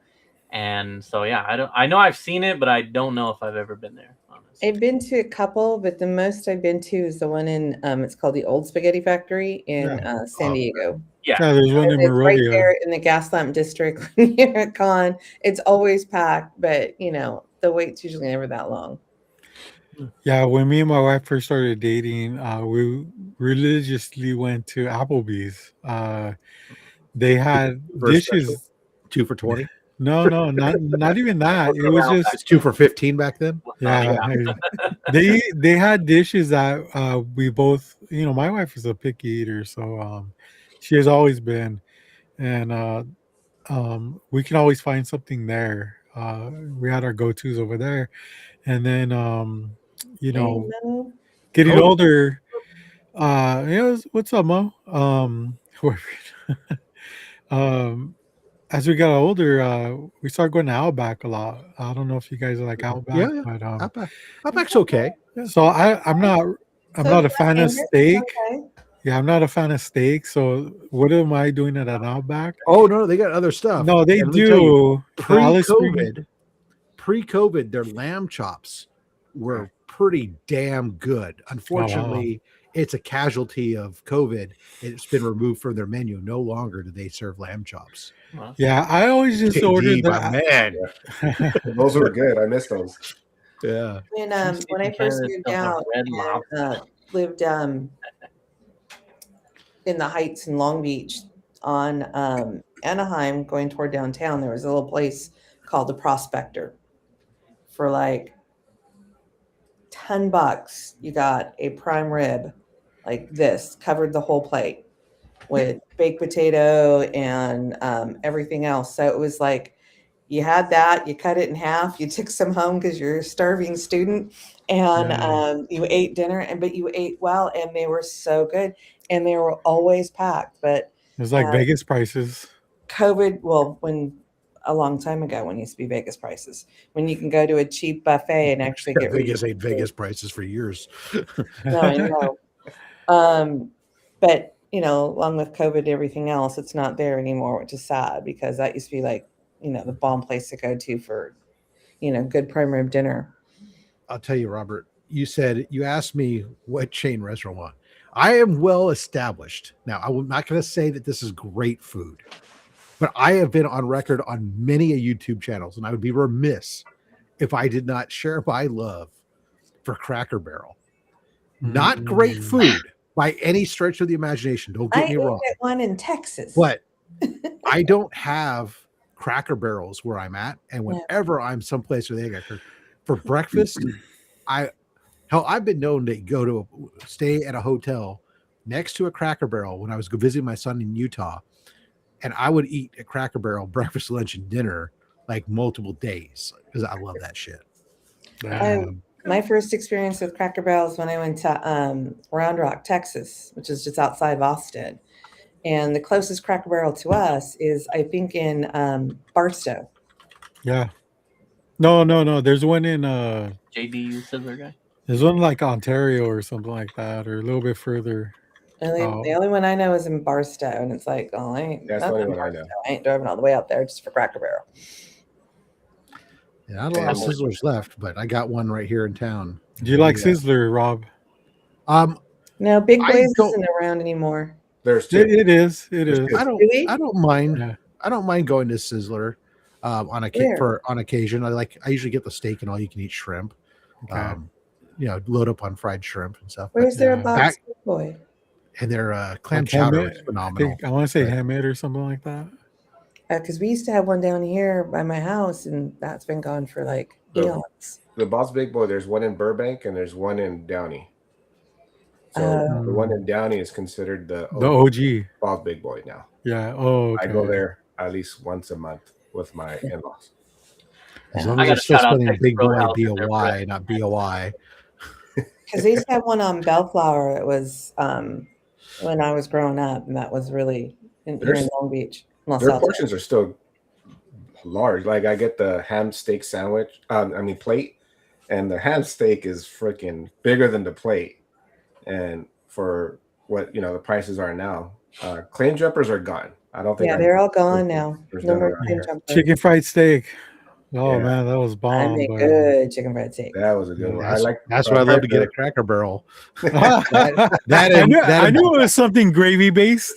Speaker 1: And so I know I've seen it, but I don't know if I've ever been there. Honestly.
Speaker 3: I've been to a couple, but the most I've been to is the one in it's called the Old Spaghetti Factory in San Diego.
Speaker 11: Yeah, there's one in Monrovia.
Speaker 3: Right there in the Gaslamp district here at Con. It's always packed, but the wait's usually never that long.
Speaker 11: Yeah, when me and my wife first started dating, we religiously went to Applebee's. They had dishes
Speaker 2: 2 for $20.
Speaker 11: No, not even that. It was just
Speaker 2: 2 for $15 back then.
Speaker 11: Yeah, they had dishes that we both. My wife is a picky eater, so she has always been, and we can always find something there. We had our go-tos over there, and then getting older. What's up, Mo? As we got older, we started going to Outback a lot. I don't know if you guys are like Outback, but
Speaker 2: Outback's okay.
Speaker 11: So I'm not a fan of steak.
Speaker 3: Okay.
Speaker 11: Yeah, I'm not a fan of steak. So what am I doing at an Outback?
Speaker 2: Oh no, they got other stuff.
Speaker 11: No, they do.
Speaker 2: Pre-COVID, their lamb chops were pretty damn good. Unfortunately, it's a casualty of COVID. It's been removed from their menu. No longer do they serve lamb chops.
Speaker 11: Yeah, I always just ordered
Speaker 2: that. Man,
Speaker 12: those were good. I missed those.
Speaker 2: Yeah.
Speaker 3: When I first moved out and lived in the Heights in Long Beach on Anaheim, going toward downtown, there was a little place called the Prospector. For like $10, you got a prime rib like this, covered the whole plate with baked potato and everything else. So it was like you had that, you cut it in half, you took some home because you're a starving student, and you ate dinner, but you ate well, and they were so good, and they were always packed. But
Speaker 11: it was like Vegas prices.
Speaker 3: COVID, a long time ago, when it used to be Vegas prices, when you can go to a cheap buffet and actually get
Speaker 2: Vegas ain't Vegas prices for years.
Speaker 3: No, I know. But along with COVID and everything else, it's not there anymore, which is sad, because that used to be like, the bomb place to go to for, good prime rib dinner.
Speaker 2: I'll tell you, Robert, you asked me what chain restaurant I want. I am well established. Now, I'm not going to say that this is great food, but I have been on record on many YouTube channels, and I would be remiss if I did not share my love for Cracker Barrel. Not great food by any stretch of the imagination. Don't get me wrong.
Speaker 3: I ate one in Texas.
Speaker 2: But I don't have Cracker Barrels where I'm at, and whenever I'm someplace where they got for breakfast, I've been known to stay at a hotel next to a Cracker Barrel when I was visiting my son in Utah, and I would eat at Cracker Barrel breakfast, lunch, and dinner like multiple days because I love that shit.
Speaker 3: My first experience with Cracker Barrel is when I went to Round Rock, Texas, which is just outside of Austin. And the closest Cracker Barrel to us is, I think, in Barstow.
Speaker 11: Yeah. No. There's one in
Speaker 1: JBU Sizzler guy.
Speaker 11: There's one like Ontario or something like that, or a little bit further.
Speaker 3: The only one I know is in Barstow, and it's like, oh,
Speaker 12: That's the only one I know.
Speaker 3: I ain't driving all the way out there just for Cracker Barrel.
Speaker 2: Yeah, I don't have Sizzlers left, but I got one right here in town.
Speaker 11: Do you like Sizzler, Rob?
Speaker 3: No, Big Blaze isn't around anymore.
Speaker 12: There's two.
Speaker 11: It is.
Speaker 2: I don't mind. Yeah. I don't mind going to Sizzler on occasion. I usually get the steak and all you can eat shrimp. Okay. Load up on fried shrimp and stuff.
Speaker 3: Where's their box boy?
Speaker 2: And their clam chowder is phenomenal.
Speaker 11: I want to say Hammett or something like that.
Speaker 3: Because we used to have one down here by my house, and that's been gone for like eons.
Speaker 12: The Boss Big Boy, there's one in Burbank and there's one in Downey. So the one in Downey is considered the
Speaker 11: OG
Speaker 12: Boss Big Boy now.
Speaker 11: Yeah. Oh, okay.
Speaker 12: I go there at least once a month with my in-laws.
Speaker 2: As long as you're still spelling Big Boy B-O-Y, not B-O-I.
Speaker 3: Because they used to have one on Bellflower that was when I was growing up, and that was really here in Long Beach.
Speaker 12: Their portions are still large. Like I get the ham steak sandwich, plate, and the ham steak is freaking bigger than the plate. And for what the prices are now, claim jumpers are gone. I don't think.
Speaker 3: Yeah, they're all gone now. No more claim jumpers.
Speaker 11: Chicken fried steak. Oh man, that was bomb.
Speaker 3: I make good chicken fried steak.
Speaker 12: That was a good one.
Speaker 2: That's what I love to get at Cracker Barrel.
Speaker 11: I knew it was something gravy based.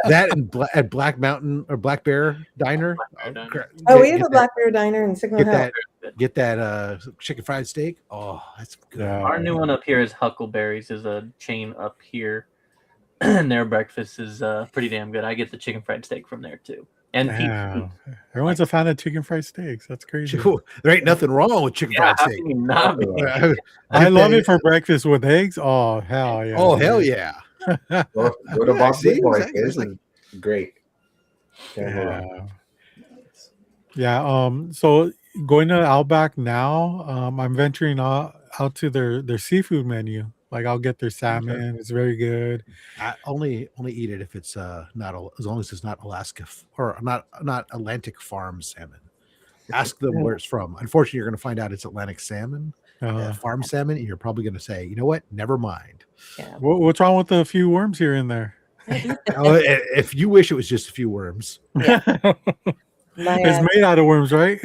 Speaker 2: That and at Black Mountain or Black Bear Diner.
Speaker 3: We have a Black Bear Diner in Signal Hill.
Speaker 2: Get that chicken fried steak. Oh, that's good.
Speaker 1: Our new one up here is Huckleberries. Is a chain up here, and their breakfast is pretty damn good. I get the chicken fried steak from there too. And
Speaker 11: everyone's a fan of chicken fried steaks. That's crazy.
Speaker 2: There ain't nothing wrong with chicken fried steak.
Speaker 11: I love it for breakfast with eggs. Oh hell yeah!
Speaker 2: Oh hell yeah!
Speaker 12: Go to Boss Big Boy. This is great.
Speaker 11: Yeah. So going to Outback now, I'm venturing out to their seafood menu. Like I'll get their salmon. Okay. It's very good.
Speaker 2: I only eat it if it's not as long as it's not Alaska or not Atlantic farm salmon. Ask them where it's from. Unfortunately, you're going to find out it's Atlantic salmon, farm salmon, and you're probably going to say, you know what? Never mind.
Speaker 3: Yeah.
Speaker 11: What's wrong with a few worms here and there?
Speaker 2: If you wish it was just a few worms.
Speaker 11: Yeah. It's made out of worms, right?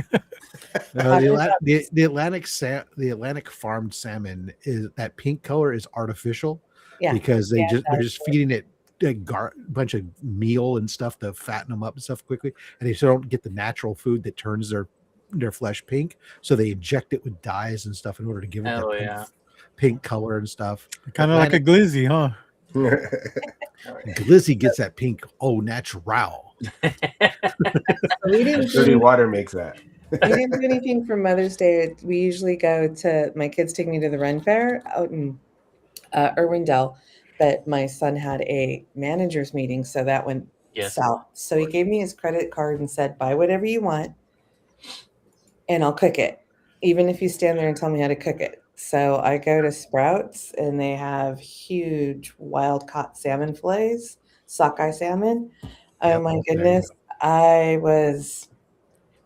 Speaker 2: The Atlantic farmed salmon is that pink color is artificial because they're just feeding it a bunch of meal and stuff to fatten them up and stuff quickly, and they still don't get the natural food that turns their flesh pink, so they inject it with dyes and stuff in order to give it that pink color and stuff.
Speaker 11: Kind of like a glizzy, huh?
Speaker 2: Glizzy gets that pink natural.
Speaker 12: Dirty water makes that.
Speaker 3: We didn't do anything for Mother's Day. We usually go to, my kids take me to the Ren Fair out in Irwindale, but my son had a manager's meeting, so that went south. So he gave me his credit card and said, buy whatever you want and I'll cook it, even if you stand there and tell me how to cook it. So I go to Sprouts and they have huge wild caught salmon fillets, sockeye salmon. Oh my goodness.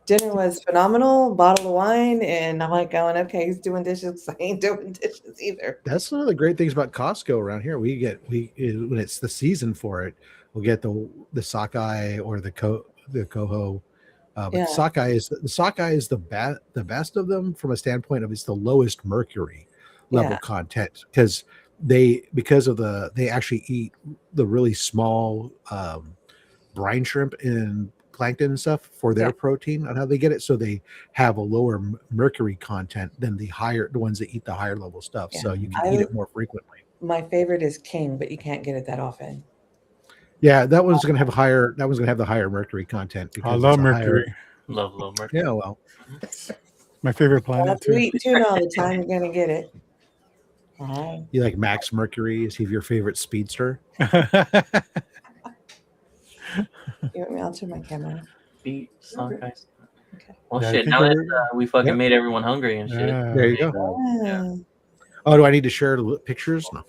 Speaker 3: Dinner was phenomenal, bottle of wine, and I'm like going, okay, he's doing dishes. I ain't doing dishes either.
Speaker 2: That's one of the great things about Costco around here. We when it's the season for it, we'll get the sockeye or the coho. But sockeye is the best of them from a standpoint of it's the lowest mercury level content because they actually eat the really small brine shrimp and plankton and stuff for their protein on how they get it, so they have a lower mercury content than the ones that eat the higher level stuff. So you can eat it more frequently.
Speaker 3: My favorite is king, but you can't get it that often.
Speaker 2: Yeah, that one's gonna have the higher mercury content.
Speaker 11: I love mercury.
Speaker 1: Love mercury.
Speaker 2: Yeah, well,
Speaker 11: my favorite planet too.
Speaker 3: If you eat tuna all the time, you're gonna get it.
Speaker 2: You like Max Mercury? Is he your favorite speedster?
Speaker 3: You want me? I'll turn my camera on.
Speaker 1: Okay. Well, shit. Now that we fucking made everyone hungry and shit.
Speaker 2: There you go. Yeah. Oh, do I need to share the pictures? No.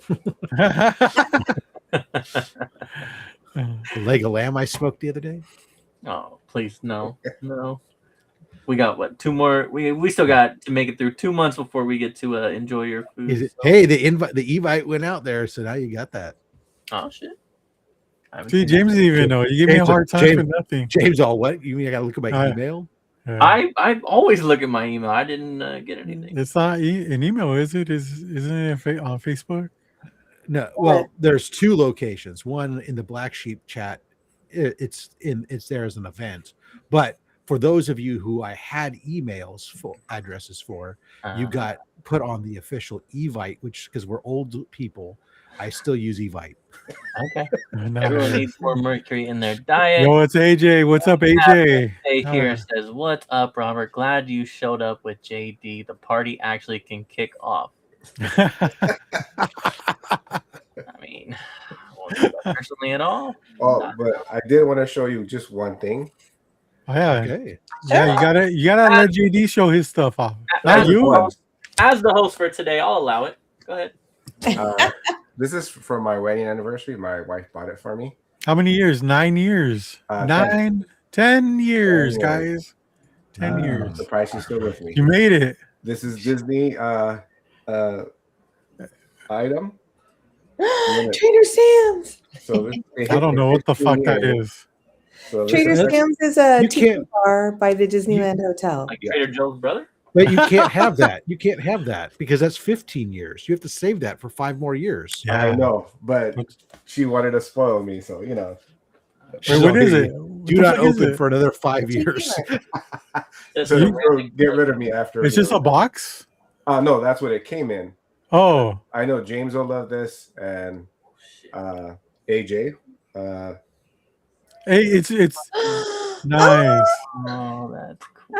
Speaker 2: The leg of lamb I smoked the other day.
Speaker 1: Oh, please, no. We got what? 2 more. We still got to make it through 2 months before we get to enjoy your food. So.
Speaker 2: Hey, the Evite went out there, so now you got that.
Speaker 1: Oh shit!
Speaker 11: See, James didn't even know. You gave me a hard time for nothing.
Speaker 2: James, all what? You mean I got to look at my email?
Speaker 1: I always look at my email. I didn't get anything.
Speaker 11: It's not an email, is it? Isn't it on Facebook?
Speaker 2: No. Well, there's 2 locations. One in the Black Sheep chat. It's there as an event, but for those of you who I had emails for addresses for, you got put on the official Evite, which because we're old people, I still use Evite.
Speaker 1: Okay. Everyone needs more mercury in their diet.
Speaker 11: Yo, it's AJ. What's up, AJ?
Speaker 1: Here says, "What's up, Robert? Glad you showed up with JD. The party actually can kick off." I mean, personally at all.
Speaker 12: Oh, but I did want to show you just one thing.
Speaker 11: Oh, yeah.
Speaker 2: Okay.
Speaker 11: Yeah, you gotta let JD show his stuff off. Not you.
Speaker 1: As the host for today, I'll allow it. Go ahead.
Speaker 12: This is for my wedding anniversary. My wife bought it for me.
Speaker 11: How many years? 9 years. 10 years, guys. 10 years.
Speaker 12: The price is still with me.
Speaker 11: You made it.
Speaker 12: This is Disney item.
Speaker 3: Trader Sam's.
Speaker 12: So
Speaker 11: I don't know what the fuck that is.
Speaker 12: So
Speaker 3: Trader Sam's is a tea bar by the Disneyland Hotel.
Speaker 1: Like Trader Joe's brother?
Speaker 2: But you can't have that. You can't have that because that's 15 years. You have to save that for 5 more years.
Speaker 12: Yeah, I know, but she wanted to spoil me, so you know.
Speaker 11: Wait, what is it?
Speaker 2: Do not open for another 5 years.
Speaker 12: So get rid of me after.
Speaker 11: It's just a box?
Speaker 12: No, that's what it came in.
Speaker 11: Oh.
Speaker 12: I know James will love this, and AJ.
Speaker 11: Hey, it's nice.
Speaker 1: Oh, that's cool.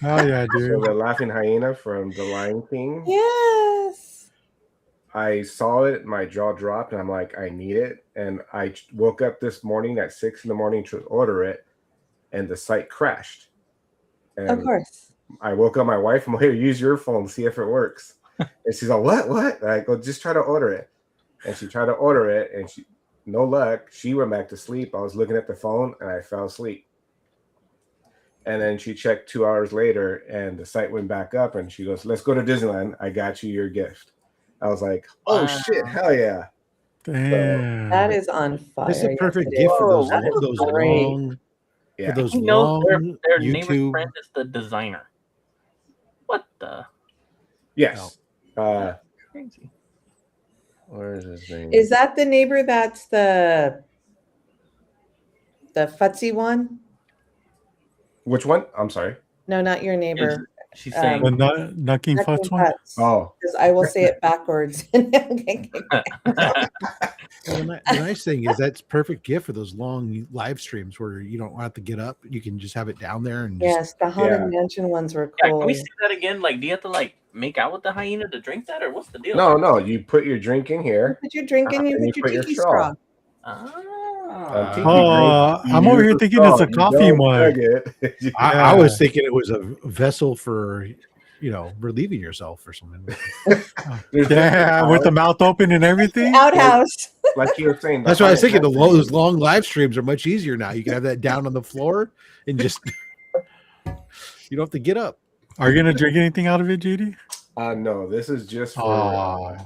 Speaker 11: Oh yeah, dude.
Speaker 12: So the laughing hyena from The Lion King.
Speaker 3: Yes.
Speaker 12: I saw it, my jaw dropped, and I'm like, I need it. And I woke up this morning at 6 a.m. to order it, and the site crashed. And
Speaker 3: of course.
Speaker 12: I woke up my wife. I'm like, here, use your phone, see if it works. And she's like, what? And I go, just try to order it. And she tried to order it, and no luck. She went back to sleep. I was looking at the phone, and I fell asleep. And then she checked 2 hours later, and the site went back up, and she goes, let's go to Disneyland. I got you your gift. I was like, oh, shit, hell yeah.
Speaker 11: Damn.
Speaker 3: That is on fire.
Speaker 2: It's a perfect gift for those long,
Speaker 12: yeah.
Speaker 2: for those
Speaker 1: He knows
Speaker 2: long
Speaker 1: their
Speaker 2: YouTube.
Speaker 1: neighbor's friend is the designer. What the?
Speaker 12: Yes.
Speaker 1: Crazy.
Speaker 12: Where is his name?
Speaker 3: Is that the neighbor that's the futzy one?
Speaker 12: Which one? I'm sorry.
Speaker 3: No, not your neighbor.
Speaker 1: She's saying
Speaker 11: The Nucking Futz one?
Speaker 12: Oh.
Speaker 3: Because I will say it backwards.
Speaker 2: The nice thing is that's perfect gift for those long live streams where you don't have to get up. You can just have it down there and
Speaker 3: Yes, the Haunted Mansion ones were cool.
Speaker 1: Can we see that again? Like, do you have to make out with the hyena to drink that, or what's the deal?
Speaker 12: No. You put your drink in here.
Speaker 3: Put your drink in, you put your tiki straw.
Speaker 11: I'm over here thinking it's a coffee mug.
Speaker 2: I was thinking it was a vessel for, relieving yourself or something.
Speaker 11: Yeah, with the mouth open and everything.
Speaker 3: Outhouse.
Speaker 12: Like you were saying.
Speaker 2: That's what I was thinking. Those long live streams are much easier now. You can have that down on the floor and just you don't have to get up.
Speaker 11: Are you gonna drink anything out of it, JD?
Speaker 12: No, this is just for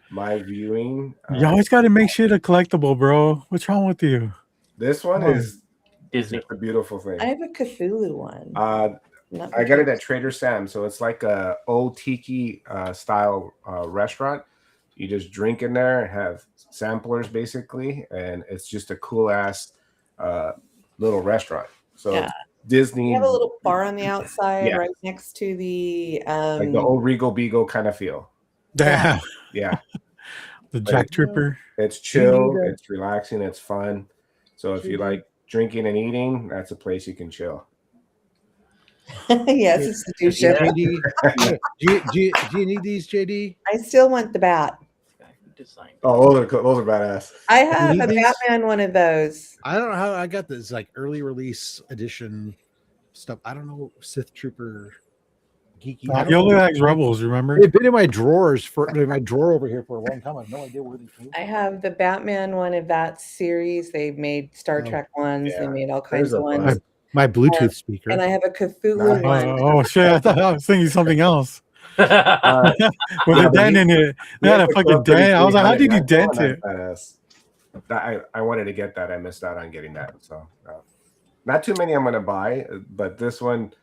Speaker 12: my viewing.
Speaker 11: You always got to make shit a collectible, bro. What's wrong with you?
Speaker 12: This one is
Speaker 1: Disney.
Speaker 12: a beautiful thing.
Speaker 3: I have a Cthulhu one.
Speaker 12: I got it at Trader Sam's, so it's like a old tiki style restaurant. You just drink in there and have samplers basically, and it's just a cool ass little restaurant. So Disney.
Speaker 3: You have a little bar on the outside, right next to the
Speaker 12: like the old Regal Beagle kind of feel.
Speaker 11: Damn.
Speaker 12: Yeah.
Speaker 11: The Jack Tripper.
Speaker 12: It's chill. It's relaxing. It's fun. So if you like drinking and eating, that's a place you can chill.
Speaker 3: Yes, it's the douche.
Speaker 2: JD, do you need these, JD?
Speaker 3: I still want the bat.
Speaker 12: Oh, those are badass.
Speaker 3: I have a Batman one of those.
Speaker 2: I don't know how I got this like early release edition stuff. I don't know, Sith Trooper geeky.
Speaker 11: You only like Rebels, remember?
Speaker 2: They've been in my drawers in my drawer over here for a long time. I have no idea where they came from.
Speaker 3: I have the Batman one of that series. They made Star Trek ones.
Speaker 12: yeah.
Speaker 3: They made all
Speaker 12: There's
Speaker 3: kinds of
Speaker 12: a
Speaker 3: ones.
Speaker 2: My Bluetooth speaker.
Speaker 3: And I have a Cthulhu one.
Speaker 11: Oh shit! I thought I was thinking something else. With a dent in it. They had a fucking dent. I was like, how did you dent it?
Speaker 12: I wanted to get that. I missed out on getting that. So not too many I'm gonna buy, but this one,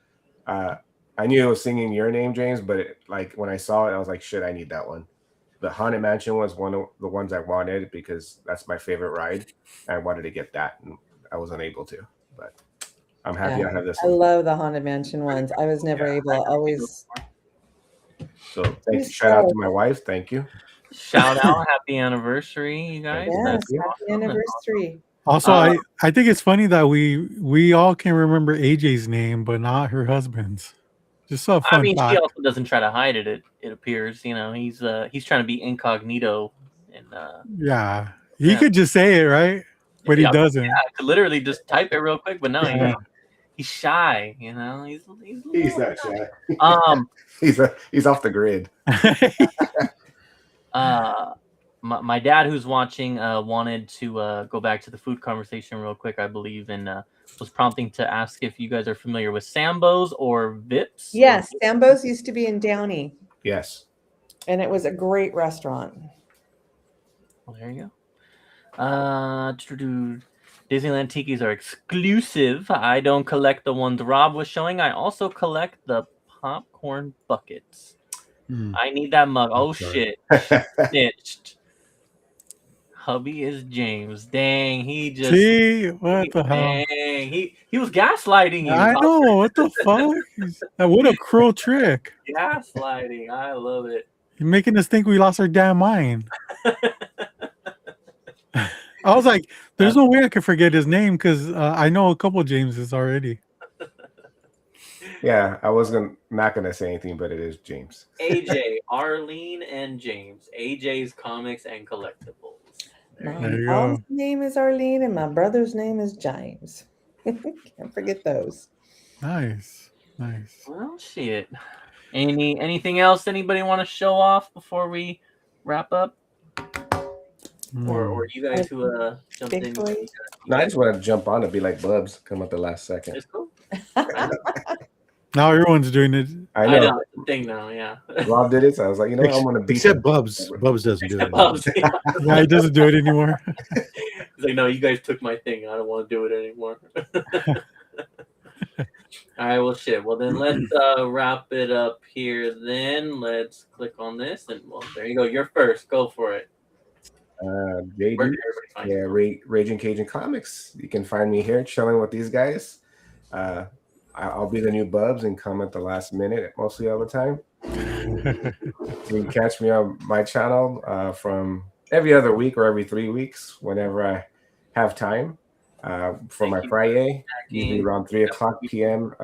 Speaker 12: I knew it was singing your name, James, but like when I saw it, I was like, shit, I need that one. The Haunted Mansion was one of the ones I wanted because that's my favorite ride. I wanted to get that, and I was unable to. But I'm happy I have this.
Speaker 3: I love the Haunted Mansion ones. I was never able. Always.
Speaker 12: So thank you. Shout out to my wife. Thank you.
Speaker 1: Shout out, happy anniversary, you guys.
Speaker 3: Yes, happy anniversary.
Speaker 11: Also, I think it's funny that we all can remember AJ's name, but not her husband's. Just a fun
Speaker 1: she
Speaker 11: fact.
Speaker 1: also doesn't try to hide it. It appears, he's trying to be incognito, and
Speaker 11: yeah, he could just say it, right? But he doesn't.
Speaker 1: Yeah, I could literally just type it real quick, but no, he's shy. He's
Speaker 12: not shy. He's off the grid.
Speaker 1: My dad, who's watching, wanted to go back to the food conversation real quick, I believe, and was prompting to ask if you guys are familiar with Sambo's or Vips.
Speaker 3: Yes, Sambo's used to be in Downey.
Speaker 12: Yes.
Speaker 3: And it was a great restaurant.
Speaker 1: Well, there you go. Disneyland Tikis are exclusive. I don't collect the ones Rob was showing. I also collect the popcorn buckets. I need that mug. Oh, shit. Snitched. Hubby is James. Dang, he just...
Speaker 11: See? What the hell?
Speaker 1: Dang, he was gaslighting you.
Speaker 11: I know. What the fuck? What a cruel trick.
Speaker 1: Gaslighting. I love it.
Speaker 11: You're making us think we lost our damn mind. I was like, there's no way I could forget his name because I know a couple Jameses already.
Speaker 12: Yeah, I wasn't not gonna say anything, but it is James.
Speaker 1: AJ, Arlene, and James. AJ's Comics and Collectibles.
Speaker 3: My mom's name is Arlene, and my brother's name is James. Can't forget those.
Speaker 11: Nice.
Speaker 1: Well, shit. Anything else anybody want to show off before we wrap up? Or you guys who jumped in?
Speaker 12: No, I just want to jump on and be like Bubs, come at the last second.
Speaker 1: It's cool.
Speaker 11: Now everyone's doing it.
Speaker 12: I know.
Speaker 1: It's the thing now, yeah.
Speaker 12: Rob did it, so I was like, I'm gonna beat
Speaker 2: except
Speaker 12: him.
Speaker 2: Bubs. Bubs doesn't do it.
Speaker 1: Bubs,
Speaker 11: Yeah, he doesn't do it anymore.
Speaker 1: He's like, no, you guys took my thing. I don't want to do it anymore. All right, well, shit. Well, then let's wrap it up here. Then let's click on this, and well, there you go. You're first. Go for it.
Speaker 12: JD, Ragin Cajun Comics. You can find me here chilling with these guys. I'll be the new Bubs and come at the last minute mostly all the time. You can catch me on my channel from every other week or every 3 weeks whenever I have time. For my Friday, usually around 3:00 p.m.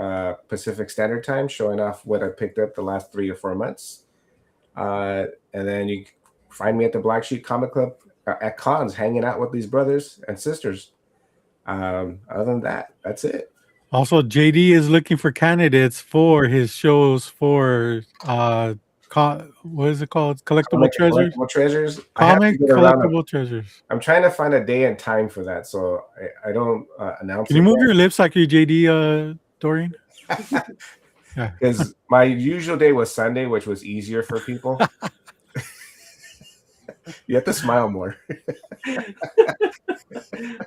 Speaker 12: Pacific Standard Time, showing off what I picked up the last 3 to 4 months. And then you can find me at the Black Sheep Comic Club at cons, hanging out with these brothers and sisters. Other than that, that's it.
Speaker 11: Also, JD is looking for candidates for his shows for what is it called? Collectible Treasures?
Speaker 12: Collectible Treasures.
Speaker 11: Comic Collectible Treasures.
Speaker 12: I'm trying to find a day and time for that, so I don't announce.
Speaker 11: Can you move your lips like your JD, Dorian? Yeah.
Speaker 12: Because my usual day was Sunday, which was easier for people. You have to smile more.
Speaker 1: I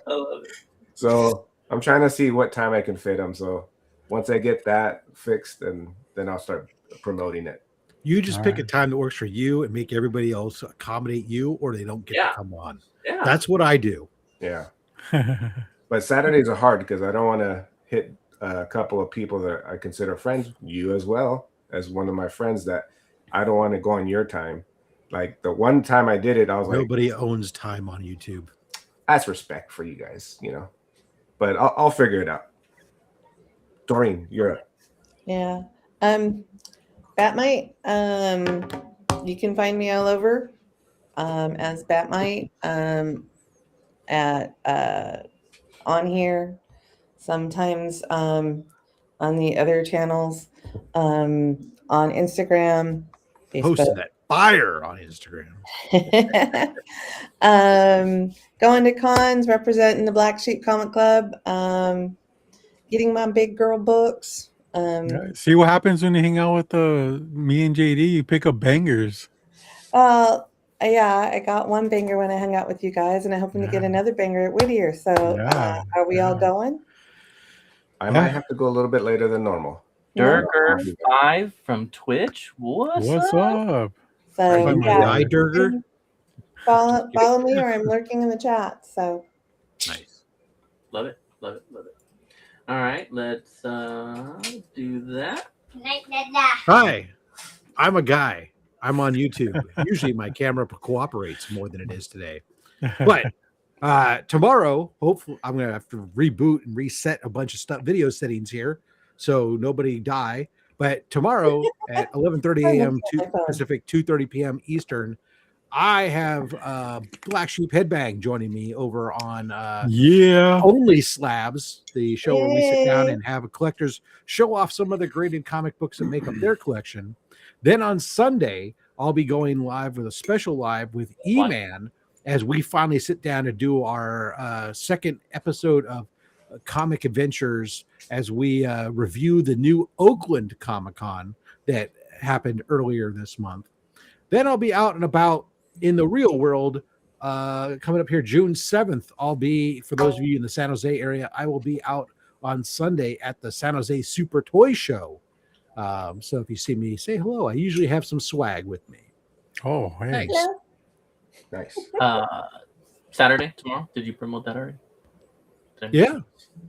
Speaker 1: love it.
Speaker 12: So I'm trying to see what time I can fit them. So once I get that fixed, then I'll start promoting it.
Speaker 2: You just pick a time that works for you and make everybody else accommodate you, or they don't get to come on.
Speaker 1: Yeah.
Speaker 2: That's what I do.
Speaker 12: Yeah. But Saturdays are hard because I don't want to hit a couple of people that I consider friends, you as well as one of my friends, that I don't want to go on your time. Like the one time I did it, I was like,
Speaker 2: nobody owns time on YouTube.
Speaker 12: That's respect for you guys, but I'll figure it out. Doreen, you're up.
Speaker 3: Yeah. Batmite. You can find me all over as Batmite at on here, sometimes on the other channels. on Instagram,
Speaker 2: Posting
Speaker 3: Facebook.
Speaker 2: that fire on Instagram.
Speaker 3: Going to cons, representing the Black Sheep Comic Club, getting my big girl books.
Speaker 11: See what happens when you hang out with me and JD. You pick up bangers.
Speaker 3: Yeah, I got one banger when I hung out with you guys, and I'm hoping to get another banger at Whittier. So, are we all going?
Speaker 12: I might have to go a little bit later than normal.
Speaker 1: Durger5 from Twitch. What's up?
Speaker 3: So, yeah,
Speaker 2: Durger.
Speaker 3: Follow me, or I'm lurking in the chat. So
Speaker 1: nice. Love it. All right, let's do that.
Speaker 2: Hi, I'm a guy. I'm on YouTube. Usually my camera cooperates more than it is today. But tomorrow, hopefully, I'm going to have to reboot and reset a bunch of stuff, video settings here, so nobody die. But tomorrow at 11:30 a.m. Pacific, 2:30 p.m. Eastern, I have Black Sheep Headbang joining me over on Only Slabs, the show where we sit down and have collectors show off some of the graded comic books and make up their collection. Then on Sunday, I'll be going live with a special live with E-Man as we finally sit down to do our second episode of Comic Adventures as we review the new Oakland Comic-Con that happened earlier this month. Then I'll be out and about in the real world coming up here June 7th. I'll be, for those of you in the San Jose area, I will be out on Sunday at the San Jose Super Toy Show. So if you see me, say hello. I usually have some swag with me.
Speaker 11: Oh, hey.
Speaker 2: Thanks.
Speaker 12: Nice.
Speaker 1: Saturday, tomorrow. Did you promote that already?
Speaker 2: Yeah.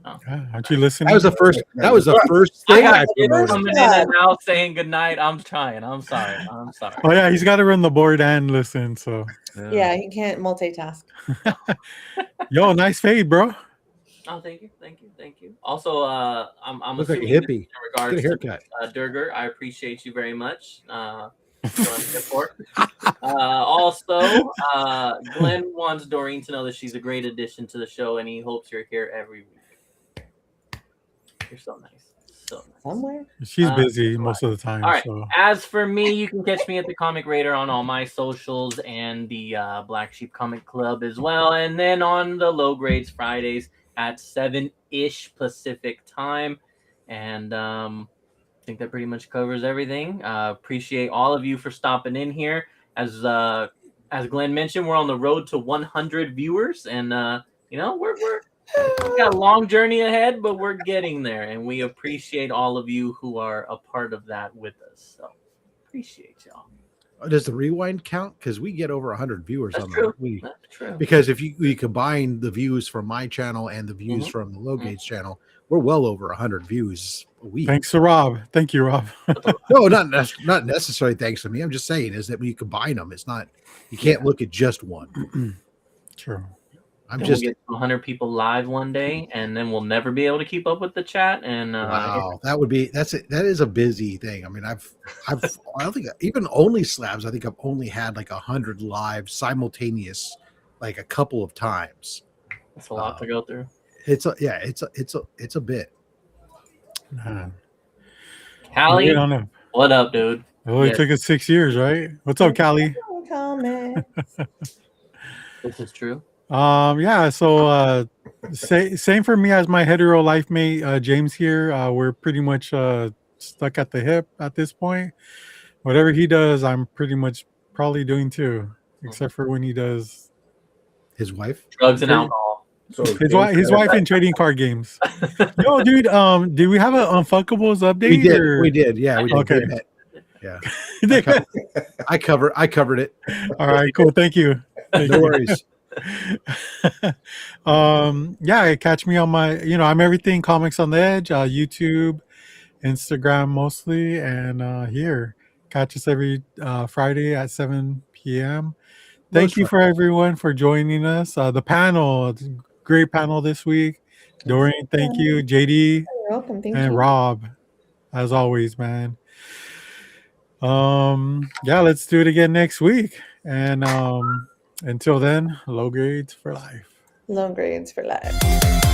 Speaker 1: Oh.
Speaker 11: Aren't you listening?
Speaker 2: That was the first. That was the first thing I promoted.
Speaker 1: Coming in and out saying goodnight. I'm trying. I'm sorry.
Speaker 11: Oh yeah, he's got to run the board and listen. So
Speaker 3: yeah, he can't multitask.
Speaker 11: Yo, nice fade, bro.
Speaker 1: Oh, thank you. Also, I'm
Speaker 2: Look like a
Speaker 1: assuming
Speaker 2: hippie.
Speaker 1: in regards
Speaker 2: Get a haircut.
Speaker 1: to Durger, I appreciate you very much. Also, Glenn wants Doreen to know that she's a great addition to the show, and he hopes you're here every week. You're so nice.
Speaker 3: Somewhere.
Speaker 11: She's busy most of the time.
Speaker 1: All right.
Speaker 11: So.
Speaker 1: As for me, you can catch me at the Comic Raider on all my socials and the Black Sheep Comic Club as well. And then on the Low Grades Fridays at 7-ish Pacific time. And I think that pretty much covers everything. Appreciate all of you for stopping in here. As Glenn mentioned, we're on the road to 100 viewers. And, we've got a long journey ahead, but we're getting there, and we appreciate all of you who are a part of that with us. So appreciate y'all.
Speaker 2: Does the rewind count? Because we get over 100 viewers on the week.
Speaker 1: That's true.
Speaker 2: Because if we combine the views from my channel and the views from the Low Gauge channel, we're well over 100 views a week.
Speaker 11: Thanks to Rob. Thank you, Rob.
Speaker 2: No, not necessarily thanks to me. I'm just saying is that when you combine them, it's not. You can't look at just one.
Speaker 11: True.
Speaker 1: We'll get 100 people live one day, and then we'll never be able to keep up with the chat. And
Speaker 2: wow, that is a busy thing. I mean, I don't think even Only Slabs. I think I've only had like 100 live simultaneous, like a couple of times.
Speaker 1: That's a lot to go through.
Speaker 2: It's a bit.
Speaker 1: Callie, what up, dude?
Speaker 11: It only took us 6 years, right? What's up, Callie?
Speaker 1: This is true.
Speaker 11: Yeah, so same for me as my hetero life mate, James here. We're pretty much stuck at the hip at this point. Whatever he does, I'm pretty much probably doing too, except for when he does
Speaker 2: his wife,
Speaker 1: drugs and alcohol.
Speaker 11: So his wife and trading card games. Yo, dude, did we have an Unfuckables update?
Speaker 2: We did. Yeah, we did.
Speaker 11: Okay.
Speaker 2: Yeah, I covered it.
Speaker 11: All right, cool. Thank you.
Speaker 2: No worries.
Speaker 11: Yeah, catch me on my, I'm everything Comics on the Edge, YouTube, Instagram mostly, and here. Catch us every Friday at 7 p.m. Thank you for everyone for joining us. The panel, great panel this week. Doreen, thank you. JD,
Speaker 3: you're welcome. Thank
Speaker 11: and
Speaker 3: you.
Speaker 11: Rob, as always, man. Yeah, let's do it again next week. And until then, low grades for life.
Speaker 3: Low grades for life.